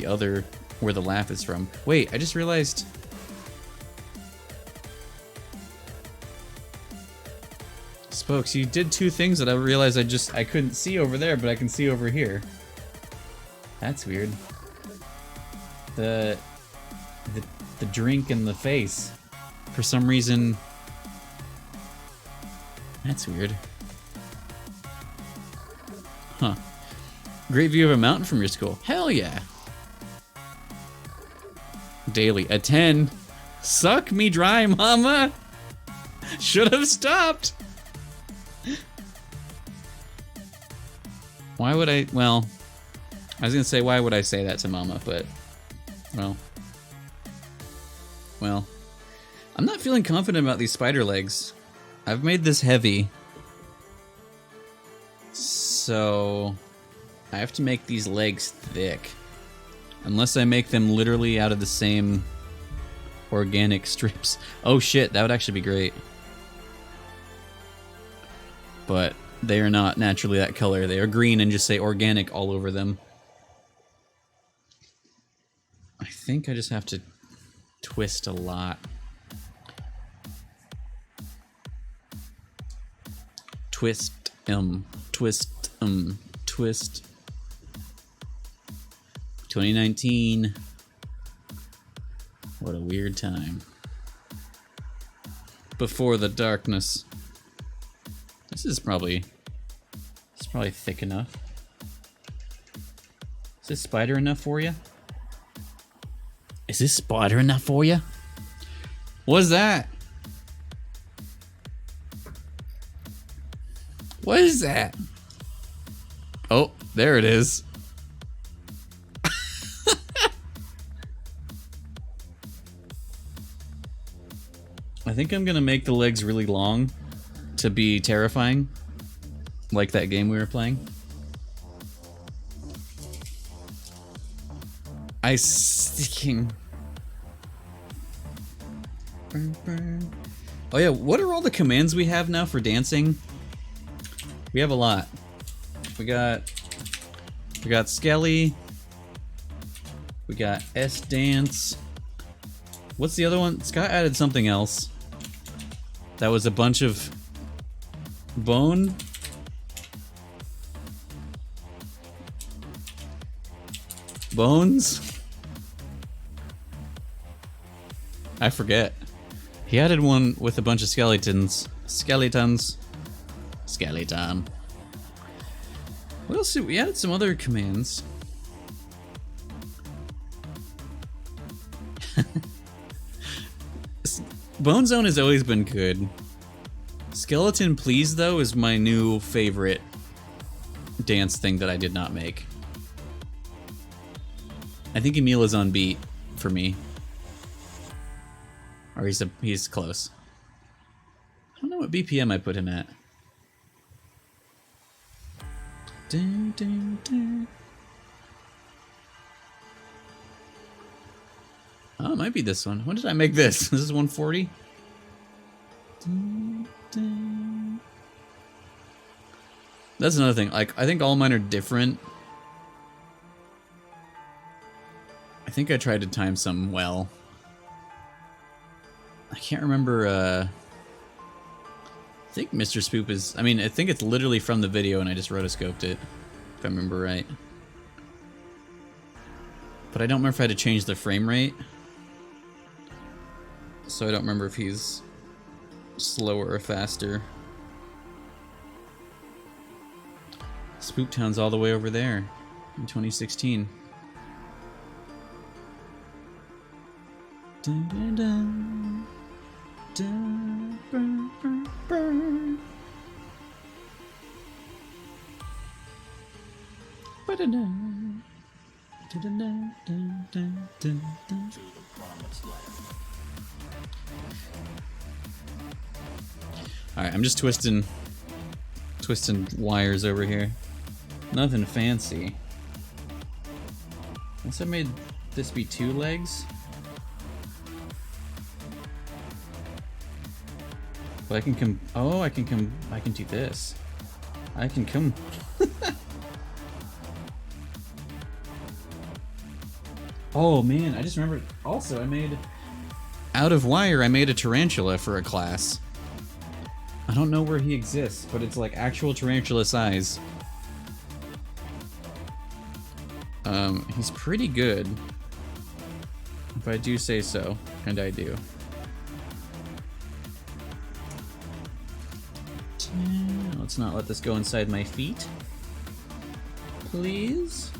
other, where the laugh is from. Wait, I just realized. Spokes, you did two things that I realized I couldn't see over there, but I can see over here. That's weird. The drink in the face. For some reason. That's weird. Huh. Great view of a mountain from your school. Hell yeah. Daily. A 10. Suck me dry, mama. Should have stopped. Why would I? Well, I was gonna say why would I say that to mama, but well, I'm not feeling confident about these spider legs. I've made this heavy. So I have to make these legs thick. Unless I make them literally out of the same organic strips. Oh shit, that would actually be great. But they are not naturally that color. They are green and just say organic all over them. I think I just have to twist a lot. Twist. 2019. What a weird time. Before the darkness. This is probably thick enough. Is this spider enough for you? Is this spider enough for you? What's that? What is that? Oh, there it is. I think I'm gonna make the legs really long to be terrifying, like that game we were playing. Sticking. Oh yeah, what are all the commands we have now for dancing? We have a lot. We got Skelly. We got S dance. What's the other one? Scott added something else. That was a bunch of bone. Bones? I forget. He added one with a bunch of skeletons. Skeletons. Skeleton. What else did we added some other commands? Bone Zone has always been good. Skeleton Please though is my new favorite dance thing that I did not make. I think Emil is on beat for me. Or he's close. I don't know what BPM I put him at. Dun, dun, dun. Oh, it might be this one. When did I make this? This is 140? Dun, dun. That's another thing. Like, I think all mine are different. I think I tried to time some well. I can't remember, I think Mr. Spoop is... I mean, I think it's literally from the video and I just rotoscoped it, if I remember right. But I don't remember if I had to change the frame rate. So I don't remember if he's slower or faster. Spoop Town's all the way over there in 2016. Dun, dun, dun. Dun, burn, burn, burn. Ba-da-dun. Da-da-dun, dun, dun, dun, dun. Alright, I'm just twisting wires over here. Nothing fancy. Unless I made this be 2 legs. But I can come. Oh, I can do this. I can come. Oh man, I just remembered. Also, I made out of wire. I made a tarantula for a class. I don't know where he exists, but it's like actual tarantula size. He's pretty good, if I do say so, and I do. Let's not let this go inside my feet, please.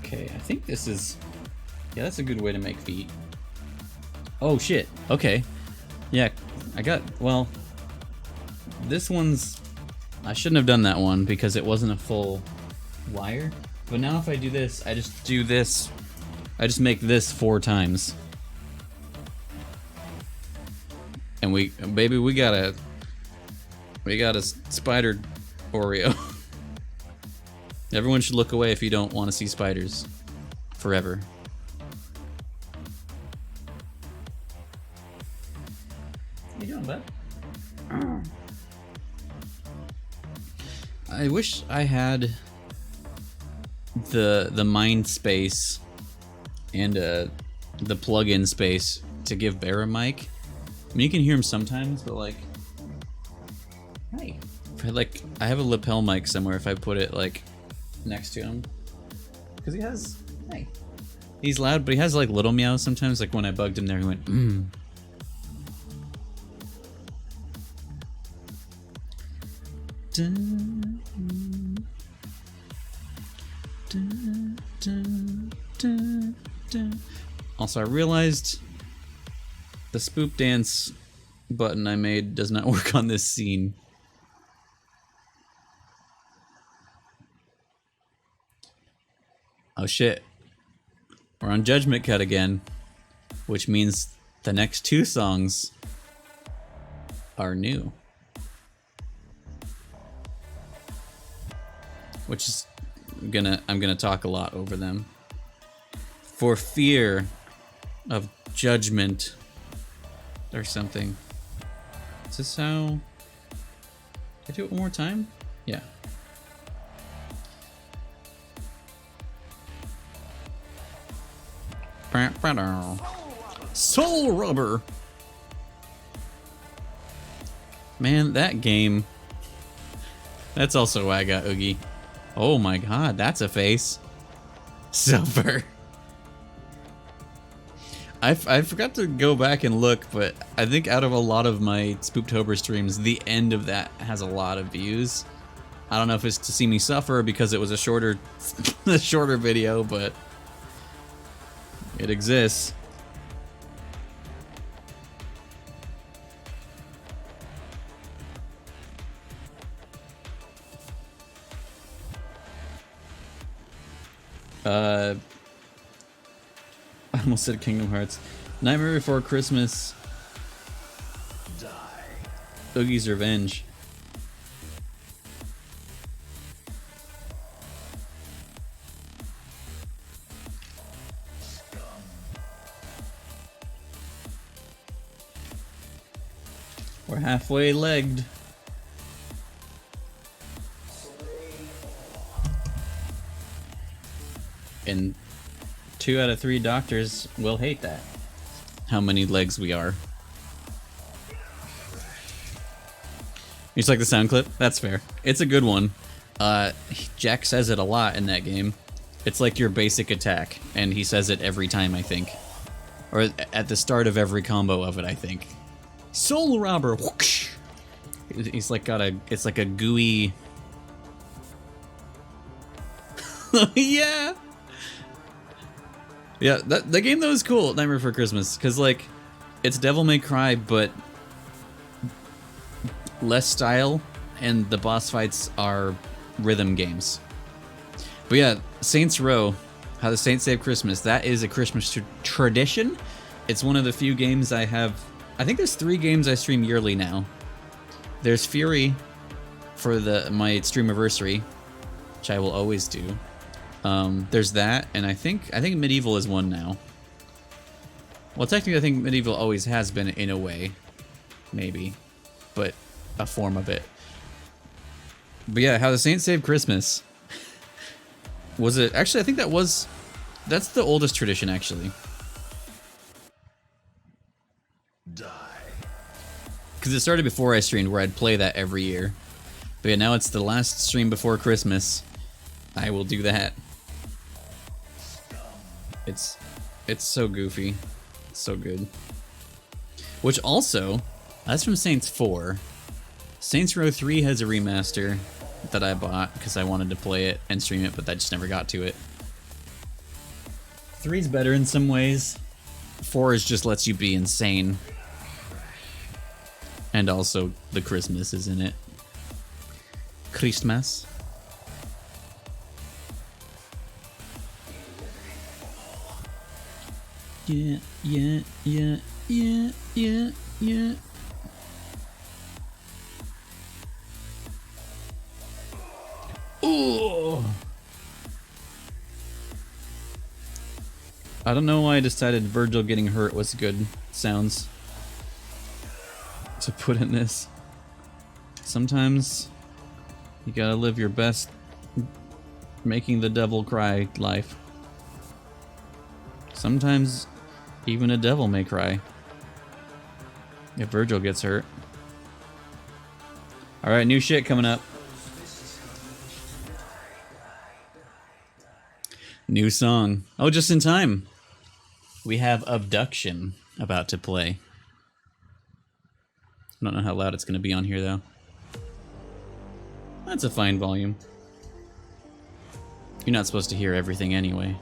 Okay, I think this is... Yeah, that's a good way to make feet. Oh shit, okay. Yeah, I got... Well, this one's... I shouldn't have done that one because it wasn't a full wire. But now if I do this, I just do this. I just make this 4 times. And we got a spider Oreo. Everyone should look away if you don't want to see spiders forever. How you doing, bud? I wish I had the mind space and the plug-in space to give Bear a mic. I mean, you can hear him sometimes, but like, hey, if I have a lapel mic somewhere. If I put it like next to him, because he has, hey, he's loud, but he has like little meows sometimes. Like when I bugged him there, he went, mm. Dun, dun, dun, dun, dun. Also, I realized the Spoop dance button I made does not work on this scene. Oh shit. We're on Judgment Cut again, which means the next 2 songs are new. Which is I'm gonna talk a lot over them. For fear of judgment or something. Is this how... Can I do it one more time? Yeah. Soul Rubber! Man, that game... That's also why I got Oogie. Oh my god, that's a face. Silver. I forgot to go back and look, but I think out of a lot of my Spooptober streams, the end of that has a lot of views. I don't know if it's to see me suffer because it was a shorter video, but it exists. I almost said Kingdom Hearts. Nightmare Before Christmas. Die. Oogie's Revenge. We're halfway legged. And 2 out of 3 doctors will hate that. How many legs we are. You just like the sound clip? That's fair. It's a good one. Jack says it a lot in that game. It's like your basic attack, and he says it every time, I think. Or at the start of every combo of it, I think. Soul Robber! Whoosh! He's like got a... It's like a gooey... Yeah! Yeah, the game though is cool, Nightmare Before Christmas, because like, it's Devil May Cry, but less style, and the boss fights are rhythm games. But yeah, Saints Row, How the Saints Save Christmas, that is a Christmas tradition. It's one of the few games I have, I think there's 3 games I stream yearly now. There's Fury for my streamiversary, which I will always do. There's that, and I think Medieval is one now. Well, technically I think Medieval always has been in a way. Maybe. But a form of it. But yeah, How the Saints Save Christmas. Was it... Actually, I think that's the oldest tradition, actually. Die. Because it started before I streamed, where I'd play that every year. But yeah, now it's the last stream before Christmas. I will do that. It's so goofy. It's so good. Which also, that's from Saints 4. Saints Row 3 has a remaster that I bought because I wanted to play it and stream it, but I just never got to it. 3's better in some ways. 4 just lets you be insane. And also, the Christmas is in it. Christmas. Yeah, yeah, yeah, yeah, yeah, yeah. Ooh. I don't know why I decided Virgil getting hurt was good sounds to put in this. Sometimes you gotta live your best making the devil cry life. Sometimes even a devil may cry if Virgil gets hurt. Alright, new shit coming up. New song. Oh, just in time. We have Abduction about to play. I don't know how loud it's going to be on here, though. That's a fine volume. You're not supposed to hear everything anyway.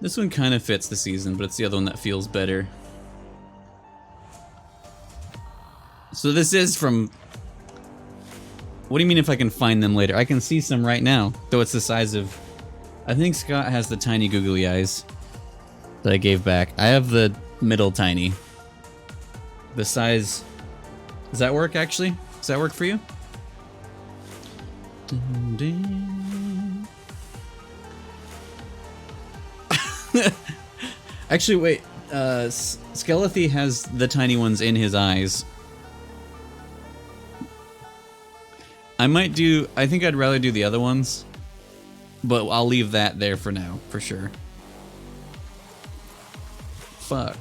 This one kind of fits the season, but it's the other one that feels better. So this is from... What do you mean if I can find them later? I can see some right now, though it's the size of... I think Scott has the tiny googly eyes that I gave back. I have the middle tiny. The size... Does that work, actually? Does that work for you? Dun, dun. Actually, wait. Skelethi has the tiny ones in his eyes. I might do... I think I'd rather do the other ones. But I'll leave that there for now, for sure. Fuck.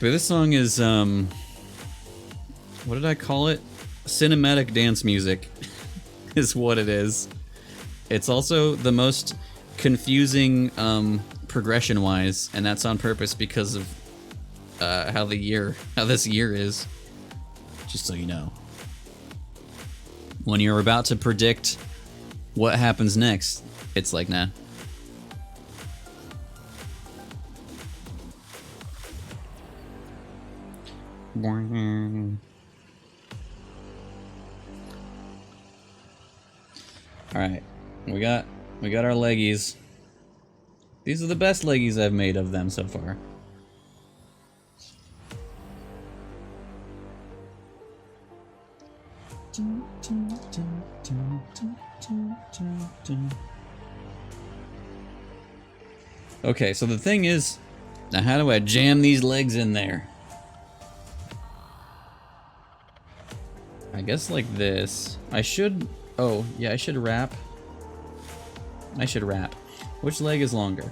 But this song is, what did I call it? Cinematic dance music is what it is. It's also the most confusing progression-wise, and that's on purpose because of how this year is. Just so you know. When you're about to predict what happens next, it's like, nah. Alright, we got our leggies. These are the best leggies I've made of them so far. Okay, so the thing is, now how do I jam these legs in there? I guess like this. I should... Oh, yeah, I should wrap. I should wrap. Which leg is longer?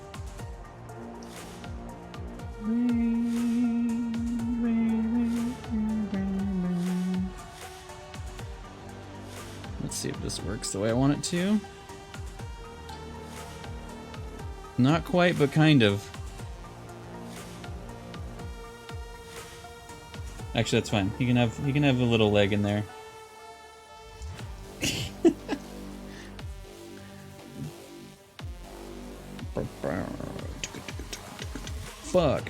Let's see if this works the way I want it to. Not quite, but kind of. Actually, that's fine. He can have a little leg in there. Fuck.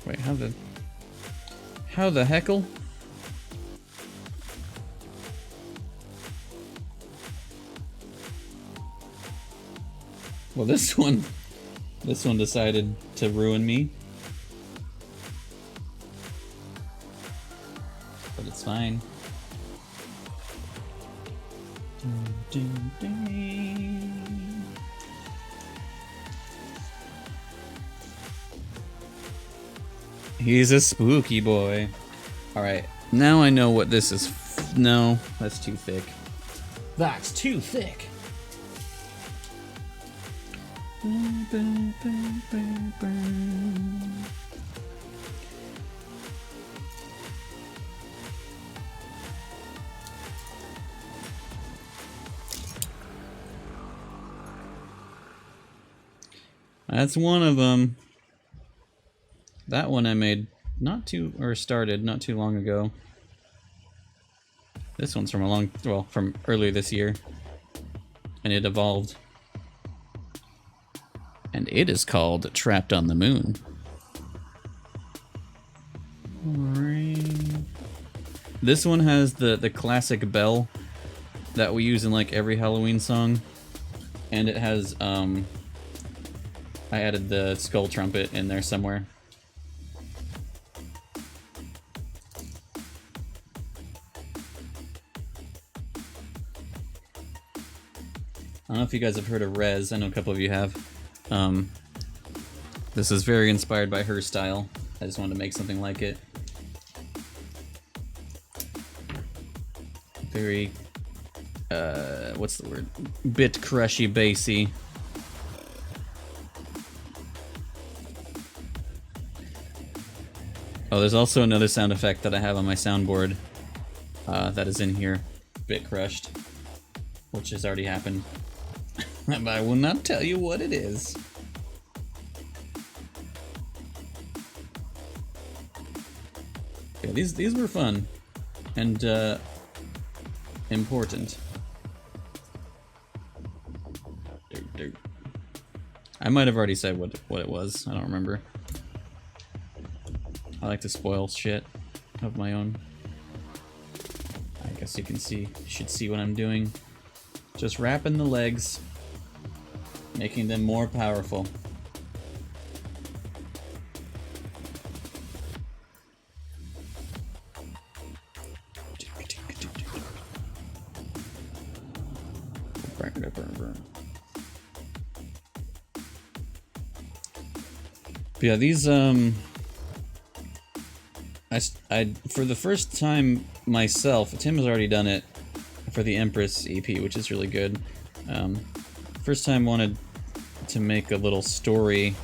Wait, how the heckle? Well, this one decided to ruin me. But it's fine. He's a spooky boy. Alright, now I know what this is. No, that's too thick. That's too thick. That's one of them. That one I made started not too long ago. This one's from earlier this year. And it evolved. And it is called Trapped on the Moon. This one has the classic bell that we use in like every Halloween song. And it has, I added the skull trumpet in there somewhere. I don't know if you guys have heard of Rez. I know a couple of you have. This is very inspired by her style. I just wanted to make something like it. Very, what's the word? Bit crushy, bassy. Oh, there's also another sound effect that I have on my soundboard that is in here. Bit crushed. Which has already happened. But I will not tell you what it is. Yeah, these were fun. And, important. I might have already said what it was. I don't remember. I like to spoil shit of my own. I guess you can see. You should see what I'm doing. Just wrapping the legs, making them more powerful. But yeah, these I for the first time myself, Tim has already done it for the Empress EP, which is really good. First time wanted to make a little story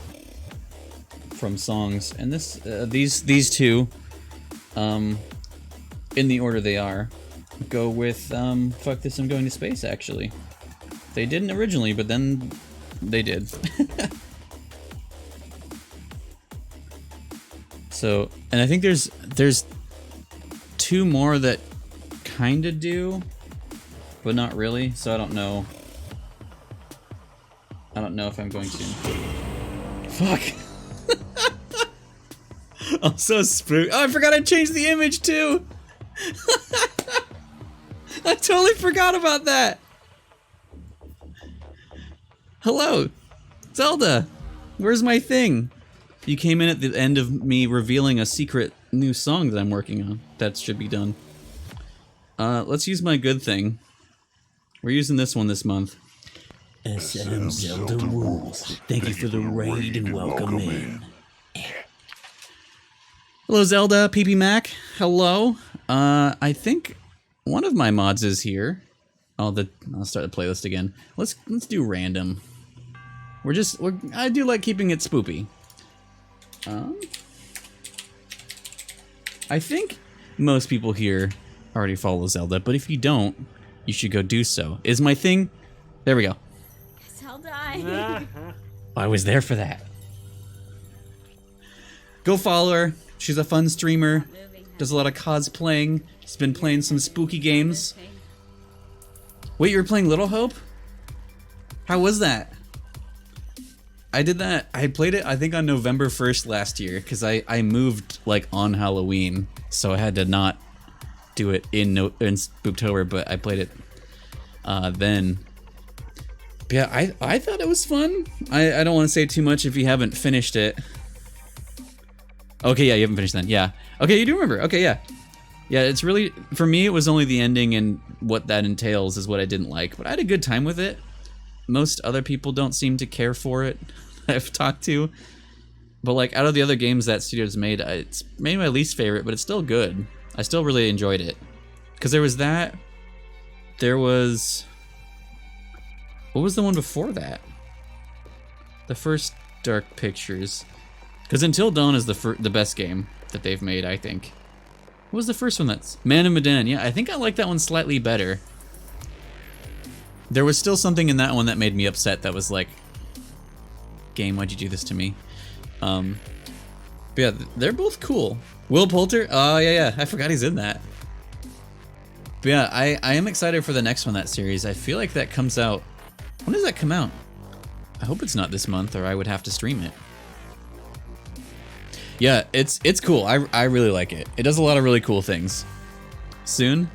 from songs, and these two, in the order they are, go with Fuck This, I'm Going to Space, actually. They didn't originally, but then they did. So, and I think there's two more that kinda do, but not really, so I don't know. I don't know if I'm going to. Fuck! I'm so spooked. Oh, I forgot I changed the image too! I totally forgot about that! Hello! Zelda! Where's my thing? You came in at the end of me revealing a secret new song that I'm working on. That should be done. Let's use my good thing. We're using this one this month. SM Zelda Rules. Thank you for the raid and welcome in. Hello Zelda, PP Mac. Hello. I think one of my mods is here. I'll start the playlist again. Let's do random. I do like keeping it spoopy. I think most people here already follow Zelda, but if you don't, you should go do so. Is my thing? There we go. Zelda. I was there for that. Go follow her. She's a fun streamer. Does a lot of cosplaying. She's been playing some spooky games. Wait, you were playing Little Hope? How was that? I did that. I played it, I think, on November 1st last year, because I moved, like, on Halloween, so I had to not do it in Spooptober, but I played it then. But yeah, I thought it was fun. I don't want to say too much if you haven't finished it. Okay, yeah, you haven't finished then. Yeah. Okay, you do remember. Okay, yeah. Yeah, it's really, for me, it was only the ending and what that entails is what I didn't like, but I had a good time with it. Most other people don't seem to care for it I've talked to. But like out of the other games that studio's made, it's maybe my least favorite, but it's still good. I still really enjoyed it. Because there was that. There was... What was the one before that? The first Dark Pictures. Because Until Dawn is the best game that they've made, I think. What was the first one that's... Man of Medan. Yeah, I think I like that one slightly better. There was still something in that one that made me upset that was like, game, why'd you do this to me? But yeah, they're both cool. Will Poulter? Oh, yeah, I forgot he's in that. But yeah, I am excited for the next one, that series. I feel like that comes out... When does that come out? I hope it's not this month, or I would have to stream it. Yeah, it's cool. I really like it. It does a lot of really cool things. Soon?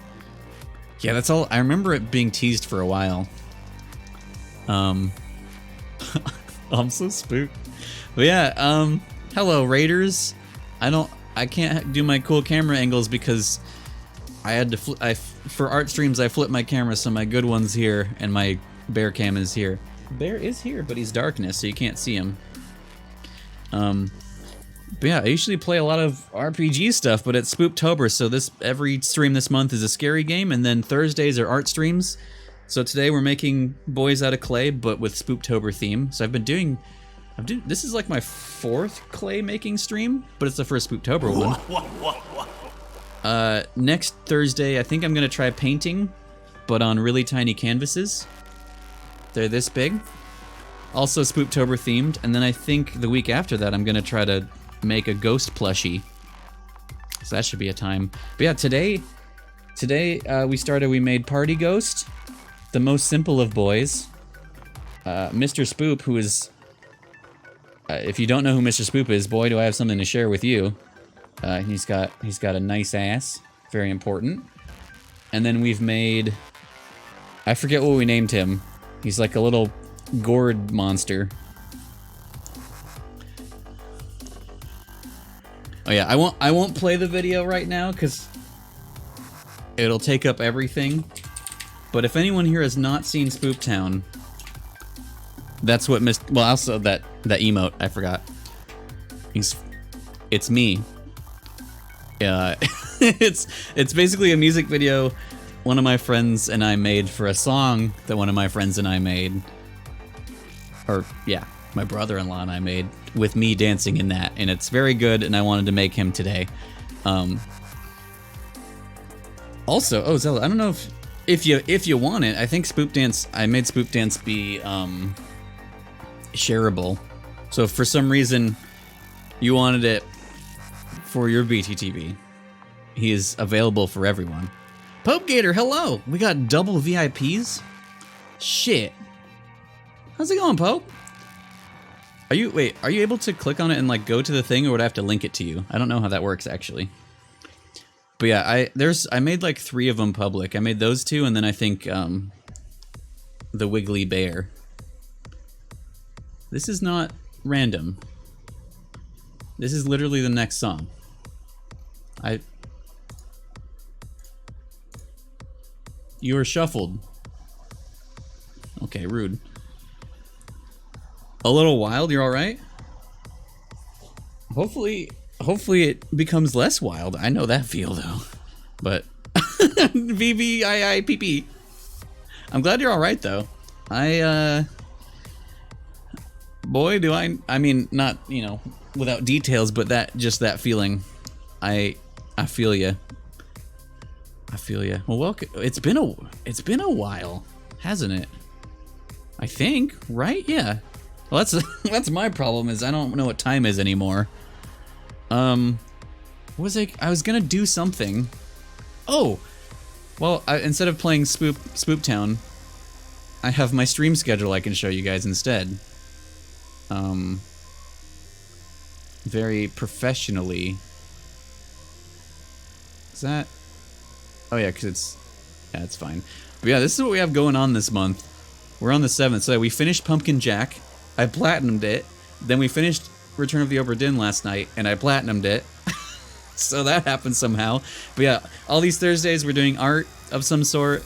Yeah, that's all. I remember it being teased for a while. I'm so spooked. But yeah, hello Raiders. I can't do my cool camera angles because I had to for art streams I flip my camera, so my good one's here and my bear cam is here. Bear is here, but he's darkness, so you can't see him. But yeah, I usually play a lot of RPG stuff, but it's Spooptober, so every stream this month is a scary game, and then Thursdays are art streams. So today we're making Boys Out of Clay, but with Spooptober theme. So this is like my 4th clay making stream, but it's the first Spooptober one. Next Thursday, I think I'm gonna try painting, but on really tiny canvases. They're this big. Also Spooptober themed, and then I think the week after that I'm gonna try to make a ghost plushie. So that should be a time. But yeah, today we made Party Ghost, the most simple of boys. Mr. Spoop, who is, if you don't know who Mr. Spoop is, boy, do I have something to share with you. He's got a nice ass, very important. And then we've made, I forget what we named him. He's like a little gourd monster. Oh yeah, I won't play the video right now because it'll take up everything. But if anyone here has not seen Spoop Town, that's what well, also that emote, I forgot. It's me. It's basically a music video one of my friends and I made for a song that one of my friends and I made. Or yeah, my brother-in-law and I made, with me dancing in that, and it's very good, and I wanted to make him today. Also, oh Zella, I don't know if you want it, I think Spoop Dance, I made Spoop Dance be shareable. So if for some reason you wanted it for your BTTV, he is available for everyone. Pope Gator, hello! We got double VIPs? Shit. How's it going, Pope? Are you able to click on it and like go to the thing, or would I have to link it to you? I don't know how that works actually. But yeah, I made like 3 of them public. I made those 2, and then I think the Wiggly Bear. This is not random. This is literally the next song. You were shuffled. Okay, rude. A little wild, you're alright? Hopefully it becomes less wild. I know that feel though. But VVIIPP. I'm glad you're alright though. Boy, do I mean, not, you know, without details, but that feeling. I feel ya. I feel ya. Well, welcome. It's been a while, hasn't it? I think, right? Yeah. Well, that's my problem, is I don't know what time is anymore. I was gonna do something. Oh, well, instead of playing Spoop Town, I have my stream schedule I can show you guys instead. Very professionally. Is that? Oh yeah, because it's fine. But yeah, this is what we have going on this month. We're on the 7th, so we finished Pumpkin Jack. I platinumed it. Then we finished Return of the Obra Dinn last night, and I platinumed it. So that happened somehow. But yeah, all these Thursdays we're doing art of some sort.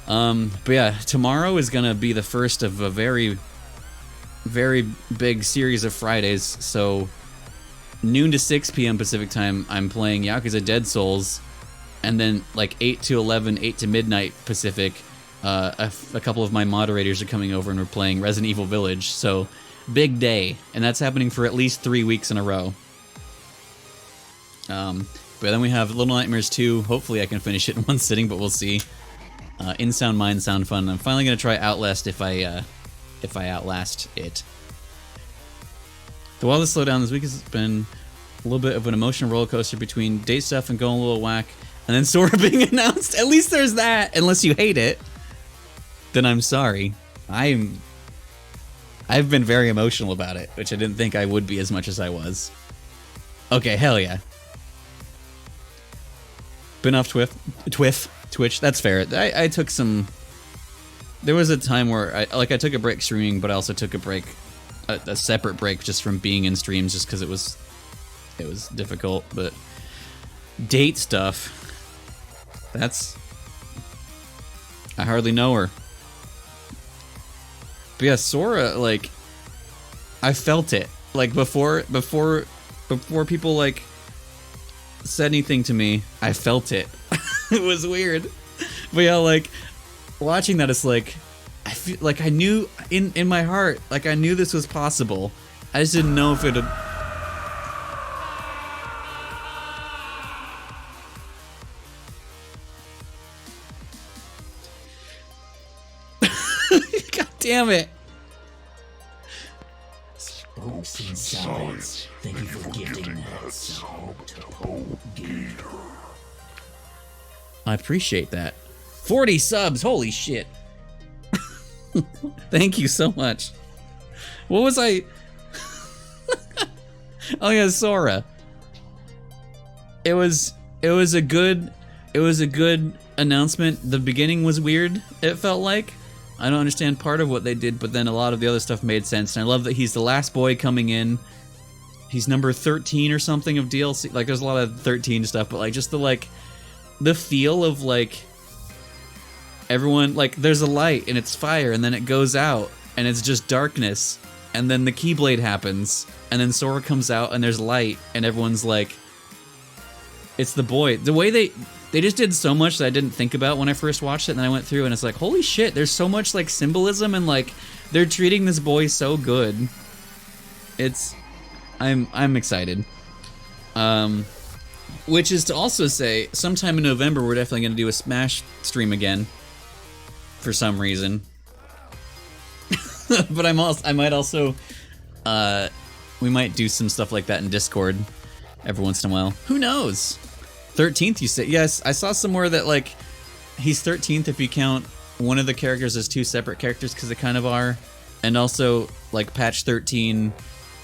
But yeah, tomorrow is gonna be the first of a very, very big series of Fridays. So noon to 6 p.m. Pacific time, I'm playing Yakuza Dead Souls, and then like 8 to 11, 8 to midnight Pacific. A couple of my moderators are coming over and we're playing Resident Evil Village, so big day, and that's happening for at least 3 weeks in a row. But then we have Little Nightmares 2. Hopefully I can finish it in one sitting, but we'll see. In Sound Mind, Sound Fun. I'm finally gonna try Outlast if I outlast it. The wildest slowdown this week has been a little bit of an emotional roller coaster between date stuff and going a little whack, and then Sora being announced. At least there's that, unless you hate it. Then I'm sorry. I I've been very emotional about it, which I didn't think I would be as much as I was. Okay, hell yeah. Been off Twitch. That's fair. I took some. There was a time where I took a break streaming, but I also took a break, a separate break just from being in streams, just because it was difficult. But date stuff. That's. I hardly know her. But yeah, Sora, like, I felt it. Like before people like said anything to me, I felt it. It was weird. But yeah, like watching that, it's like I feel like I knew in my heart, like I knew this was possible. I just didn't know if it would. God damn it. Spooks and solids. Thank you for gifting that sub to Gator. I appreciate that. 40 subs, holy shit. Thank you so much. What was I? Oh yeah, Sora. It was a good announcement. The beginning was weird, it felt like. I don't understand part of what they did, but then a lot of the other stuff made sense. And I love that he's the last boy coming in. He's number 13 or something of DLC. Like there's a lot of 13 stuff, but like just the feel of like everyone, like there's a light and it's fire and then it goes out and it's just darkness and then the Keyblade happens and then Sora comes out and there's light and everyone's like, it's the boy. The way they just did so much that I didn't think about when I first watched it, and then I went through and it's like, holy shit, there's so much like symbolism and like they're treating this boy so good. I'm excited. Which is to also say, sometime in November we're definitely going to do a Smash stream again, for some reason. But I might also, we might do some stuff like that in Discord every once in a while. Who knows? 13th, you said? Yes, I saw somewhere that like he's 13th if you count one of the characters as two separate characters, because they kind of are, and also like patch 13,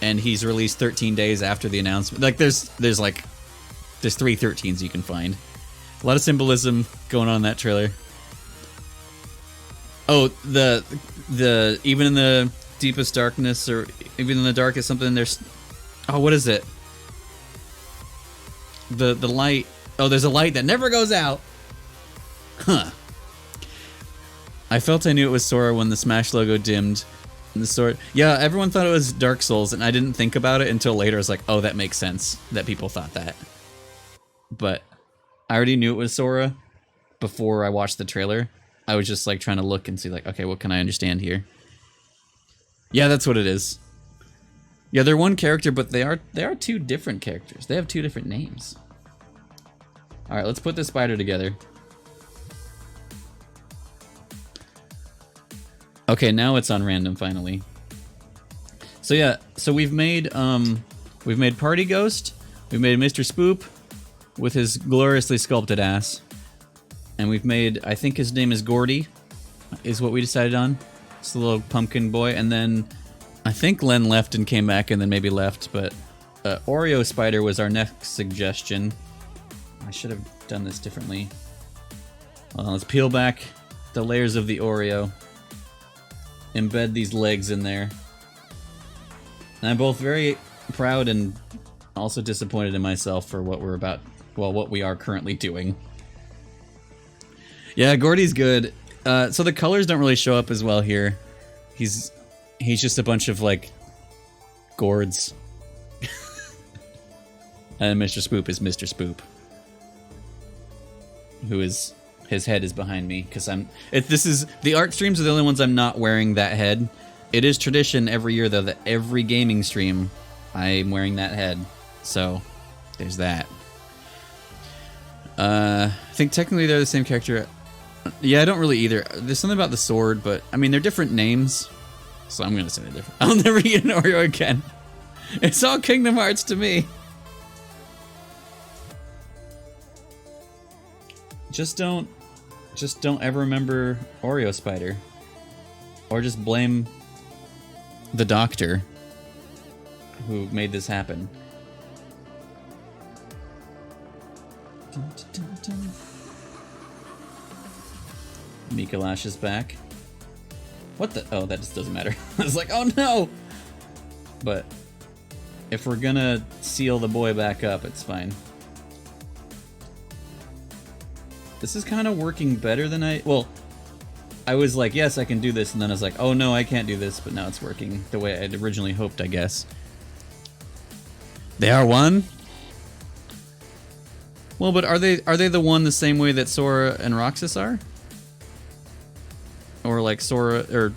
and he's released 13 days after the announcement. Like there's 3 13s you can find. A lot of symbolism going on in that trailer. Oh, the even in the deepest darkness, or even in the darkest something, there's, oh, what is it? The light. Oh, there's a light that never goes out. Huh. I felt I knew it was Sora when the Smash logo dimmed. And the sword. Yeah, everyone thought it was Dark Souls, and I didn't think about it until later. I was like, oh, that makes sense that people thought that. But I already knew it was Sora before I watched the trailer. I was just like trying to look and see like, okay, what can I understand here? Yeah, that's what it is. Yeah, they're one character, but they are 2 different characters. They have 2 different names. All right, let's put this spider together. Okay, now it's on random finally. So yeah, so we've made Party Ghost, we've made Mr. Spoop with his gloriously sculpted ass, and we've made, I think his name is Gourdi, is what we decided on. It's the little pumpkin boy, and then I think Len left and came back and then maybe left, but Oreo Spider was our next suggestion. I should have done this differently. Well, let's peel back the layers of the Oreo. Embed these legs in there. And I'm both very proud and also disappointed in myself for what we're about, well, what we are currently doing. Yeah, Gordy's good. So the colors don't really show up as well here. He's just a bunch of like gourds. And Mr. Spoop is Mr. Spoop, who is, his head is behind me because the art streams are the only ones I'm not wearing that head. It is tradition every year though that every gaming stream I'm wearing that head. So there's that. I think technically they're the same character. Yeah, I don't really either. There's something about the sword, but I mean they're different names, so I'm gonna say they're different. I'll never eat an Oreo again. It's all Kingdom Hearts to me. Just don't ever remember Oreo Spider, or just blame the doctor who made this happen. Dun, dun, dun, dun. Mikolash is back. What the? Oh, that just doesn't matter. I was like, oh no! But if we're gonna seal the boy back up, it's fine. This is kind of working better than well, I was like, yes, I can do this, and then I was like, oh no, I can't do this, but now it's working the way I'd originally hoped, I guess. They are one? Well, but are they the one the same way that Sora and Roxas are? Or like Sora and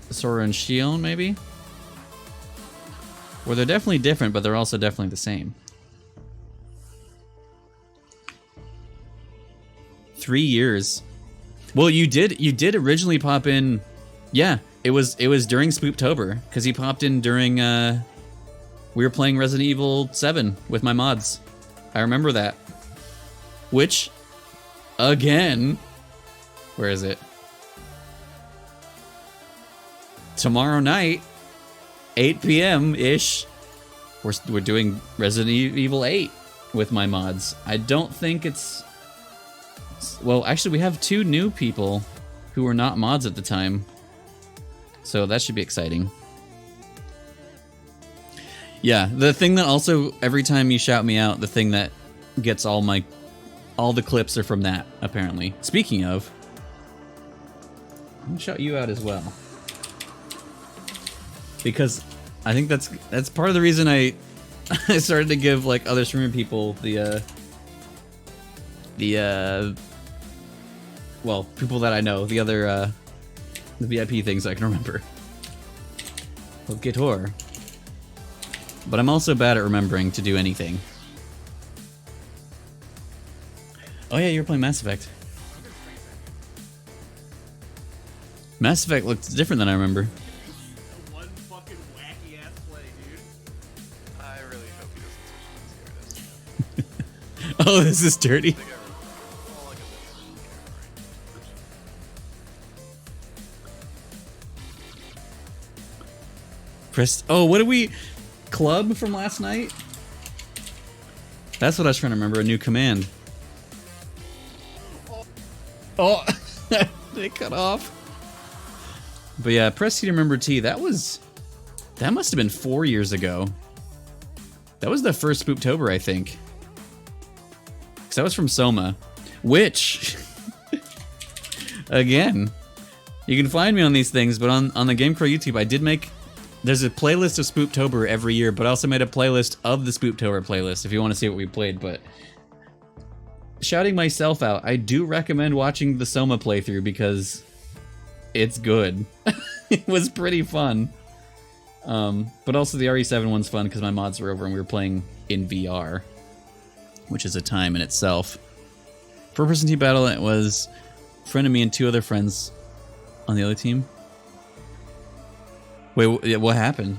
Shion, maybe? Well, they're definitely different, but they're also definitely the same. 3 years. Well, you did originally pop in. Yeah, it was during Spooptober, because he popped in during we were playing Resident Evil 7 with my mods. I remember that. Which, again, where is it? Tomorrow night, 8 p.m.-ish, we're doing Resident Evil 8 with my mods. I don't think it's... Well, actually, we have 2 new people who were not mods at the time. So that should be exciting. Yeah, the thing that also, every time you shout me out, the thing that gets all the clips are from that, apparently. Speaking of, I'm gonna shout you out as well. Because I think that's part of the reason I started to give like other streamer people the well, people that I know, the other the VIP things I can remember. Well, Gitor. But I'm also bad at remembering to do anything. Oh yeah, you're playing Mass Effect. Mass Effect looks different than I remember. One fucking wacky ass play, dude. I really hope he doesn't switch this here. Oh, this is dirty. Press. Oh, what did we... Club from last night? That's what I was trying to remember. A new command. Oh, it cut off. But yeah, press C to remember T. That must have been 4 years ago. That was the first Spooptober, I think. Because that was from Soma. Which, again, you can find me on these things, but on the Game Crow YouTube, I did make... There's a playlist of Spooptober every year, but I also made a playlist of the Spooptober playlist if you want to see what we played, but... Shouting myself out, I do recommend watching the Soma playthrough because it's good. It was pretty fun. But also the RE7 one's fun because my mods were over and we were playing in VR, which is a time in itself. Per-person team battle, it was a friend of me and 2 other friends on the other team. Wait, what happened?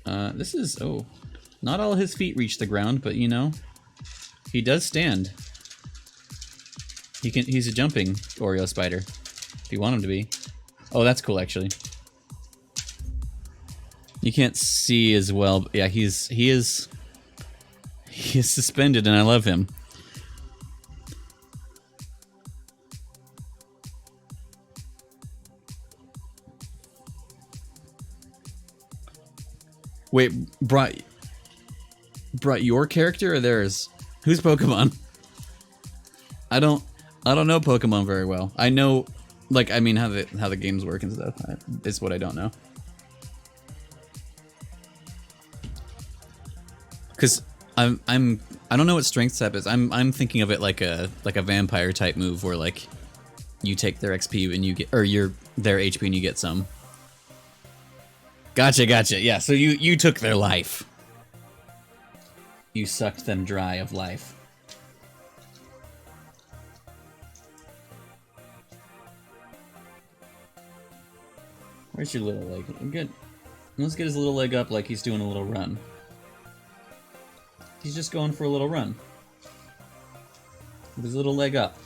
This is... Oh. Not all his feet reach the ground, but, you know, he does stand. He's a jumping Oreo spider, if you want him to be. Oh, that's cool, actually. You can't see as well, but yeah, he is suspended, and I love him. Wait, brought your character or theirs? Who's Pokemon? I don't know Pokemon very well. I know, like, I mean how the games work and stuff. Is what I don't know. Cause I don't know what strength step is. I'm thinking of it like a vampire type move where like you take their XP and you get, or their HP and you get some. Gotcha. Yeah, so you took their life. You sucked them dry of life. Where's your little leg? Good. Let's get his little leg up like he's doing a little run. He's just going for a little run. with his little leg up.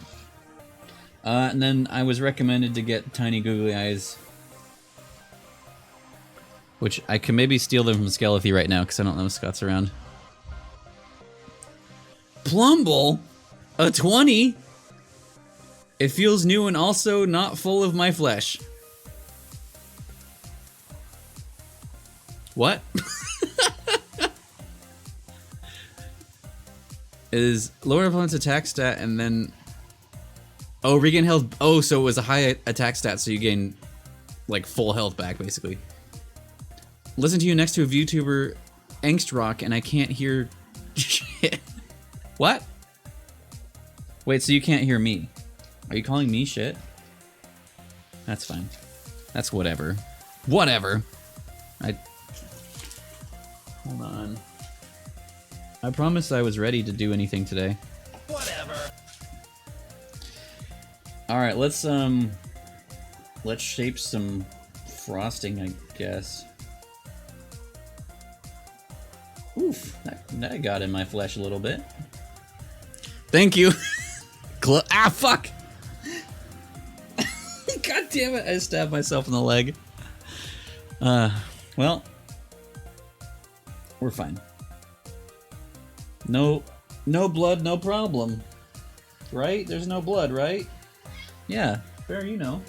And then I was recommended to get tiny googly eyes, which I can maybe steal them from Skelethy right now because I don't know if Scott's around. Plumble, a 20. It feels new and also not full of my flesh. What? Is lower opponent's attack stat and then... Oh, regain health. Oh, so it was a high attack stat, so you gain, like, full health back, basically. Listen to you next to a VTuber, Angst Rock, and I can't hear shit. What? Wait, so you can't hear me? Are you calling me shit? That's fine. That's whatever. Whatever. Hold on. I promised I was ready to do anything today. Whatever. Alright, let's shape some frosting, I guess. Oof, that got in my flesh a little bit. Thank you. Ah, fuck! God damn it, I stabbed myself in the leg. Well, we're fine. No blood, no problem. Right? There's no blood, right? Yeah, fair, you know.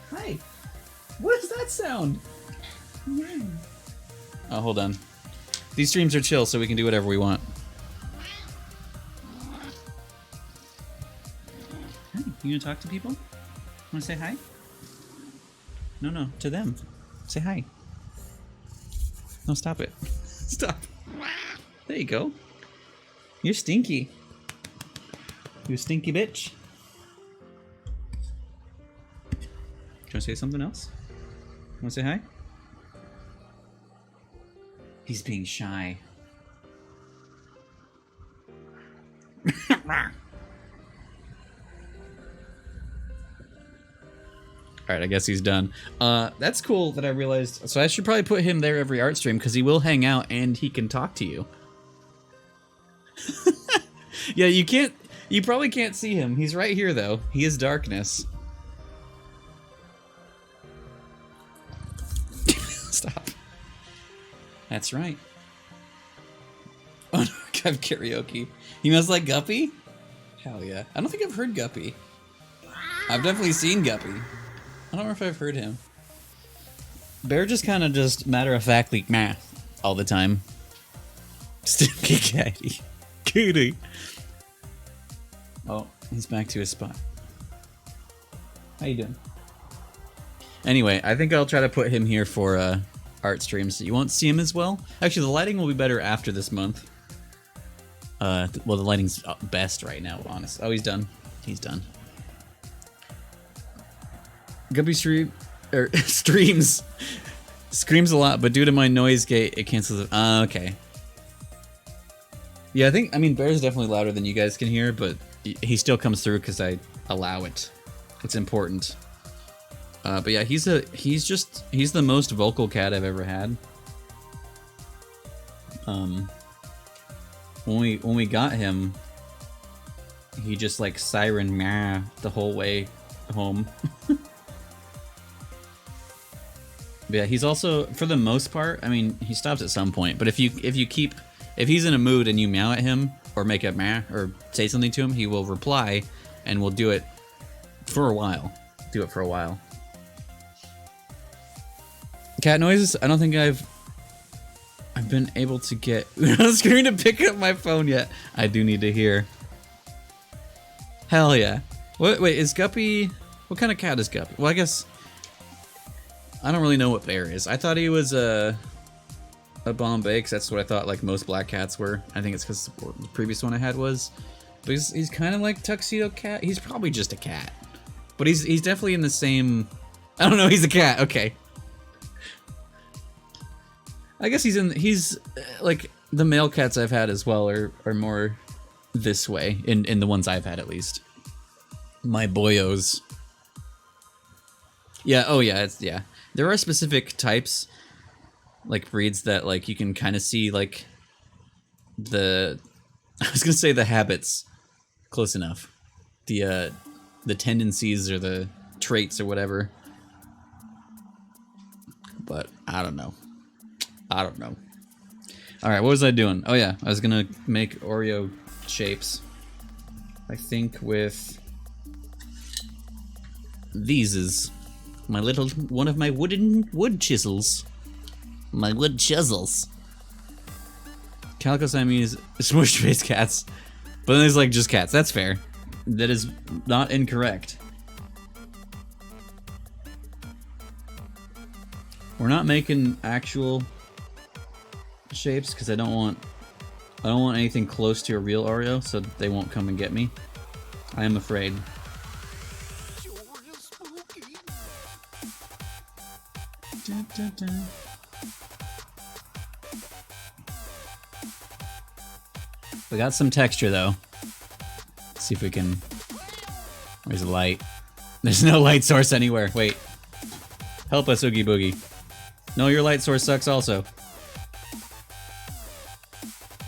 Hi. What is that sound? Oh, hold on. These streams are chill, so we can do whatever we want. Hi, you gonna talk to people? Wanna say hi? No, to them. Say hi. No, stop it. Stop. There you go. You're stinky. You stinky bitch. Do you wanna say something else? Wanna say hi? He's being shy. Alright, I guess he's done. That's cool that I realized. So I should probably put him there every art stream because he will hang out and he can talk to you. Yeah, you probably can't see him. He's right here though. He is darkness. Stop. That's right. Oh no, I have karaoke. He must like Guppy? Hell yeah. I don't think I've heard Guppy. I've definitely seen Guppy. I don't know if I've heard him. Bear just kind of just matter-of-factly meh all the time. Stinky catty. Cootie. Oh, he's back to his spot. How you doing? Anyway, I think I'll try to put him here for art streams. You won't see him as well. Actually, the lighting will be better after this month. Well, the lighting's best right now, honest. Oh, he's done. He's done. Guppy streams screams a lot, but due to my noise gate, it cancels it. Okay. Yeah, I mean, Bear's definitely louder than you guys can hear, but he still comes through because I allow it. It's important. But yeah, he's the most vocal cat I've ever had. When we got him, he just like siren meh the whole way home. But yeah, he's also, for the most part, I mean, he stops at some point, but if he's in a mood and you meow at him or make a meh or say something to him, he will reply and we'll do it for a while. Cat noises, I don't think I've been able to get on the screen to pick up my phone yet. I do need to hear. Hell yeah. Wait, is Guppy, what kind of cat is Guppy? Well, I guess I don't really know what Bear is. I thought he was a Bombay, because that's what I thought like most black cats were. I think it's because the previous one I had was. But he's kind of like Tuxedo Cat. He's probably just a cat. But he's definitely in the same... I don't know, he's a cat. Okay. I guess he's like the male cats I've had as well are more this way in the ones I've had at least. My boyos. Yeah, oh yeah, yeah. There are specific types, like breeds that like you can kind of see like I was gonna say the habits. Close enough. the tendencies or the traits or whatever. But I don't know. I don't know. All right, what was I doing? Oh yeah, I was gonna make Oreo shapes. I think with these is my little one of my wood chisels. My wood chisels. Calico Siamese smush face cats. But then there's like just cats. That's fair. That is not incorrect. We're not making actual shapes because I don't want anything close to a real Oreo, so they won't come and get me. I am afraid. Dun, dun, dun. We got some texture though. Let's see if we can. Where's the light? There's no light source anywhere. Wait. Help us, Oogie Boogie. No, your light source sucks also.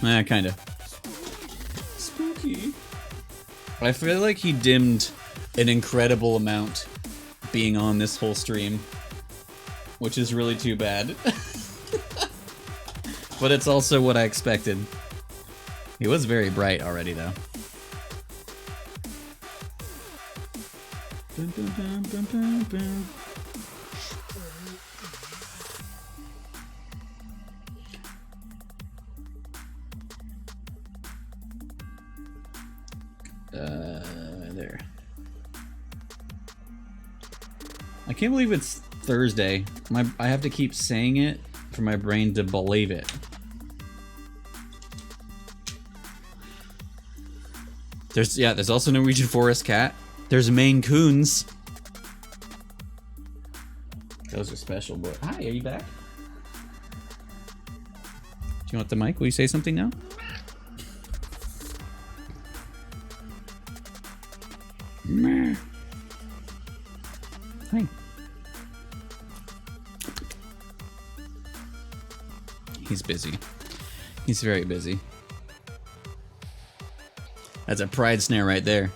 Kinda. Spooky. I feel like he dimmed an incredible amount being on this whole stream, which is really too bad. But it's also what I expected. He was very bright already, though. Dun, dun, dun, dun, dun, dun. There. I can't believe it's Thursday. I have to keep saying it for my brain to believe it. There's also Norwegian Forest Cat. There's Maine Coons. Those are special, boy. Hi, are you back? Do you want the mic? Will you say something now? Hi. He's busy. He's very busy. That's a pride snare right there.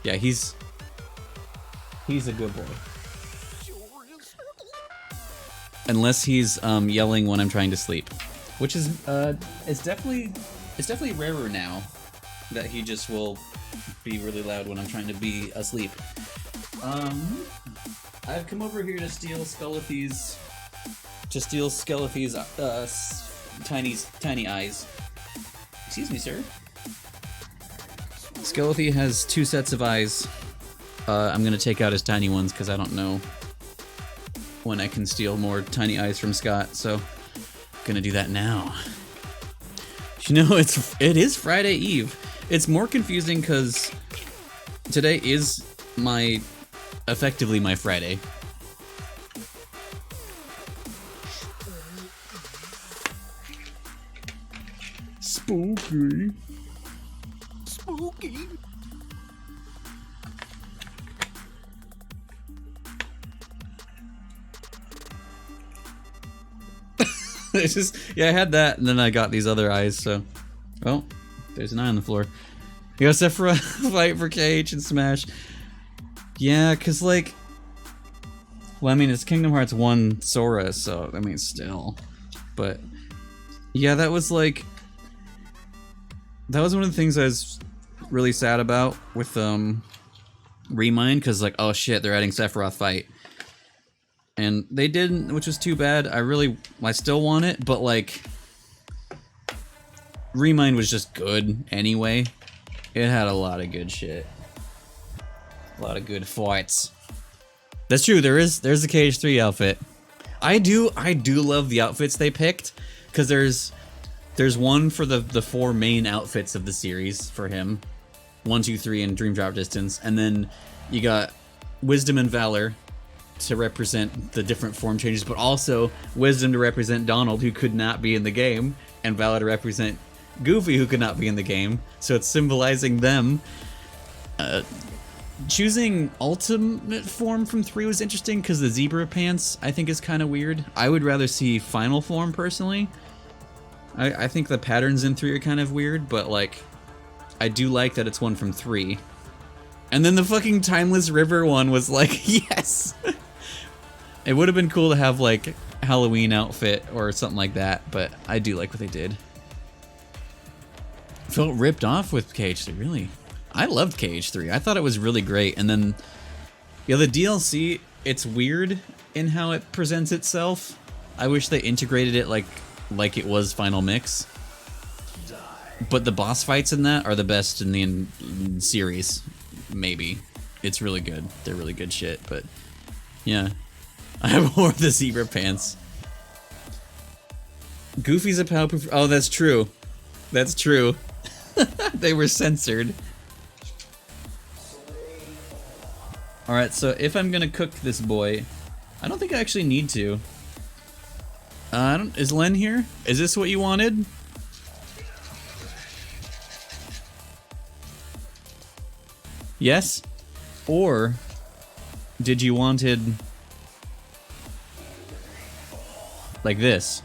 Yeah, he's a good boy. Unless he's yelling when I'm trying to sleep, which is it's definitely rarer now that he just will be really loud when I'm trying to be asleep. I've come over here to steal Skelethy's tiny eyes. Excuse me, sir. Skelethy has 2 sets of eyes. I'm gonna take out his tiny ones because I don't know when I can steal more tiny eyes from Scott, so gonna do that now. You know, it is Friday Eve. It's more confusing because today is effectively my Friday. Spooky. Spooky. It's just, yeah, I had that, and then I got these other eyes, so. Oh, there's an eye on the floor. You got Sephiroth fight for KH and Smash. Yeah, because, like, well, I mean, it's Kingdom Hearts 1 Sora, so, I mean, still. But, yeah, that was, like, that was one of the things I was really sad about with, Remind, because, like, oh shit, they're adding Sephiroth fight. And they didn't, which was too bad. I still want it, but, like, Remind was just good anyway. It had a lot of good shit. A lot of good fights. That's true, there's the KH3 outfit. I do love the outfits they picked, because there's one for the 4 main outfits of the series for him. 1, 2, 3, and Dream Drop Distance. And then you got Wisdom and Valor to represent the different form changes, but also Wisdom to represent Donald, who could not be in the game, and Valor to represent Goofy, who could not be in the game. So it's symbolizing them. Choosing Ultimate Form from 3 was interesting, because the zebra pants, I think, is kind of weird. I would rather see Final Form, personally. I think the patterns in 3 are kind of weird, but, like, I do like that it's one from 3. And then the fucking Timeless River one was like, yes! It would have been cool to have like Halloween outfit or something like that, but I do like what they did. Felt ripped off with KH3, really. I loved KH3. I thought it was really great. And then, yeah, the DLC, it's weird in how it presents itself. I wish they integrated it like it was Final Mix. But the boss fights in that are the best in the series. Maybe. It's really good. They're really good shit, but yeah. I wore the zebra pants. Goofy's a powderproof. Oh, that's true. That's true. They were censored. Alright, so if I'm gonna cook this boy, I don't think I actually need to. Is Len here? Is this what you wanted? Yes? Or did you wanted like this?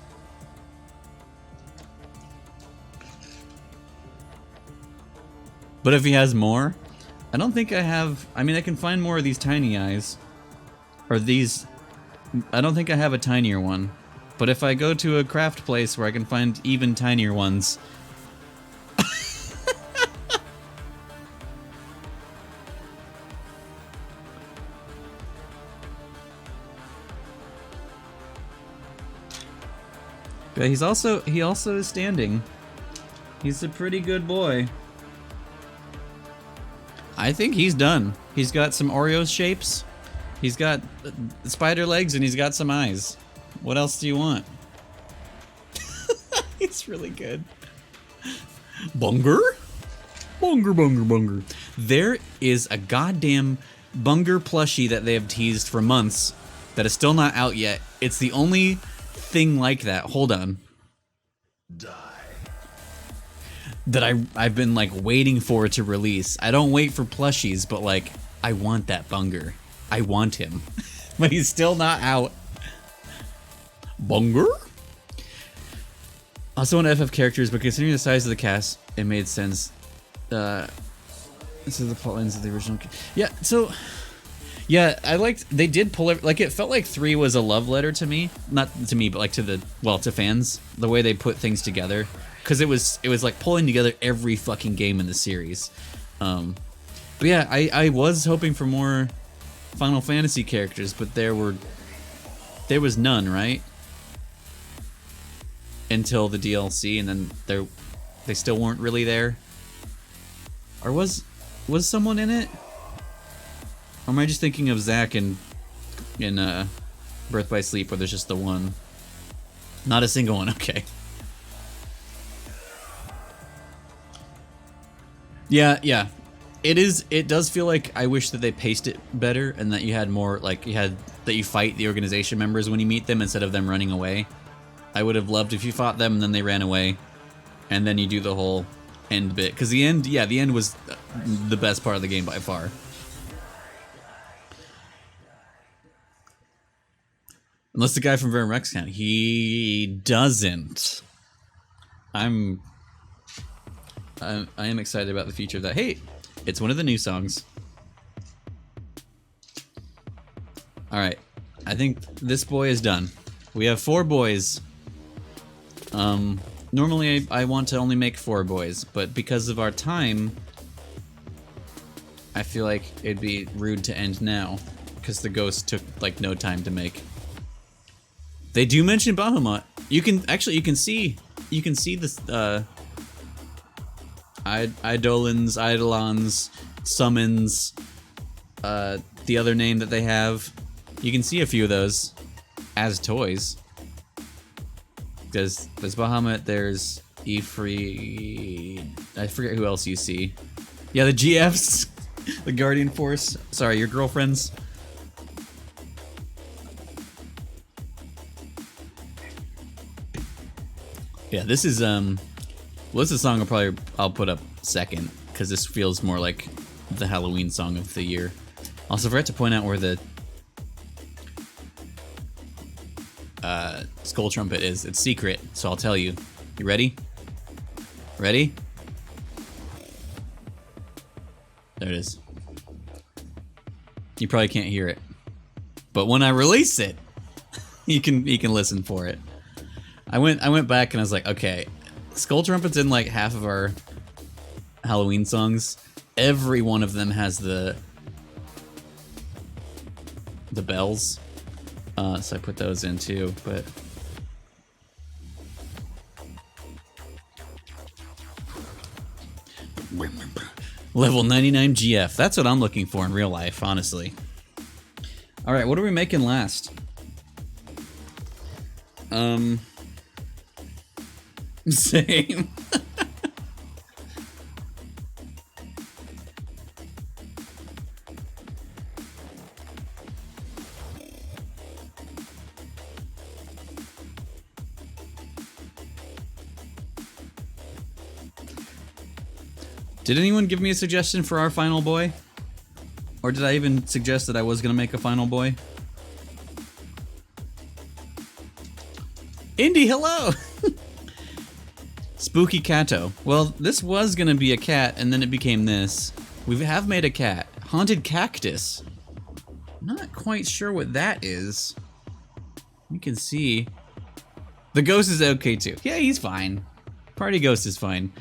But if he has more, I don't think I have. I mean, I can find more of these tiny eyes. Or these. I don't think I have a tinier one. But if I go to a craft place where I can find even tinier ones. But he also is standing. He's a pretty good boy. I think he's done. He's got some Oreo shapes. He's got spider legs and he's got some eyes. What else do you want? It's really good. Bunger? Bunger, bunger, bunger. There is a goddamn Bunger plushie that they have teased for months that is still not out yet. It's the only thing like that. Hold on. That I've been like waiting for it to release. I don't wait for plushies, but like I want that Bunger. I want him. But he's still not out. Bunger? Also want FF characters, but considering the size of the cast, it made sense. This is the plot lines of the original. Yeah, so yeah, I liked they did pull it like it felt like 3 was a love letter to me. Not to me, but like to to fans. The way they put things together. Because it was like pulling together every fucking game in the series. But yeah, I was hoping for more Final Fantasy characters, but there was none, right? Until the DLC, and then they still weren't really there. Or was someone in it? Or am I just thinking of Zack in Birth by Sleep, where there's just the one? Not a single one. Okay. Yeah. It does feel like I wish that they paced it better and that you had more, like, that you fight the organization members when you meet them instead of them running away. I would have loved if you fought them and then they ran away and then you do the whole end bit. Because the end was the best part of the game by far. Unless the guy from Verum Rex can. He doesn't. I am excited about the future of that. Hey, it's one of the new songs. Alright, I think this boy is done. We have 4 boys. Normally I want to only make 4 boys, but because of our time, I feel like it'd be rude to end now, because the ghost took like no time to make. They do mention Bahamut. You can see this Eidolons, summons, the other name that they have. You can see a few of those as toys. Because there's Bahamut, there's Ifrit, I forget who else you see. Yeah, the GFs, the Guardian Force. Sorry, your girlfriends. Yeah, this is well, this is a song I'll put up second, because this feels more like the Halloween song of the year. Also, forgot to point out where the skull trumpet is. It's secret, so I'll tell you. You ready? Ready? There it is. You probably can't hear it, but when I release it, you can listen for it. I went back and I was like, okay, Skull Trumpet's in like half of our Halloween songs. Every one of them has the bells, so I put those in too. But level 99 GF. That's what I'm looking for in real life, honestly. All right, what are we making last? Same. Did anyone give me a suggestion for our final boy? Or did I even suggest that I was gonna make a final boy? Indy, hello! Spooky Cato. Well, this was gonna be a cat, and then it became this. We have made a cat. Haunted Cactus. Not quite sure what that is. You can see. The ghost is okay too. Yeah, he's fine. Party Ghost is fine.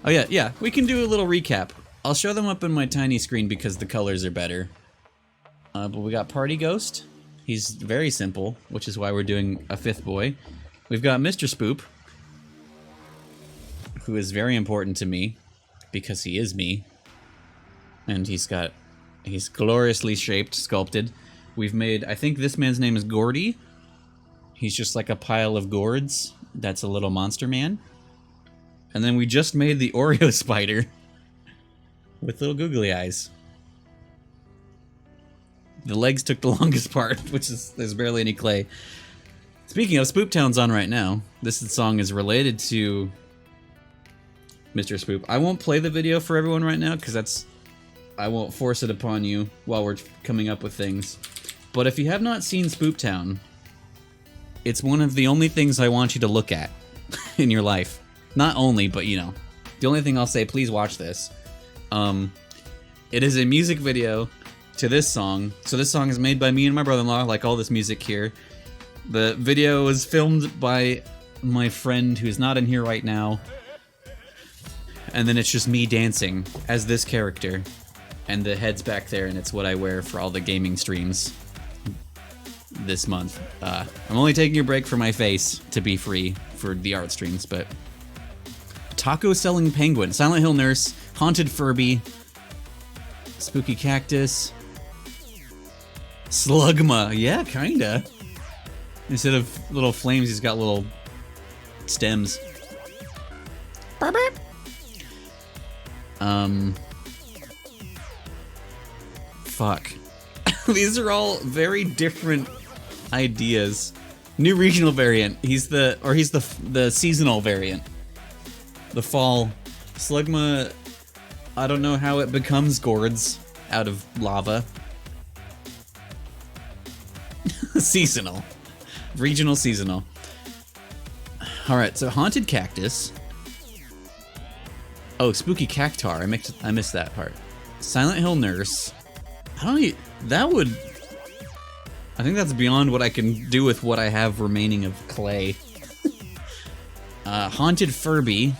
Oh yeah, we can do a little recap. I'll show them up on my tiny screen because the colors are better. But we got Party Ghost. He's very simple, which is why we're doing a 5th boy. We've got Mr. Spoop, who is very important to me because he is me. And he's gloriously shaped, sculpted. We've made, I think this man's name is Gourdi. He's just like a pile of gourds. That's a little monster man. And then we just made the Oreo spider with little googly eyes. The legs took the longest part, which is there's barely any clay. Speaking of, Spooptown's on right now. This song is related to Mr. Spoop. I won't play the video for everyone right now because I won't force it upon you while we're coming up with things. But if you have not seen Spooptown, it's one of the only things I want you to look at in your life. Not only, but you know, the only thing I'll say, please watch this. It is a music video to this song. So this song is made by me and my brother-in-law, like all this music here. The video was filmed by my friend who's not in here right now. And then it's just me dancing as this character. And the head's back there, and it's what I wear for all the gaming streams this month. I'm only taking a break for my face to be free for the art streams, but... Taco Selling Penguin, Silent Hill Nurse, Haunted Furby, Spooky Cactus, Slugma, yeah, kinda. Instead of little flames, he's got little stems. Burp, burp. Fuck. These are all very different ideas. New regional variant. He's the seasonal variant. The fall. Slugma, I don't know how it becomes gourds out of lava. Seasonal. Regional seasonal. Alright, so Haunted Cactus. Oh, Spooky Cactar. I missed that part. Silent Hill Nurse. I think that's beyond what I can do with what I have remaining of clay. Haunted Furby.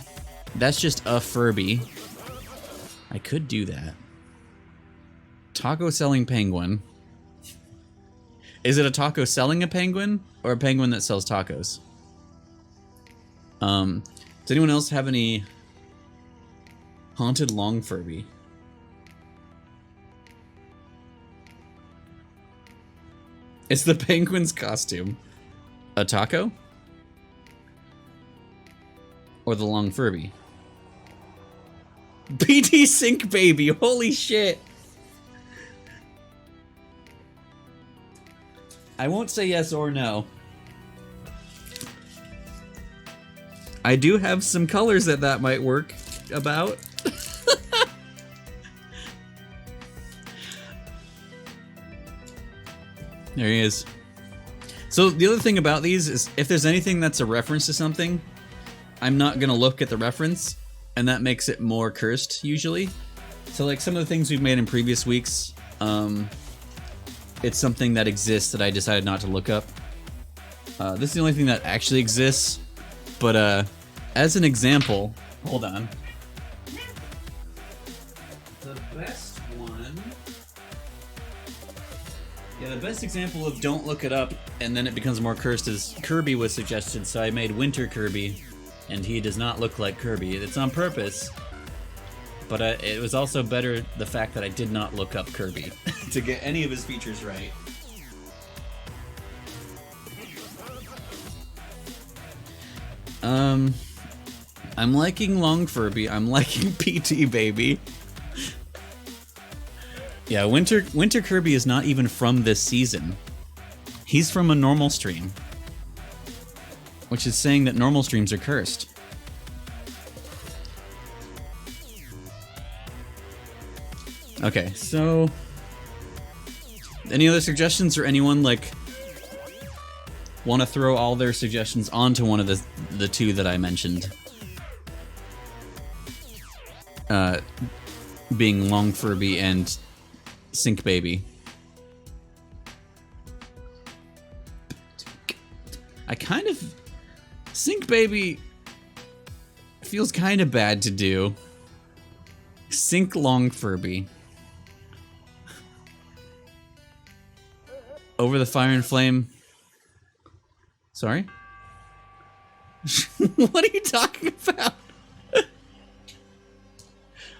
That's just a Furby. I could do that. Taco Selling Penguin. Is it a taco selling a penguin? Or a penguin that sells tacos? Does anyone else have any Haunted Long Furby? It's the penguin's costume. A taco? Or the long Furby? BT Sync Baby, holy shit! I won't say yes or no. I do have some colors that might work about. There he is. So the other thing about these is if there's anything that's a reference to something, I'm not gonna look at the reference, and that makes it more cursed usually. So like some of the things we've made in previous weeks, it's something that exists that I decided not to look up. This is the only thing that actually exists, but as an example, hold on. The best one... Yeah, the best example of don't look it up and then it becomes more cursed is Kirby was suggested, so I made Winter Kirby, and he does not look like Kirby. It's on purpose, but it was also better the fact that I did not look up Kirby to get any of his features right. I'm liking Long Furby. I'm liking PT Baby. Yeah, Winter Kirby is not even from this season. He's from a normal stream, which is saying that normal streams are cursed. Okay, so any other suggestions, or anyone like want to throw all their suggestions onto one of the two that I mentioned? Being Long Furby and Sink Baby. I kind of... Sink Baby feels kind of bad to do. Sink Long Furby. Over the Fire and Flame. Sorry? What are you talking about? Are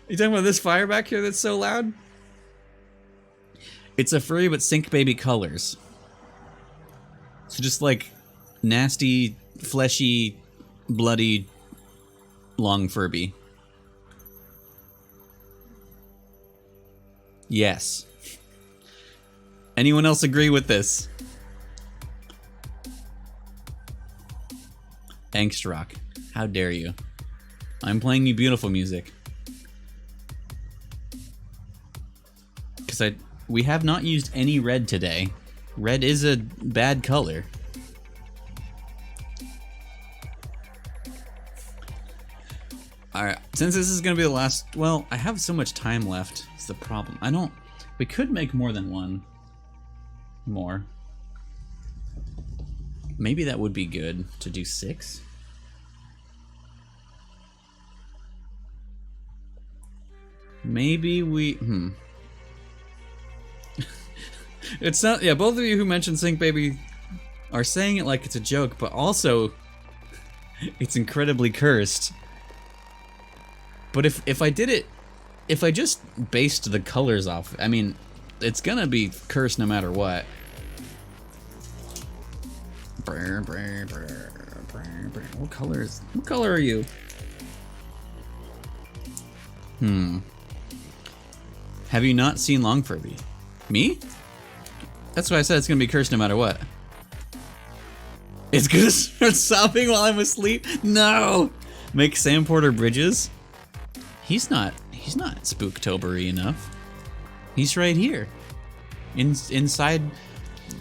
you talking about this fire back here that's so loud? It's a furry but Sink Baby colors. So just like nasty, fleshy, bloody, Long Furby. Yes. Anyone else agree with this? Angst Rock. How dare you? I'm playing you beautiful music. Because we have not used any red today. Red is a bad color. Alright, since this is gonna be the last... Well, I have so much time left. It's the problem. We could make more than one more. Maybe that would be good to do 6. Maybe we... It's not... Yeah, both of you who mentioned Sink Baby are saying it like it's a joke, but also it's incredibly cursed. But if I did it... If I just based the colors off... I mean, it's gonna be cursed no matter what. What color are you? Have you not seen Long Furby? Me? That's why I said it's gonna be cursed no matter what. It's gonna start sobbing while I'm asleep? No! Make Sam Porter Bridges? He's not Spooktober-y enough. He's right here. Inside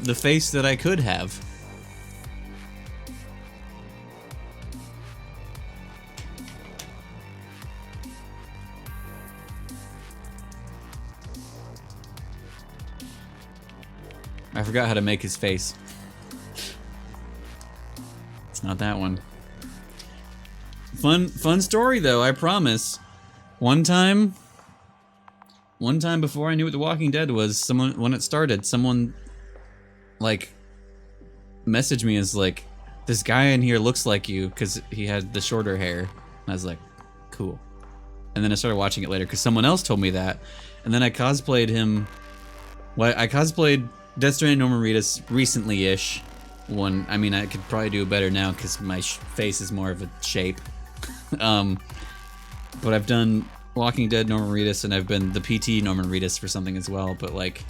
the face that I could have. I forgot how to make his face. It's not that one. Fun story though, I promise. One time before I knew what The Walking Dead was, when it started, someone like messaged me as like, this guy in here looks like you because he had the shorter hair. And I was like, cool. And then I started watching it later because someone else told me that. And then I cosplayed him. Well, I cosplayed Death Stranding Norman Reedus recently-ish. I mean, I could probably do it better now because my face is more of a shape. But I've done Walking Dead Norman Reedus, and I've been the PT Norman Reedus for something as well. But like,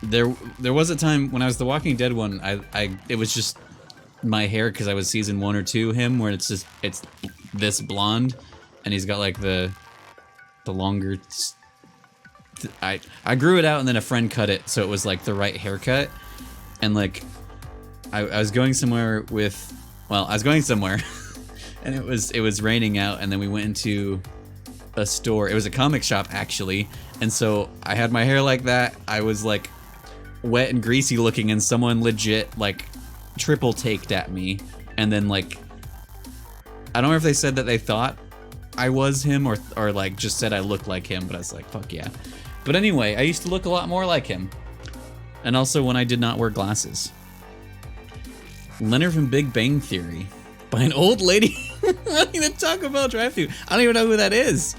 there was a time when I was the Walking Dead one. It was just my hair because I was season 1 or 2 him, where it's this blonde, and he's got like the longer. I grew it out and then a friend cut it so it was like the right haircut, and like I was going somewhere with, well, I was going somewhere and it was raining out, and then we went into a store. It was a comic shop, actually. And so I had my hair like that. I was like wet and greasy looking, and someone legit like triple taked at me. And then like, I don't know if they said that they thought I was him or like just said I looked like him, but I was like, fuck yeah. But anyway, I used to look a lot more like him. And also when I did not wear glasses. Leonard from Big Bang Theory. By an old lady running the Taco Bell drive-thru. I don't even know who that is.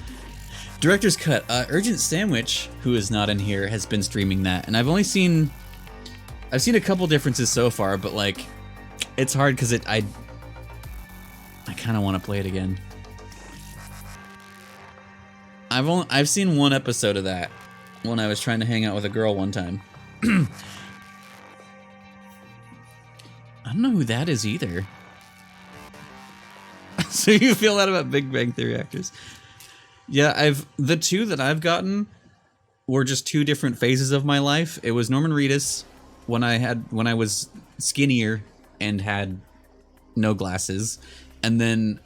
Director's Cut. Urgent Sandwich, who is not in here, has been streaming that. And I've seen a couple differences so far, but like, it's hard because I kind of want to play it again. I've seen one episode of that when I was trying to hang out with a girl one time. I don't know who that is either. So you feel that about Big Bang Theory actors? Yeah, the two that I've gotten were just two different phases of my life. It was Norman Reedus when I was skinnier and had no glasses, and then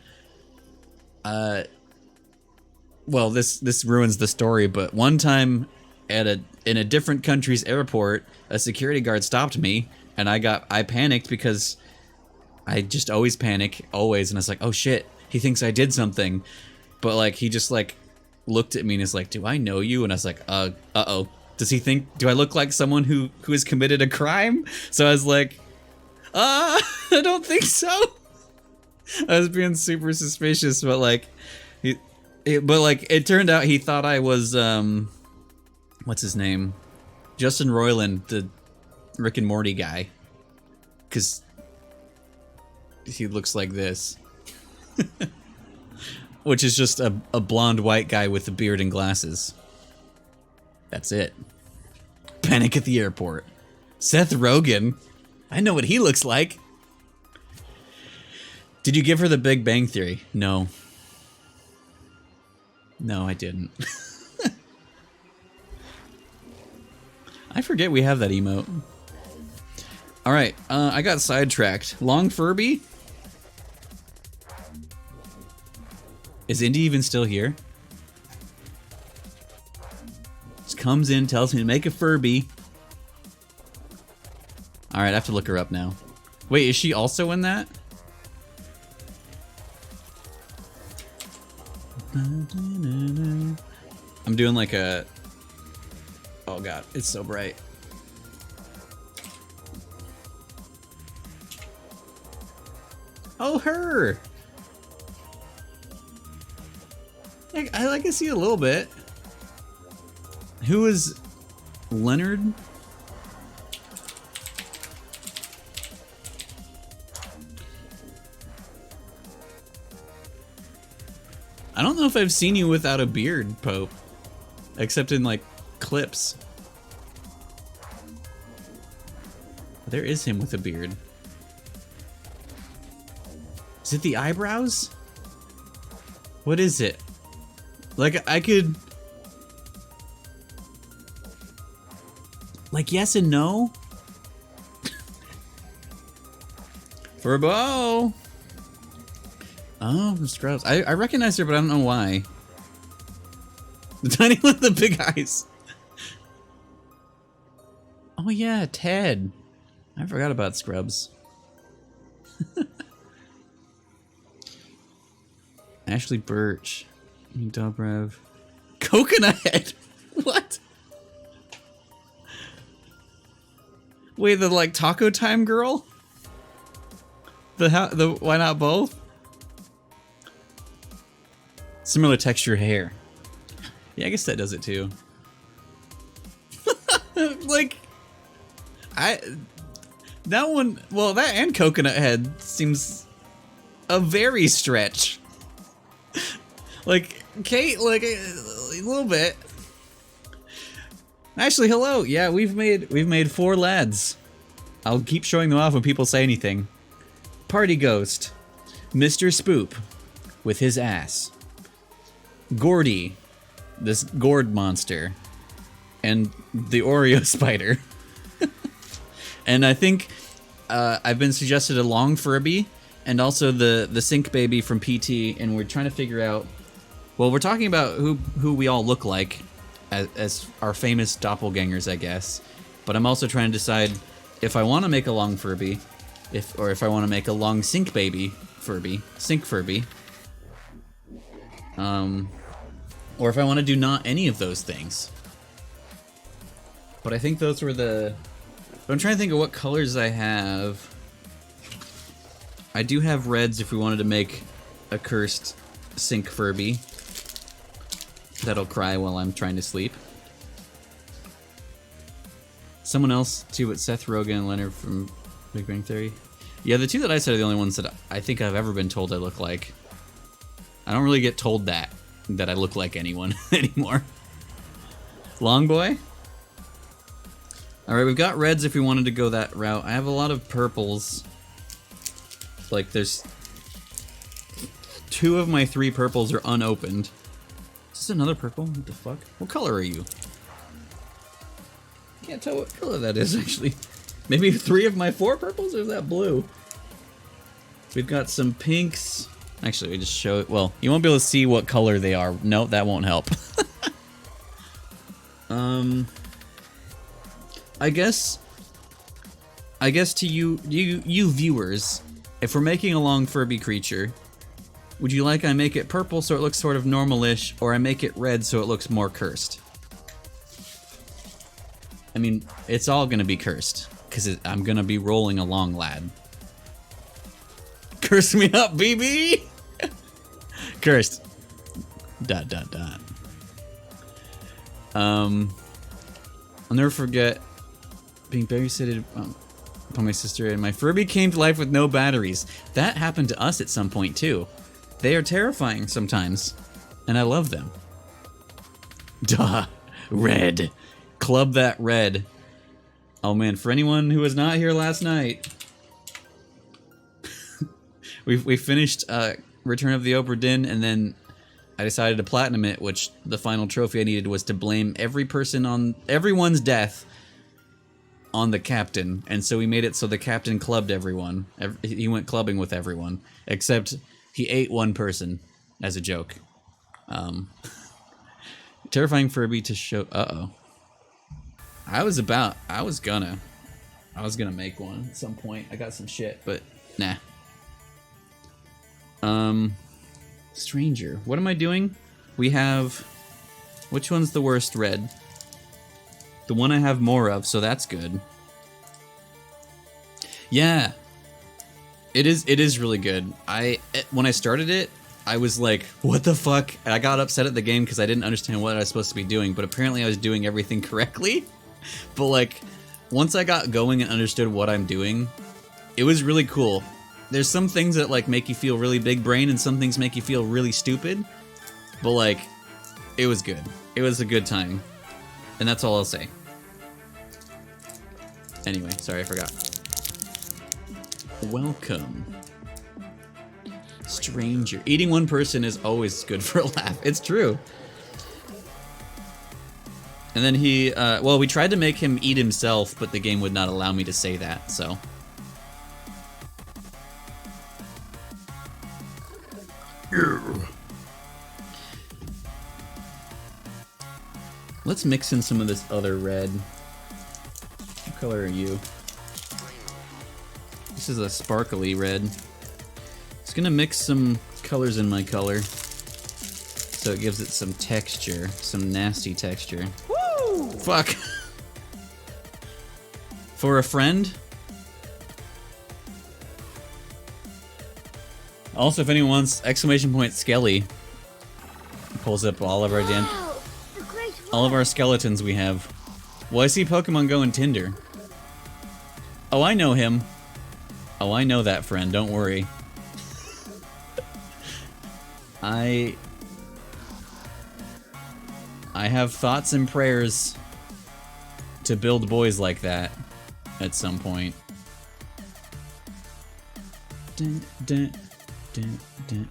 well, this ruins the story, but one time in a different country's airport, a security guard stopped me, and I panicked because I just always panic, always, and I was like, oh shit, he thinks I did something. But like, he just like looked at me and is like, do I know you? And I was like, uh-oh. Does he think, do I look like someone who has committed a crime? So I was like, I don't think so. I was being super suspicious, but like, it turned out he thought I was, what's his name? Justin Roiland, the Rick and Morty guy. Because he looks like this. Which is just a blonde white guy with a beard and glasses. That's it. Panic at the Airport. Seth Rogen. I know what he looks like. Did you give her the Big Bang Theory? No. No, I didn't. I forget we have that emote. Alright, I got sidetracked. Long Furby? Is Indy even still here? Just comes in, tells me to make a Furby. Alright, I have to look her up now. Wait, is she also in that? I'm doing like a... Oh god, it's so bright. Oh, her! I can see a little bit. Who is Leonard? I don't know if I've seen you without a beard, Pope. Except in, like, clips. There is him with a beard. Is it the eyebrows? What is it? Like, I could... Like, yes and no? For a bow! Oh, Scrubs. I recognize her, but I don't know why. The tiny one with the big eyes. Oh yeah, Ted. I forgot about Scrubs. Ashley Birch. Dobrev. Coconut Head? What? Wait, the like Taco Time girl? The why not both? Similar texture hair. Yeah, I guess that does it too. Like, that one, well, that and Coconut Head seems a very stretch. Like, Kate, like, a little bit. Actually, hello. Yeah, we've made 4 lads. I'll keep showing them off when people say anything. Party Ghost. Mr. Spoop. With his ass. Gourdi. This gourd monster. And the Oreo spider. And I think I've been suggested a long Furby and also the Sink Baby from PT, and we're trying to figure out Well, we're talking about who we all look like as our famous doppelgangers, I guess. But I'm also trying to decide if I want to make a long Furby, or if I want to make a long Sink Furby, or if I want to do not any of those things. But I think those were the... But I'm trying to think of what colors I have. I do have reds if we wanted to make a cursed Sink Furby that'll cry while I'm trying to sleep. Someone else too, but Seth Rogen and Leonard from Big Bang Theory. Yeah, the two that I said are the only ones that I think I've ever been told I look like. I don't really get told that I look like anyone anymore. Long boy? Alright, we've got reds if we wanted to go that route. I have a lot of purples. Like, there's... 2 of my 3 purples are unopened. Is this another purple? What the fuck? What color are you? Can't tell what color that is, actually. Maybe 3 of my 4 purples, or is that blue? We've got some pinks. Actually, we just show it. Well, you won't be able to see what color they are. No, that won't help. I guess to you viewers, if we're making a long Furby creature, would you like I make it purple so it looks sort of normal-ish, or I make it red so it looks more cursed? I mean, it's all gonna be cursed, because I'm gonna be rolling along, lad. Curse me up, BB! Cursed. ... I'll never forget being babysitted by my sister, and my Furby came to life with no batteries. That happened to us at some point, too. They are terrifying sometimes, and I love them. Duh. Red. Club that red. Oh man, for anyone who was not here last night, we finished Return of the Obra Dinn, and then I decided to platinum it, which the final trophy I needed was to blame everyone's death on the captain, and so we made it so the captain clubbed everyone. He went clubbing with everyone, except he ate one person as a joke. Terrifying Furby to show. Uh-oh. I was gonna make one at some point. I got some shit, but nah. Stranger. What am I doing? We have... Which one's the worst red? The one I have more of, so that's good. Yeah. It is really good. When I started it, I was like, what the fuck? And I got upset at the game because I didn't understand what I was supposed to be doing, but apparently I was doing everything correctly. But like, once I got going and understood what I'm doing, it was really cool. There's some things that like make you feel really big brain, and some things make you feel really stupid. But like, it was good. It was a good time. And that's all I'll say. Anyway, sorry, I forgot. Welcome. Stranger. Eating one person is always good for a laugh. It's true. And then he, well, we tried to make him eat himself, but the game would not allow me to say that, so. Let's mix in some of this other red. What color are you? This is a sparkly red. Just gonna mix some colors in my color, so it gives it some texture, some nasty texture. Woo! Fuck. For a friend. Also, if anyone wants !Skelly, pulls up all of our all of our skeletons we have. Well, I see Pokemon Go and Tinder. Oh, I know him. Oh, I know that friend. Don't worry. I have thoughts and prayers to build boys like that at some point. Dun, dun, dun, dun.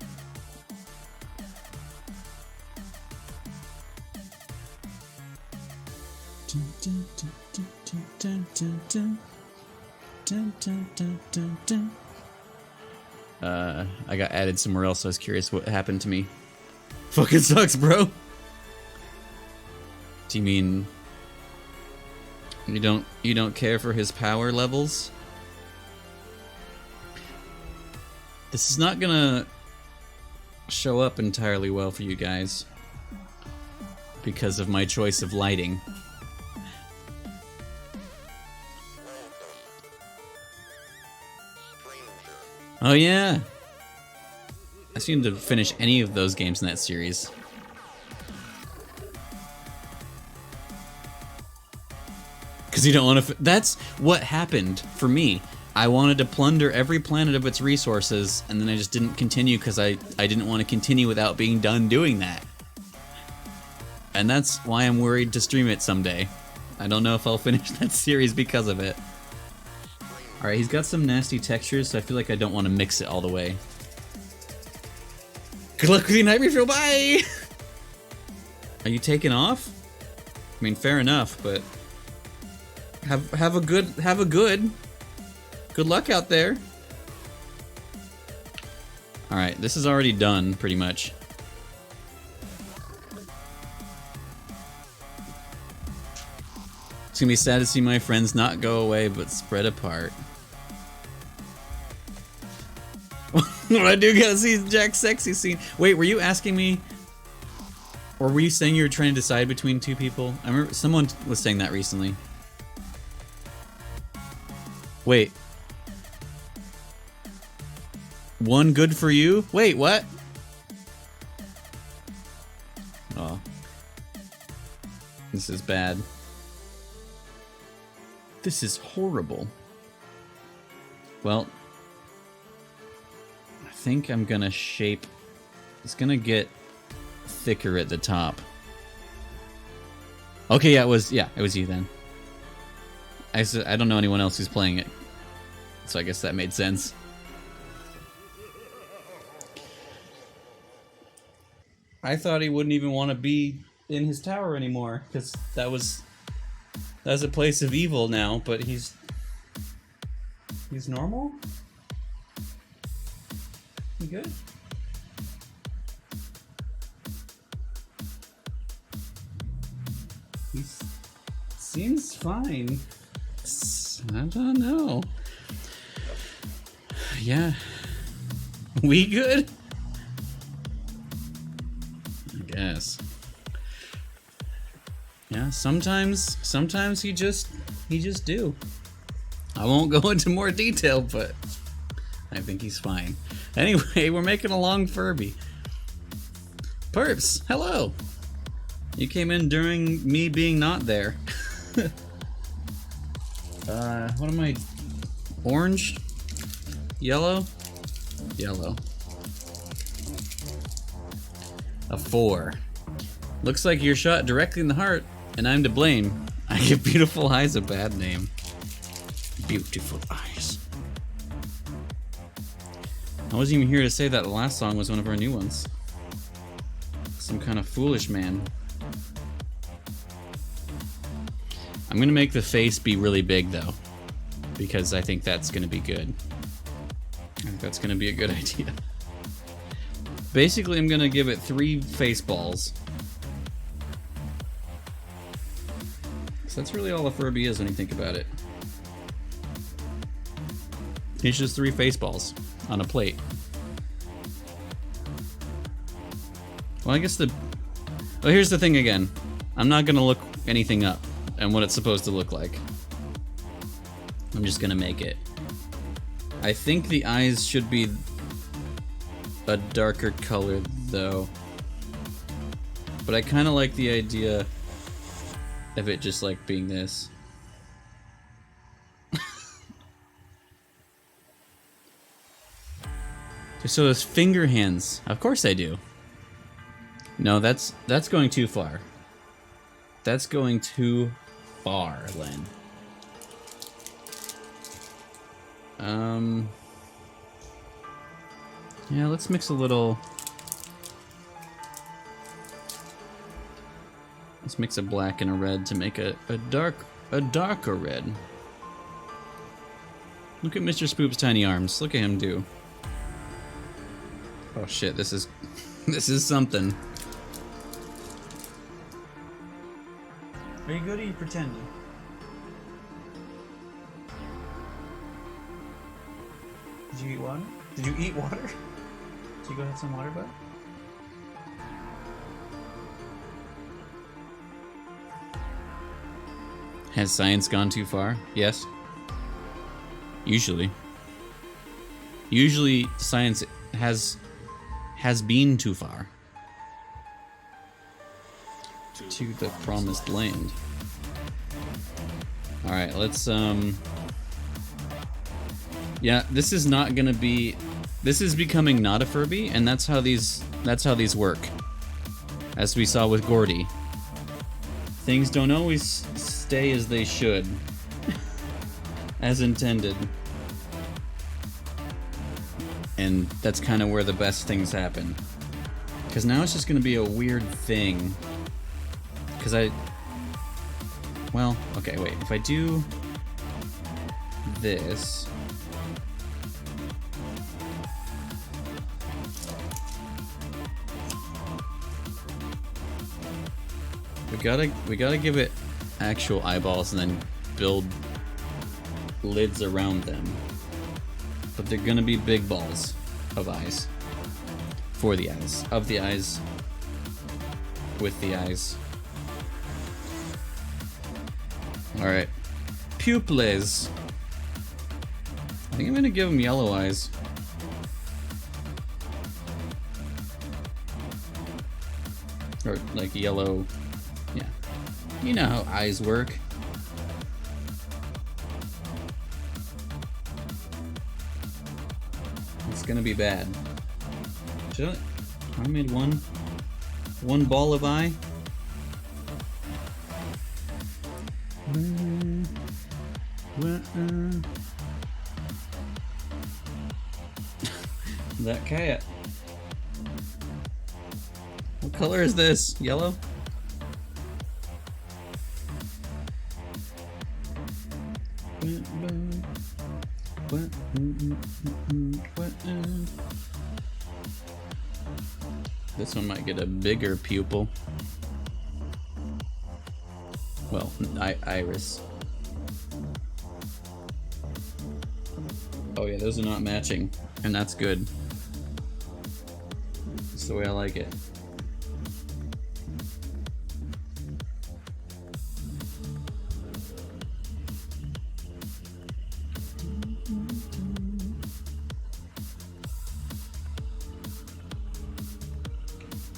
Dun, dun, dun, dun, dun, dun, dun. Dun, dun, dun, dun, dun. I got added somewhere else, so I was curious what happened to me. Fucking sucks, bro. Do you mean you don't care for his power levels? This is not gonna show up entirely well for you guys because of my choice of lighting. Oh yeah, I seem to finish any of those games in that series. Because you don't want to. That's what happened for me. I wanted to plunder every planet of its resources, and then I just didn't continue because I didn't want to continue without being done doing that. And that's why I'm worried to stream it someday. I don't know if I'll finish that series because of it. Alright, he's got some nasty textures, so I feel like I don't want to mix it all the way. Good luck with your night refill, bye! Are you taking off? I mean, fair enough, but have a good luck out there. Alright, this is already done, pretty much. It's gonna be sad to see my friends not go away, but spread apart. I do gotta see Jack's sexy scene. Wait, were you asking me, or were you saying you were trying to decide between two people? I remember someone was saying that recently. Wait. One good for you? Wait, what? Oh. This is bad. This is horrible. Well, I think I'm gonna shape... It's gonna get thicker at the top. Okay, yeah, it was you then. I don't know anyone else who's playing it, so I guess that made sense. I thought he wouldn't even want to be in his tower anymore, because that's a place of evil now, but he's normal? You good? He seems fine. I don't know. Yeah. We good? I guess. Yeah, sometimes he just do. I won't go into more detail, but I think he's fine. Anyway, we're making a long Furby. Perps, hello. You came in during me being not there. What am I? Orange? Yellow? Yellow. A 4. Looks like you're shot directly in the heart, and I'm to blame. I give beautiful eyes a bad name. Beautiful eyes. I wasn't even here to say that the last song was one of our new ones. Some kind of foolish man. I'm gonna make the face be really big though, because I think that's gonna be good. I think that's gonna be a good idea. Basically, I'm gonna give it 3 face balls. So that's really all a Furby is when you think about it. It's just 3 face balls on a plate. Well, I guess well, here's the thing again. I'm not gonna look anything up and what it's supposed to look like. I'm just gonna make it. I think the eyes should be a darker color though. But I kinda like the idea of it just like being this. So those finger hands, of course I do. No, that's going too far. That's going too far, Len. Yeah, let's mix a little. Let's mix a black and a red to make a darker red. Look at Mr. Spoop's tiny arms. Look at him do. Oh shit, this is something. Are you good or you pretending? Did you eat water? Did you eat water? Did you go have some water, bud? Has science gone too far? Yes. Usually. Usually science has been too far. To the promised land. Alright, let's yeah, this is not gonna be, this is becoming not a Furby, and that's how these work. As we saw with Gourdi. Things don't always stay as they should. As intended. And that's kind of where the best things happen. Because now it's just gonna be a weird thing. Because well, okay, wait. If I do this, we gotta give it actual eyeballs and then build lids around them. But they're gonna be big balls of eyes. For the eyes. Of the eyes. With the eyes. Alright. Pupils. I think I'm gonna give them yellow eyes. Or like yellow. Yeah. You know how eyes work. It's gonna be bad. Should I made one ball of eye? That cat. What color is this? Yellow? This one might get a bigger pupil. Well, iris. Oh yeah, those are not matching, and that's good. That's the way I like it.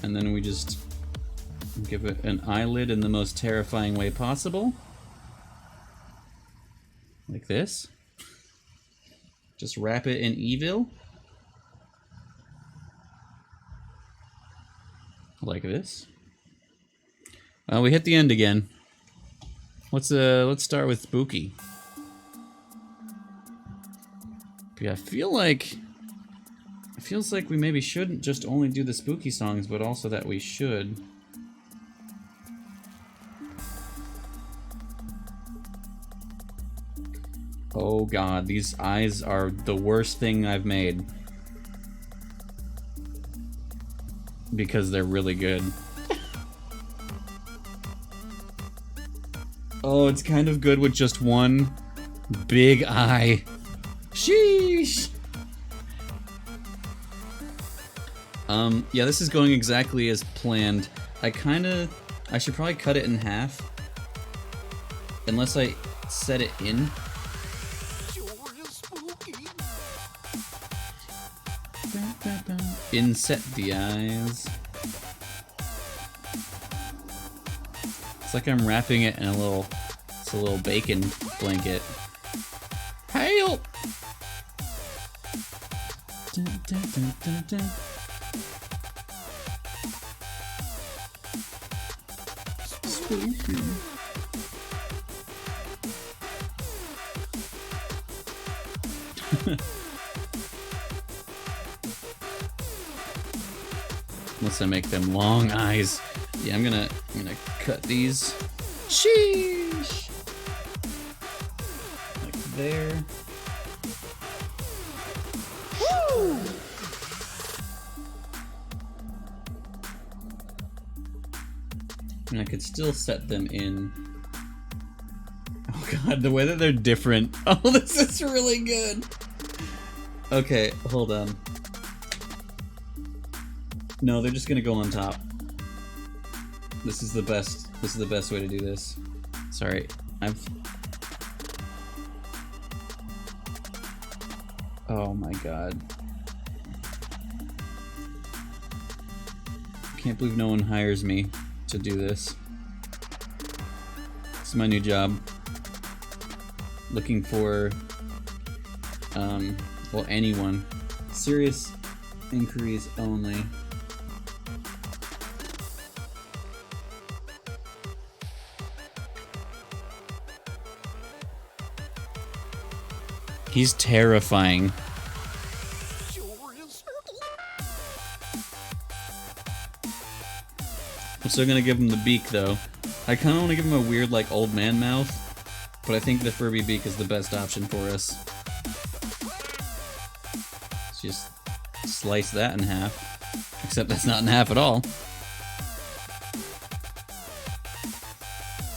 And then we just give it an eyelid in the most terrifying way possible. Like this. Just wrap it in evil. Like this. Well, we hit the end again. Let's start with spooky. Yeah, I feel like it feels like we maybe shouldn't just only do the spooky songs, but also that we should. Oh god, these eyes are the worst thing I've made. Because they're really good. Oh, it's kind of good with just one big eye. Sheesh! Yeah, this is going exactly as planned. I should probably cut it in half. Unless I set it in. Inset the eyes. It's like I'm wrapping it in a little bacon blanket. Hail! Dun, dun, dun, dun, dun. Spooky. Unless I make them long eyes. Yeah, I'm gonna cut these. Sheesh! Like there. Woo! And I could still set them in god, the way that they're different. Oh, this is really good. Okay, hold on. No, they're just gonna go on top. This is the best. This is the best way to do this. Sorry, Oh my god. Can't believe no one hires me to do this. This is my new job. Looking for, well, anyone. Serious inquiries only. He's terrifying. I'm still gonna give him the beak though. I kinda wanna give him a weird like old man mouth, but I think the Furby beak is the best option for us. Let's just slice that in half. Except that's not in half at all.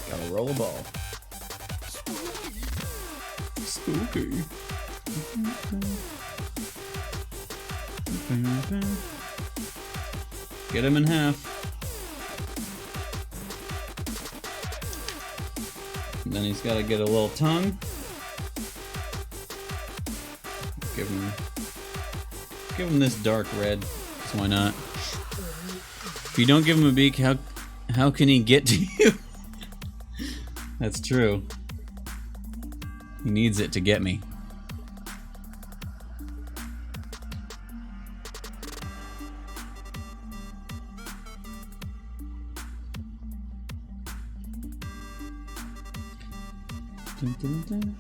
Gotta roll a ball. Spooky. Get him in half. And then he's gotta get a little tongue. Give him this dark red, 'cause why not? If you don't give him a beak, how can he get to you? That's true. He needs it to get me. Dun, dun, dun.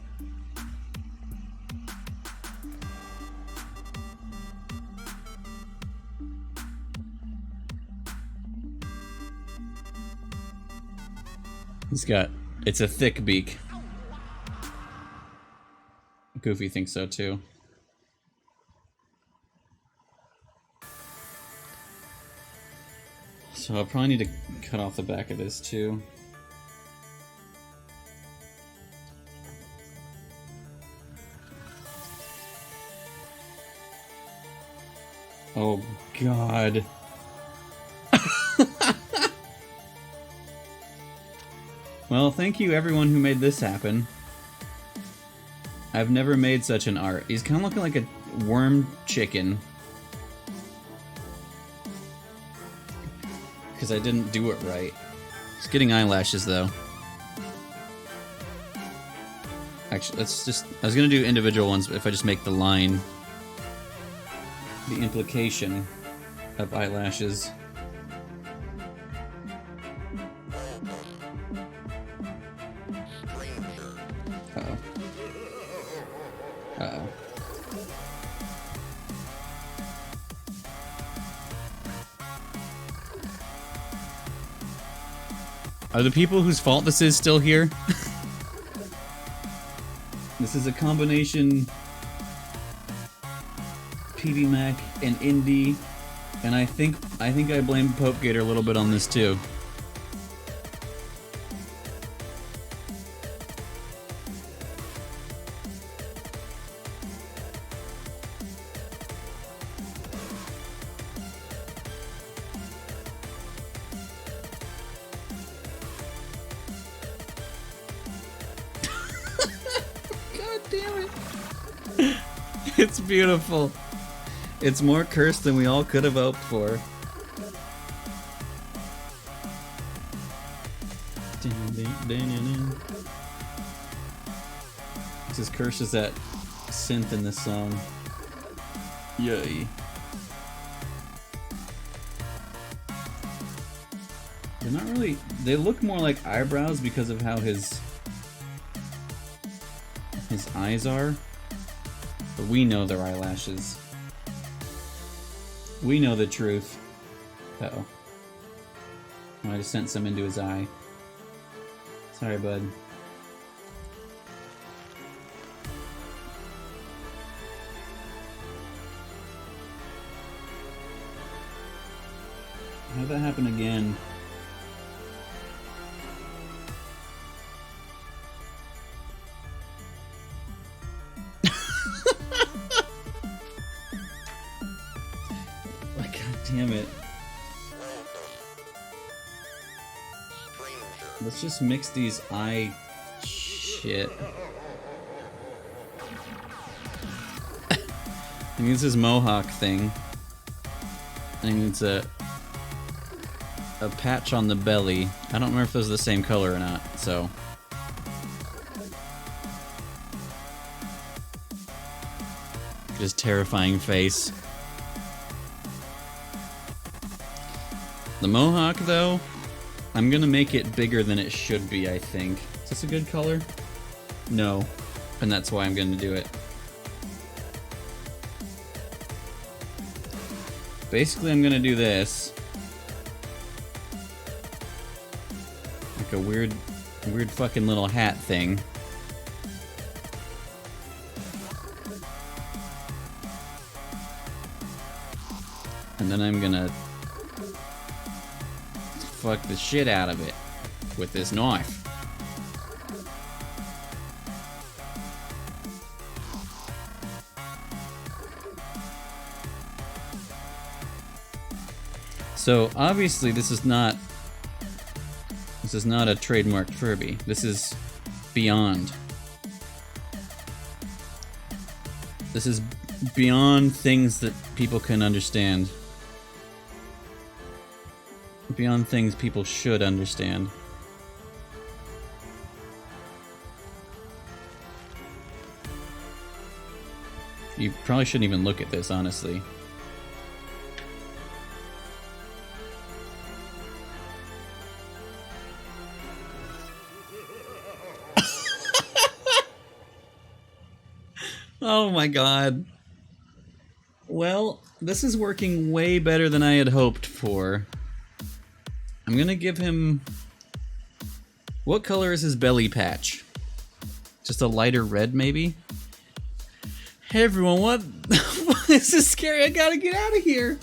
It's a thick beak. Goofy thinks so too. So I'll probably need to cut off the back of this too. Oh god. Well, thank you everyone who made this happen. I've never made such an art. He's kind of looking like a worm chicken. Because I didn't do it right. He's getting eyelashes though. Actually, let's just... I was gonna do individual ones, but if I just make the line... the implication of eyelashes. Uh-oh. Uh-oh. Are the people whose fault this is still here? This is a combination PB Mac and Indy, and I think I blame Pope Gator a little bit on this too. God damn it. It's beautiful. It's more cursed than we all could have hoped for. It's as cursed as that synth in this song. Yay. They're not really... They look more like eyebrows because of how his eyes are. But we know they're eyelashes. We know the truth. Uh-oh. I just sent some into his eye. Sorry, bud. How'd that happen again? damn it. Let's just mix these eye shit. He needs his mohawk thing. And he needs a patch on the belly. I don't remember if those are the same color or not, so. His terrifying face. The mohawk, though, I'm gonna make it bigger than it should be, I think. Is this a good color? No. And that's why I'm gonna do it. Basically, I'm gonna do this. Like a weird fucking little hat thing. And then I'm gonna fuck the shit out of it with this knife. So obviously this is not a trademarked Furby. This is beyond. This is beyond things that people can understand. Beyond things people should understand. You probably shouldn't even look at this, honestly. Oh my god. Well, this is working way better than I had hoped for. I'm gonna give him... What color is his belly patch? Just a lighter red, maybe? Hey everyone, what? This is scary, I gotta get out of here!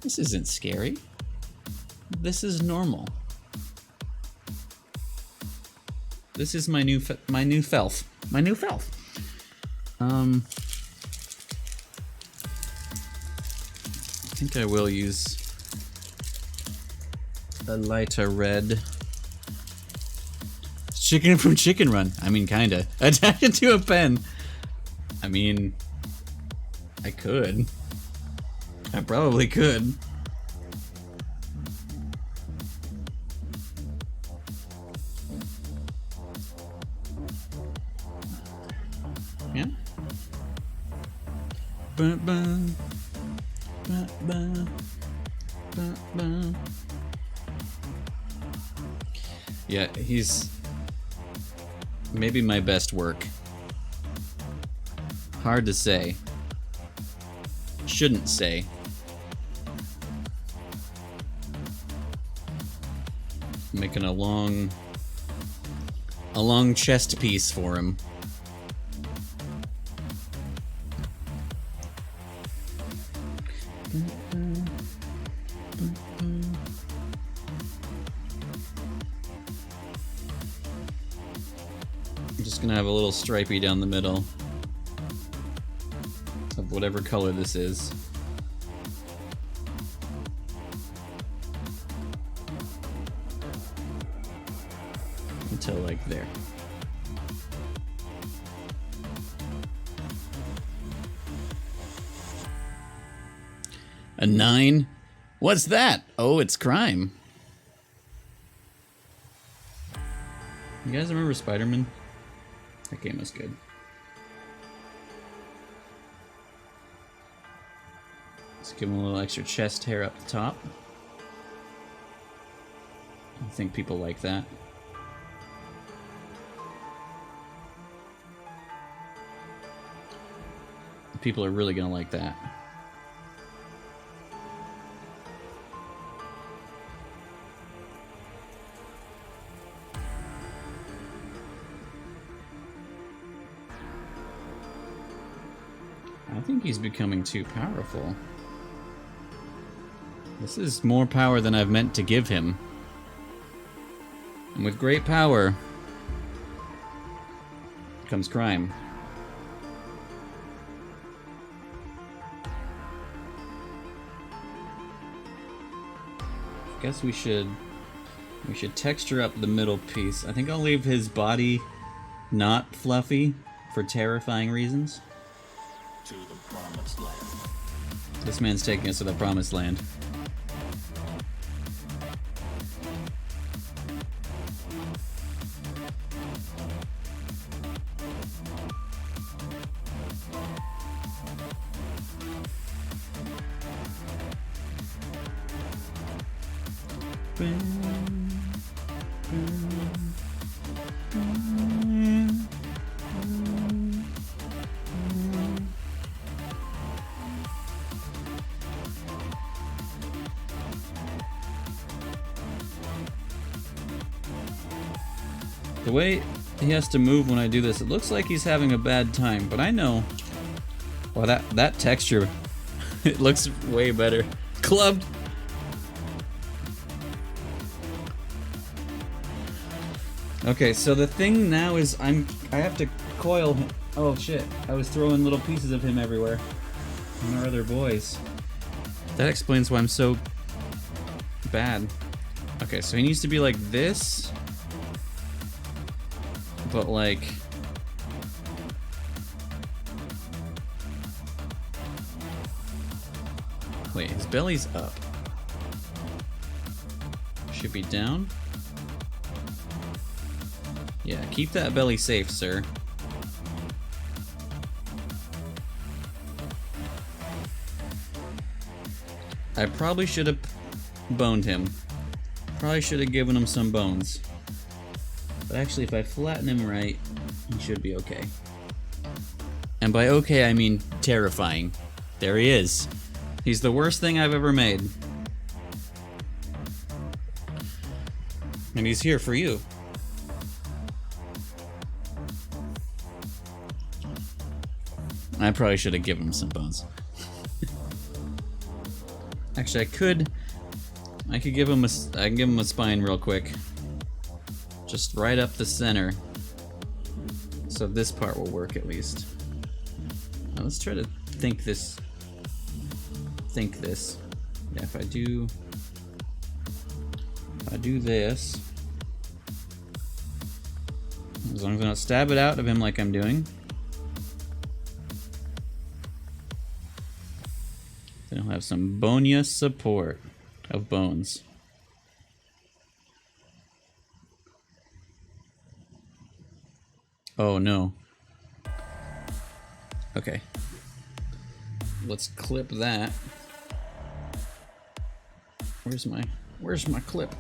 This isn't scary. This is normal. This is my new felf. My new felf. I think I will use a lighter red. Chicken from Chicken Run. I mean, kinda. Attach it to a pen. I mean, I could. I probably could. Yeah. Ba-ba. Ba-ba. Ba-ba. Yeah, he's maybe my best work. Hard to say. Shouldn't say. Making a long chest piece for him. I'm just gonna have a little stripey down the middle of whatever color this is. Until like there. A 9? What's that? Oh, it's crime. You guys remember Spider-Man? That game was good. Let's give him a little extra chest hair up the top. I think people like that. People are really gonna like that. I think he's becoming too powerful. This is more power than I've meant to give him. And with great power comes crime. guess we should texture up the middle piece. I think I'll leave his body not fluffy for terrifying reasons. To the promised land. This man's taking us to the promised land. The way he has to move when I do this, it looks like he's having a bad time, but I know. Well, that texture, it looks way better. Clubbed. Okay, so the thing now is I have to coil him. Oh shit, I was throwing little pieces of him everywhere. And our other boys. That explains why I'm so bad. Okay, so he needs to be like this. But like... Wait, his belly's up. Should be down. Yeah, keep that belly safe, sir. I probably should have boned him. Probably should have given him some bones. But actually, if I flatten him right, he should be okay. And by okay, I mean terrifying. There he is. He's the worst thing I've ever made. And he's here for you. I probably should have given him some bones. Actually, I could give him I can give him a spine real quick. Just right up the center. So this part will work at least. Now let's try to think this. Yeah, if I do this, as long as I don't stab it out of him like I'm doing, then he'll have some bonious support of bones. Oh no. Okay. Let's clip that. Where's my clip?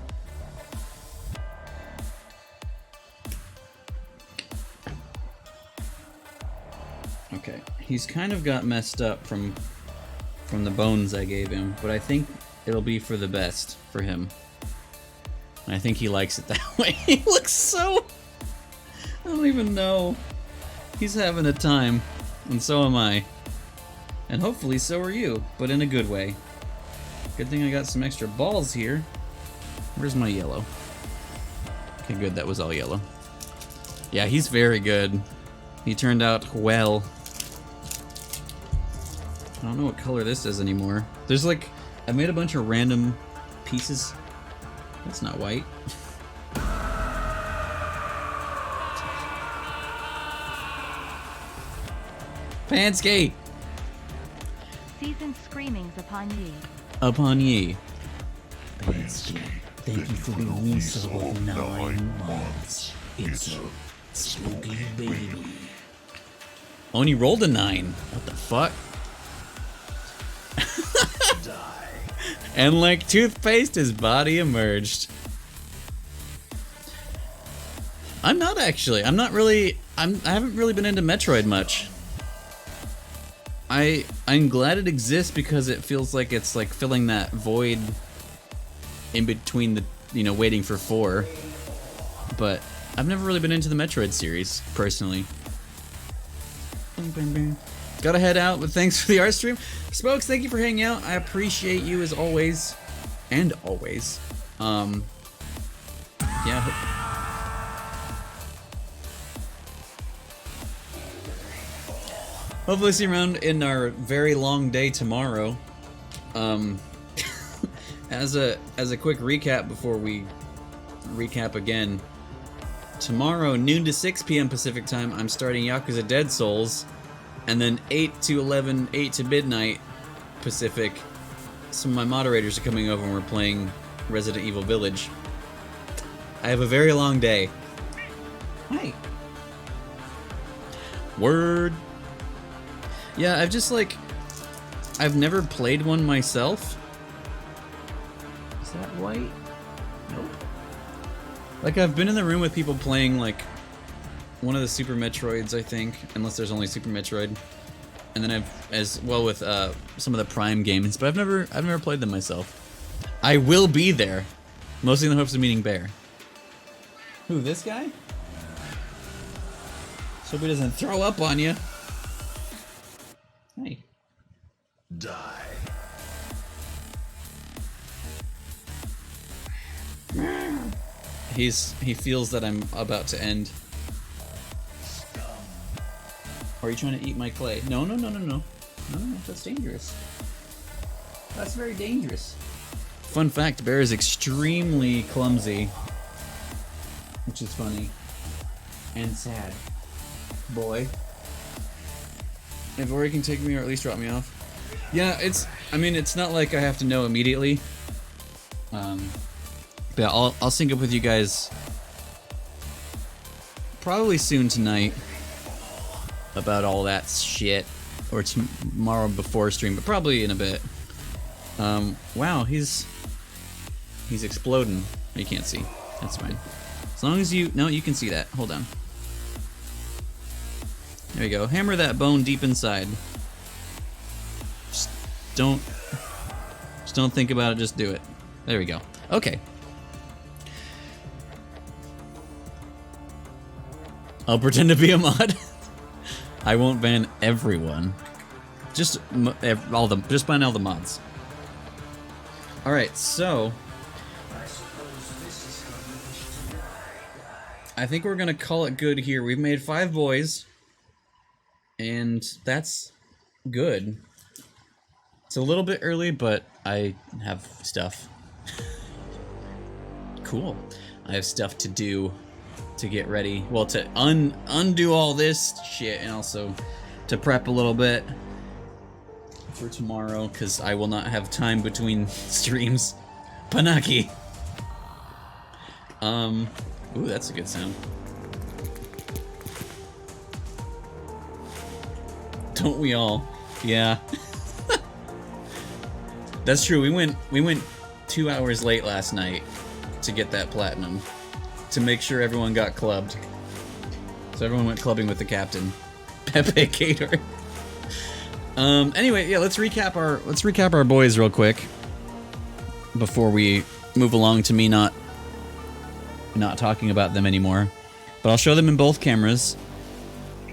Okay. He's kind of got messed up from the bones I gave him, but I think it'll be for the best for him. And I think he likes it that way. He looks so... I don't even know. He's having a time, and so am I. And hopefully so are you, but in a good way. Good thing I got some extra balls here. Where's my yellow? Okay, good, that was all yellow. Yeah, he's very good. He turned out well. I don't know what color this is anymore. There's like, I made a bunch of random pieces. That's not white. Pansky! Seasoned screamings upon ye. Upon ye. Pansky, thank you for the release of 9 months. It's a spooky baby. Only rolled a 9. What the fuck? And like toothpaste, his body emerged. I'm not actually. I haven't really been into Metroid much. I'm glad it exists because it feels like it's like filling that void in between the, you know, waiting for 4. But I've never really been into the Metroid series, personally. Gotta head out, but thanks for the art stream. Spokes, thank you for hanging out. I appreciate you as always. And always. Yeah. Hopefully see you around in our very long day tomorrow. As a quick recap before we recap again, tomorrow noon to 6 p.m. Pacific time, I'm starting Yakuza Dead Souls, and then 8 to midnight Pacific, some of my moderators are coming over and we're playing Resident Evil Village. I have a very long day. Hi. Word. Yeah, I've never played one myself. Is that white? Nope. Like, I've been in the room with people playing, like, one of the Super Metroids, I think, unless there's only Super Metroid. And then I've, as well with some of the Prime games, but I've never played them myself. I will be there, mostly in the hopes of meeting Bear. Who, this guy? So hope he doesn't throw up on you. Hey. Die. He feels that I'm about to end. Or are you trying to eat my clay? No, that's dangerous. That's very dangerous. Fun fact, Bear is extremely clumsy. Which is funny. And sad. Boy. If Ori can take me or at least drop me off. Yeah, it's not like I have to know immediately. But I'll sync up with you guys probably soon tonight about all that shit, or tomorrow before stream, but probably in a bit. Wow, he's exploding. You can't see. That's fine. As long as you can see that. Hold on. There you go. Hammer that bone deep inside. Just don't think about it. Just do it. There we go. Okay. I'll pretend to be a mod. I won't ban everyone. Just ban all the mods. All right, so I think we're gonna call it good here. We've made 5 boys, and that's good. It's a little bit early, but I have stuff. Cool. I have stuff to do to get ready. Well, to undo all this shit, and also to prep a little bit for tomorrow, because I will not have time between streams. Panaki. Ooh, that's a good sound. Don't we all? Yeah. That's true. We went 2 hours late last night to get that platinum, to make sure everyone got clubbed. So everyone went clubbing with the captain, Pepe Gator. Anyway, yeah, let's recap our boys real quick before we move along to me not talking about them anymore. But I'll show them in both cameras.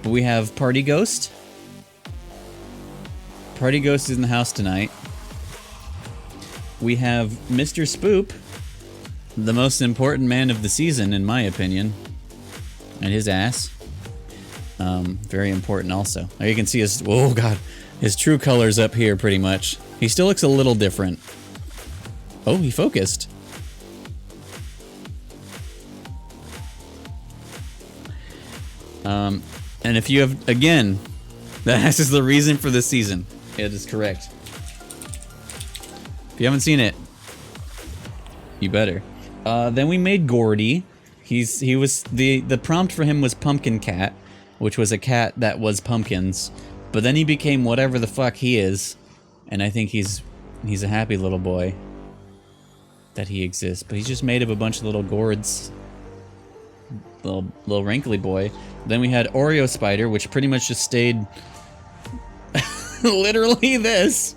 But we have Party Ghost. Party Ghost is in the house tonight. We have Mr. Spoop, the most important man of the season, in my opinion. And his ass. Very important also. Now you can see his, oh god, his true colors up here pretty much. He still looks a little different. Oh, he focused. And if you have, again, that is the reason for this season. It is correct. If you haven't seen it, you better. Then we made Gourdi. He was the prompt for him was Pumpkin Cat, which was a cat that was pumpkins. But then he became whatever the fuck he is, and I think he's a happy little boy that he exists. But he's just made of a bunch of little gourds. Little wrinkly boy. Then we had Oreo Spider, which pretty much just stayed literally this.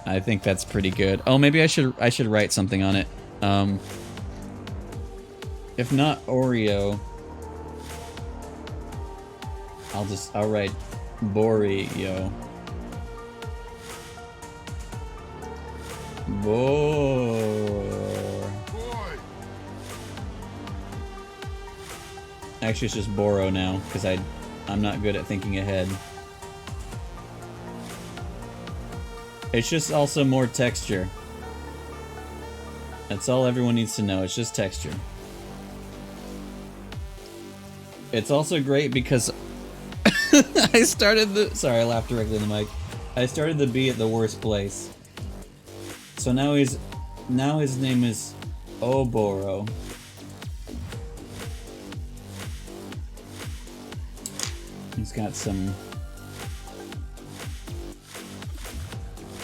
I think that's pretty good. Oh, maybe I should write something on it. If not Oreo, I'll write Boreo. Actually, it's just Boro now, because I'm not good at thinking ahead. It's just also more texture. That's all everyone needs to know. It's just texture. It's also great because I started the... Sorry, I laughed directly in the mic. I started the bee at the worst place. So now his name is Ororo. He's got some...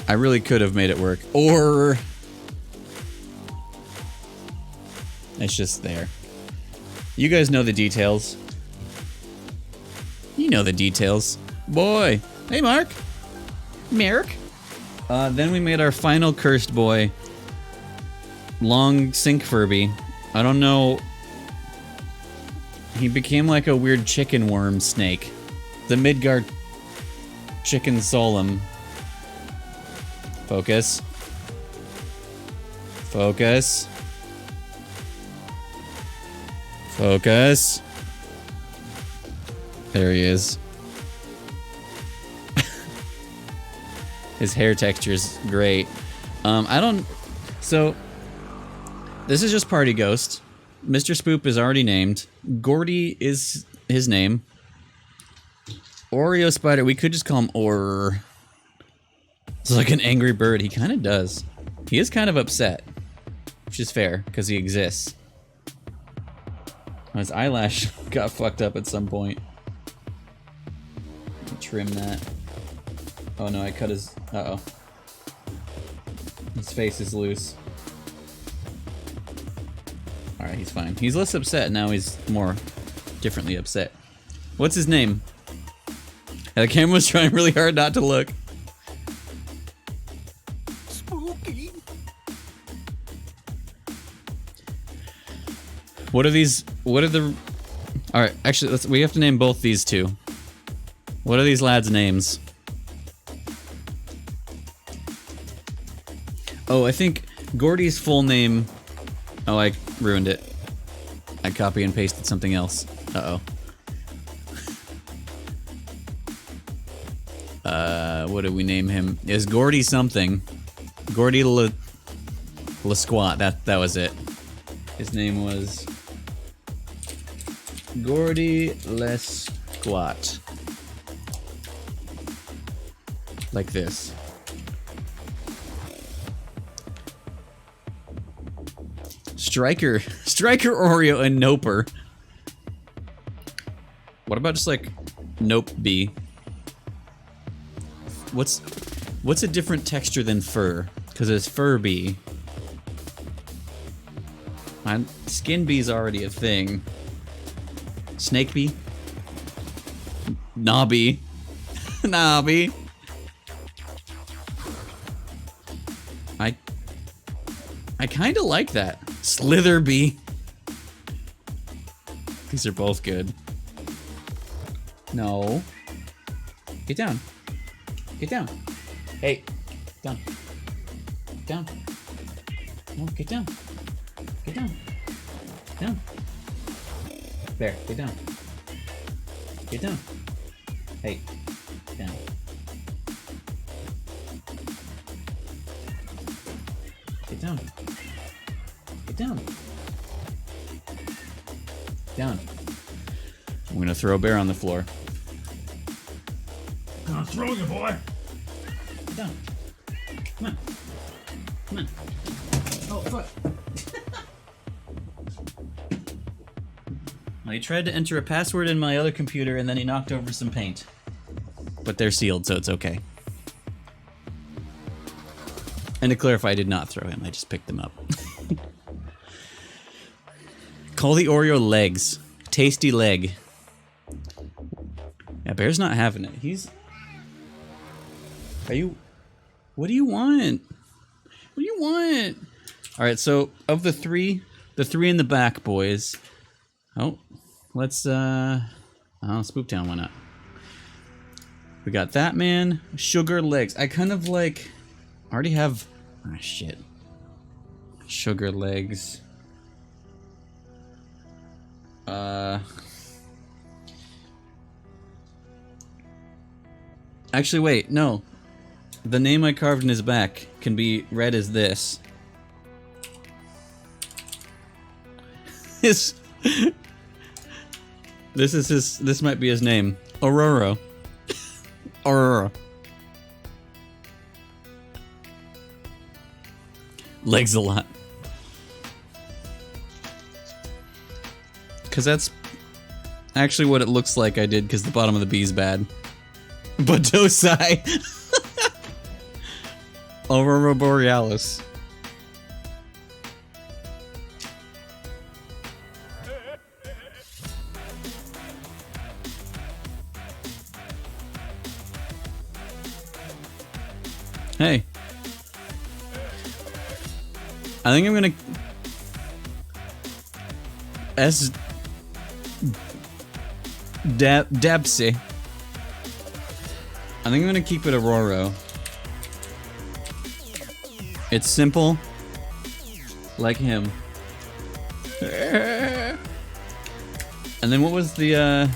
I really could have made it work. Or... It's just there. You guys know the details. You know the details. Boy. Hey, Mark. Merrick. Then we made our final cursed boy. Long sink Furby. I don't know. He became like a weird chicken worm snake. The Midgard chicken solum. Focus. Focus. Focus. There he is. His hair texture is great. So, this is just Party Ghost. Mr. Spoop is already named. Gourdi is his name. Oreo Spider, we could just call him Oror. It's like an angry bird. He kind of does. He is kind of upset. Which is fair, because he exists. His eyelash got fucked up at some point. Trim that. Oh no, I cut his... Uh-oh. His face is loose. Alright, he's fine. He's less upset, now he's more differently upset. What's his name? And the camera's trying really hard not to look. Spooky. What are these... What are the... Alright, actually, we have to name both these two. What are these lads' names? Oh, I think Gourdi's full name... Oh, I ruined it. I copy and pasted something else. Uh-oh. What did we name him? Is Gourdi something? Gourdi LeSquat. That was it. His name was... Gourdi LeSquat. Like this. Striker Oreo and Noper. What about just like Nope B? What's a different texture than fur? Because it's fur bee. Skin bee's already a thing. Snake bee? Knobby. Knobby. I kind of like that. Slither bee. These are both good. No. Get down. Get down. Hey. Down. Down. No, get down. Get down. Down. There, get down. Get down. Hey. Down. Get down. Get down. Down. I'm gonna throw a bear on the floor. I'm throwing you, boy. Get down. Come on. Come on. Oh, fuck. Well, he tried to enter a password in my other computer and then he knocked over some paint. But they're sealed, so it's okay. And to clarify, I did not throw him, I just picked them up. Call the Oreo legs. Tasty leg. Yeah, Bear's not having it. He's... Are you... What do you want? What do you want? Alright, so, of the three in the back, boys... Oh, let's, oh, Spooptown went up. We got that man. Sugar legs. I kind of like... I already have... Ah, shit. Sugar legs. Actually, wait, no. the name I carved in his back can be read as this. This is his. This might be his name. Ororo. Ororo. Legs a lot. Because that's actually what it looks like I did, because the bottom of the B is bad. But Dosai. Aurora Borealis. Hey. I think I'm gonna... Debsy. I think I'm gonna keep it Ororo. It's simple. Like him. And then what was the,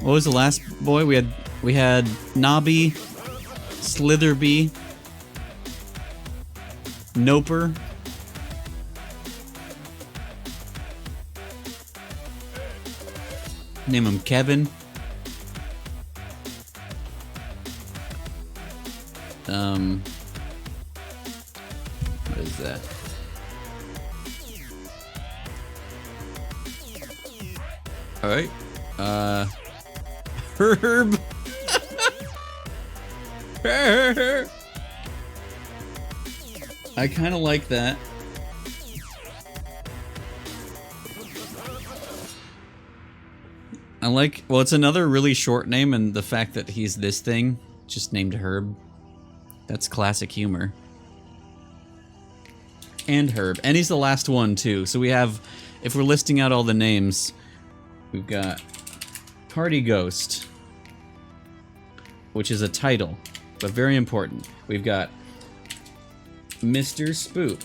what was the last boy? We had Nobby, Slitherbee, Noper. Name him Kevin. What is that? Alright. Herb. I kinda like that. I like, well, it's another really short name, and the fact that he's this thing, just named Herb, that's classic humor. And Herb, and he's the last one too. So we have, if we're listing out all the names, we've got Party Ghost, which is a title, but very important. We've got Mr. Spoop.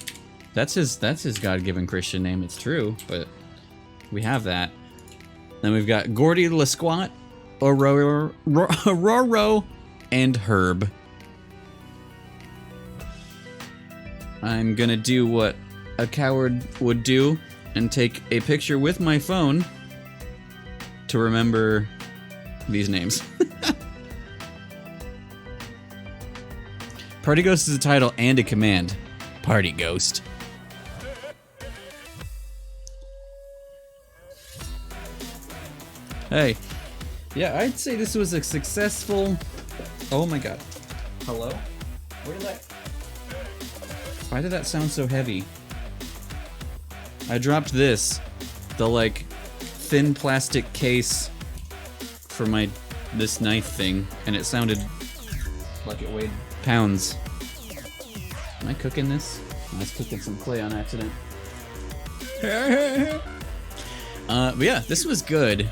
That's his God-given Christian name. It's true, but we have that. Then we've got Gourdi LeSquat, Ororo, and Herb. I'm gonna do what a coward would do and take a picture with my phone to remember these names. Party Ghost is a title and a command. Party Ghost. Hey, yeah, I'd say this was a successful... Oh my god. Hello? Where did that... Why did that sound so heavy? I dropped this, the like thin plastic case for this knife thing, and it sounded like it weighed pounds. Am I cooking this? I was cooking some clay on accident. But yeah, this was good.